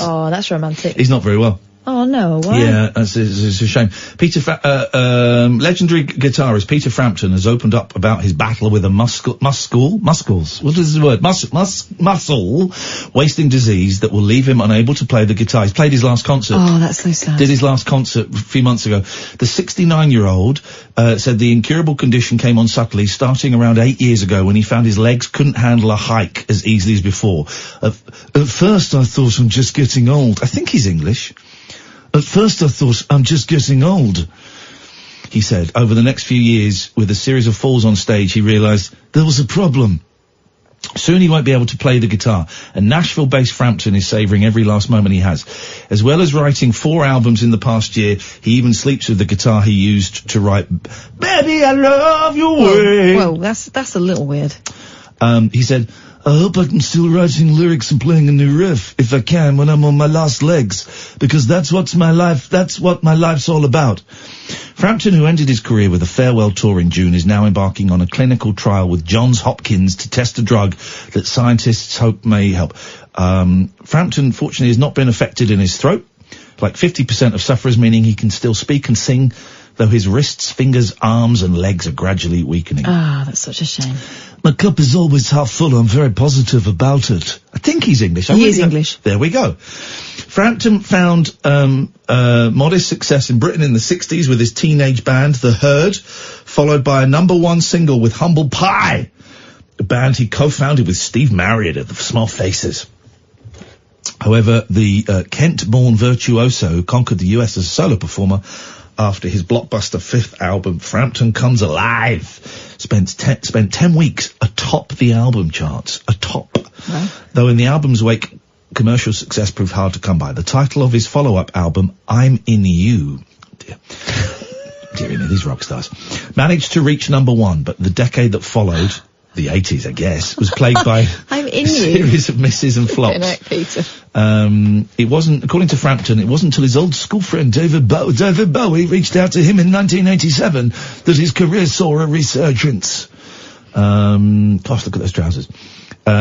Oh, that's romantic. He's not very well. Oh no, why? Yeah, it's a shame. Legendary guitarist Peter Frampton has opened up about his battle with a muscles. What is the word? Muscle wasting disease that will leave him unable to play the guitar. He's played his last concert. Oh, that's so sad. Did his last concert a few months ago. The 69-year-old said the incurable condition came on subtly starting around 8 years ago when he found his legs couldn't handle a hike as easily as before. At first I thought I'm just getting old. I think he's English. At first I thought, I'm just getting old, he said. Over the next few years, with a series of falls on stage, he realised there was a problem. Soon he won't be able to play the guitar, and Nashville-based Frampton is savouring every last moment he has. As well as writing 4 albums in the past year, he even sleeps with the guitar he used to write Baby, I Love Your Way. Whoa, that's a little weird. He said, I hope I can still writing lyrics and playing a new riff, if I can, when I'm on my last legs, because that's what my life's all about. Frampton, who ended his career with a farewell tour in June, is now embarking on a clinical trial with Johns Hopkins to test a drug that scientists hope may help. Frampton, fortunately, has not been affected in his throat, like 50% of sufferers, meaning he can still speak and sing, though his wrists, fingers, arms and legs are gradually weakening. Ah, that's such a shame. My cup is always half full. I'm very positive about it. I think he's English. He is English. There we go. Frampton found modest success in Britain in the 60s with his teenage band, The Herd, followed by a #1 single with Humble Pie, a band he co-founded with Steve Marriott of the Small Faces. However, the Kent-born virtuoso conquered the US as a solo performer after his blockbuster 5th album, Frampton Comes Alive, spent 10 weeks atop the album charts. Right. Though in the album's wake, commercial success proved hard to come by. The title of his follow-up album, I'm In You, dear me, these rock stars, managed to reach #1, but the decade that followed, the 80s, I guess, was plagued by I'm in a series of misses and flops. Peter. It wasn't, according to Frampton, it wasn't until his old school friend David Bowie reached out to him in 1987 that his career saw a resurgence. Gosh, look at those trousers.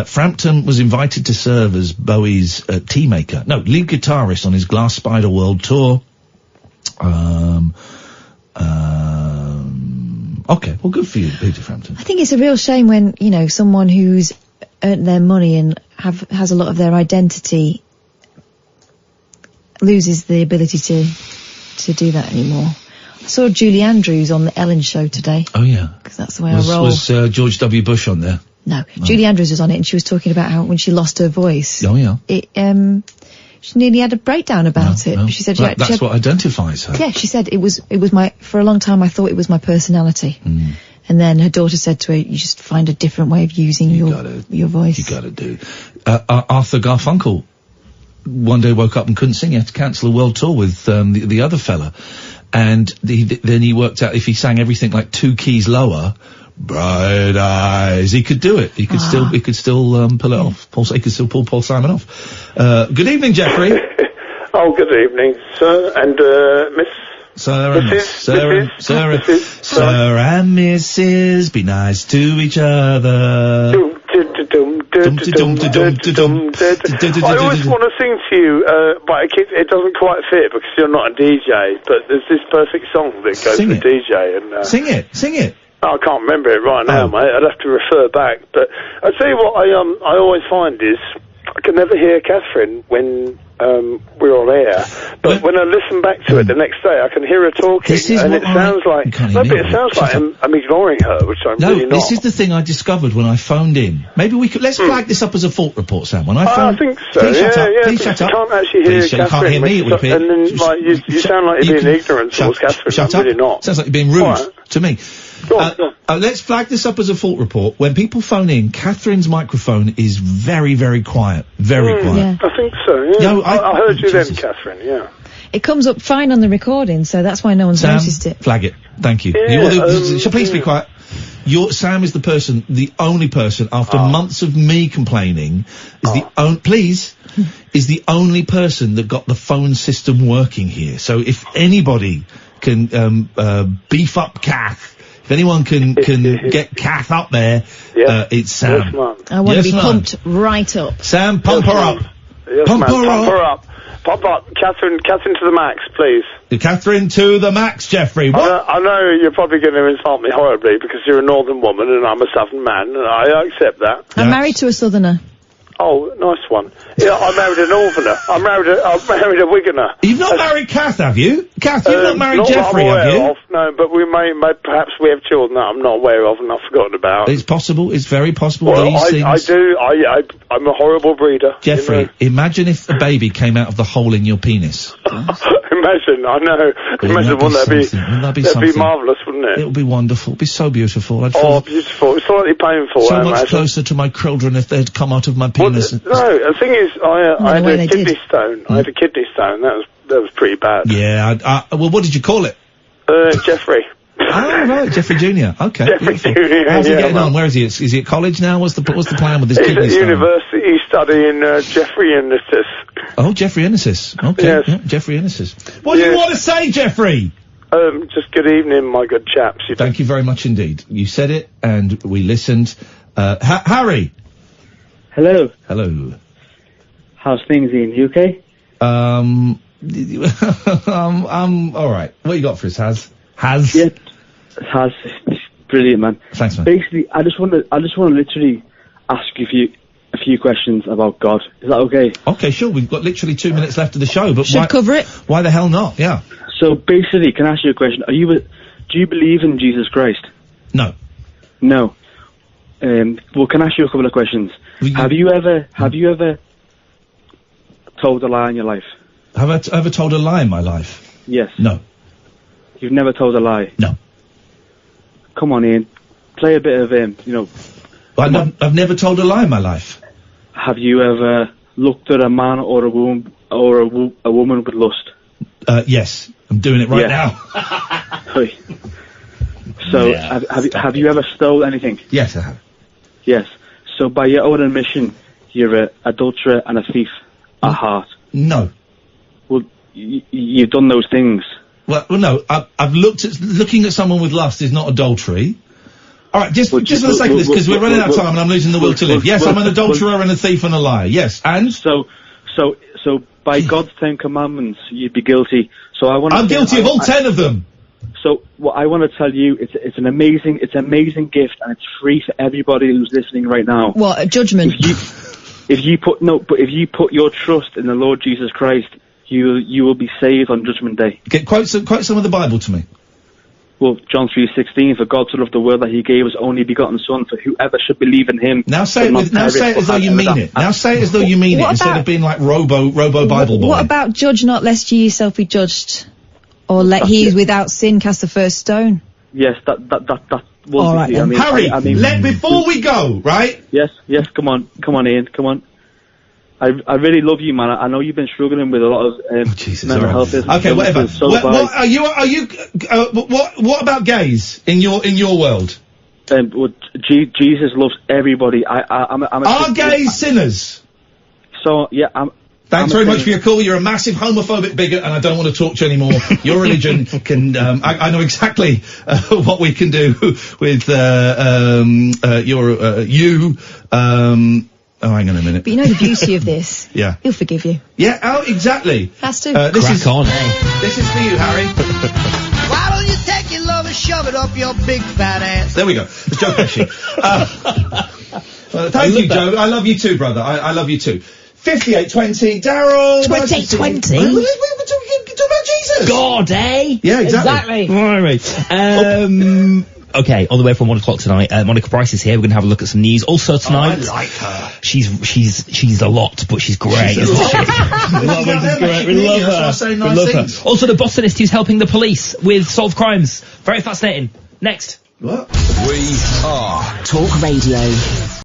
Frampton was invited to serve as Bowie's lead guitarist on his Glass Spider World Tour. Okay, well, good for you, Peter Frampton. I think it's a real shame when, someone who's earned their money and has a lot of their identity loses the ability to do that anymore. I saw Julie Andrews on the Ellen Show today. Oh, yeah. Because that's the way I roll. Was George W. Bush on there? No. Julie Andrews was on it, and she was talking about how when she lost her voice. Oh, yeah. She nearly had a breakdown about it. She said that's what identifies her. Yeah, she said it was for a long time I thought it was my personality. Mm. And then her daughter said to her, you just find a different way of using your voice. You gotta do. Arthur Garfunkel one day woke up and couldn't sing. He had to cancel a world tour with the other fella. And then he worked out if he sang everything like 2 keys lower, bright eyes, he could do it. He could still pull it off. He could still pull Paul Simon off. Good evening, Jeffrey. Oh, good evening, sir, and Miss. Sir and Mrs. Be nice to each other. I always want to sing to you, but it doesn't quite fit because you're not a DJ. But there's this perfect song that goes for DJ. And sing it. I can't remember it right now, mate. I'd have to refer back. But I tell you what, I always find is I can never hear Catherine when we're on air. But when I listen back to it the next day, I can hear her talking, and it sounds like I'm ignoring her, which I'm really not. This is the thing I discovered when I phoned in. Maybe we could let's flag this up as a fault report, Sam. When I think so. Please shut up. Yeah, please shut up. You can't actually hear Catherine. You can't hear me. And then you sound like you're being ignorant towards Catherine. Shut I'm up. really not. Sounds like you're being rude to me. Go on. Let's flag this up as a fault report. When people phone in, Catherine's microphone is very, very quiet. Very quiet. Yeah. I think so, yeah. No, I heard you then, Catherine, yeah. It comes up fine on the recording, so that's why no one's noticed it. Flag it. Thank you. Yeah, please be quiet. Sam is the only person, after months of me complaining, is the only person that got the phone system working here. So if anybody can beef up Kath, if anyone can get Kath up there, it's Sam. I want to be pumped right up. Sam, pump her up. Yes, Pump man. her Pump up. her up. Pump up. Catherine to the max, please. Catherine to the max, Jeffrey. What? I know you're probably going to insult me horribly because you're a northern woman and I'm a southern man, and I accept that. I'm married to a southerner. Oh, nice one. Yeah, I married a northerner. I married a Wiganer. You've not married Kath, have you? Kath, you've not married not Jeffrey, that I'm have aware you? Of, no, but we may perhaps we have children that I'm not aware of and I've forgotten about. It's possible. It's very possible. Well, these I things. do. I'm a horrible breeder. Jeffrey, You know? imagine if a baby came out of the hole in your penis. Imagine, I know. Imagine, wouldn't that be marvellous, wouldn't it? It would be wonderful. It'd be so beautiful. I'd Oh, feel beautiful. It's slightly painful, so I much imagine. closer to my children if they'd come out of my penis. No, the thing is, I had a kidney stone. I had a kidney stone. That was pretty bad. Yeah. Well, what did you call it? Jeffrey. Oh, right, Jeffrey Jr. Okay. Jeffrey Jr. How's he getting on? Where is he? Is he at college now? What's the plan with his He's kidney at stone? university. He's studying Jeffrey-initis. Oh, Jeffrey-initis. Okay. Yes. Yeah, Jeffrey-initis. What do you want to say, Jeffrey? Just good evening, my good chaps. Thank you very much indeed. You said it, and we listened. Harry. Hello. Hello. How's things, Ian? You okay? I'm all right. What you got for us, Haz? Yeah, Haz. It's brilliant, man. Thanks, man. Basically, I just want to literally ask you a few questions about God. Is that okay? Okay, sure. We've got literally 2 minutes left of the show, but Should cover it. Why the hell not? Yeah. So basically, can I ask you a question? Do you believe in Jesus Christ? No. No. Well, can I ask you a couple of questions? Have you ever told a lie in your life? Have I ever told a lie in my life? Yes. No. You've never told a lie? No. Come on, Ian. Play a bit of, I've never told a lie in my life. Have you ever looked at a man or a woman with lust? Yes. I'm doing it right now. So, have you ever stole anything? Yes, I have. Yes. So, by your own admission, you're an adulterer and a thief at heart. No. Well, you've done those things. Well, no. I've looking at someone with lust is not adultery. All right, just for the sake of this, because we're running out of time and I'm losing the will to live. Yes, I'm an adulterer and a thief and a liar. Yes, and so by God's 10 commandments, you'd be guilty. So I'm guilty of all 10 of them. So what I want to tell you, it's an amazing gift, and it's free for everybody who's listening right now. What, a judgment? If you put your trust in the Lord Jesus Christ, you will be saved on Judgment Day. Quote some of the Bible to me. Well, John 3:16, for God so loved the world that he gave his only begotten Son, for whoever should believe in him. Now say it as though you mean it. Now say it as though you mean it, instead of being like Robo Bible boy. What about judge not lest ye yourself be judged? Or let he who's without sin cast the first stone? Yes, that will all right, be. then. Harry, before we go, right? Yes, come on, Ian, come on. I really love you, man. I know you've been struggling with a lot of mental health issues. Okay, whatever. What about gays in your world? Well, Jesus loves everybody. Are gays sinners? So yeah, Thanks very much for your call. You're a massive homophobic bigot, and I don't want to talk to you anymore. Your religion can. I know exactly what we can do with you. Oh, hang on a minute. But you know the beauty of this? Yeah. He'll forgive you. Yeah, oh, exactly. Has to. This is for you, Harry. Why don't you take your love and shove it up your big fat ass? There we go. It's Joe Pesci. Thank you, Joe. I love you too, brother. I love you too. 5820, Daryl. 2820? We're talking about Jesus. God, eh? Yeah, exactly. Right. Okay, on the way from 1 o'clock tonight, Monica Price is here. We're going to have a look at some news. Also tonight, I like her. She's a lot, but she's great. Isn't she? We love her. She's great. We love her. We love her. Also, the botanist who's helping the police with solved crimes. Very fascinating. Next. What? We are Talk Radio.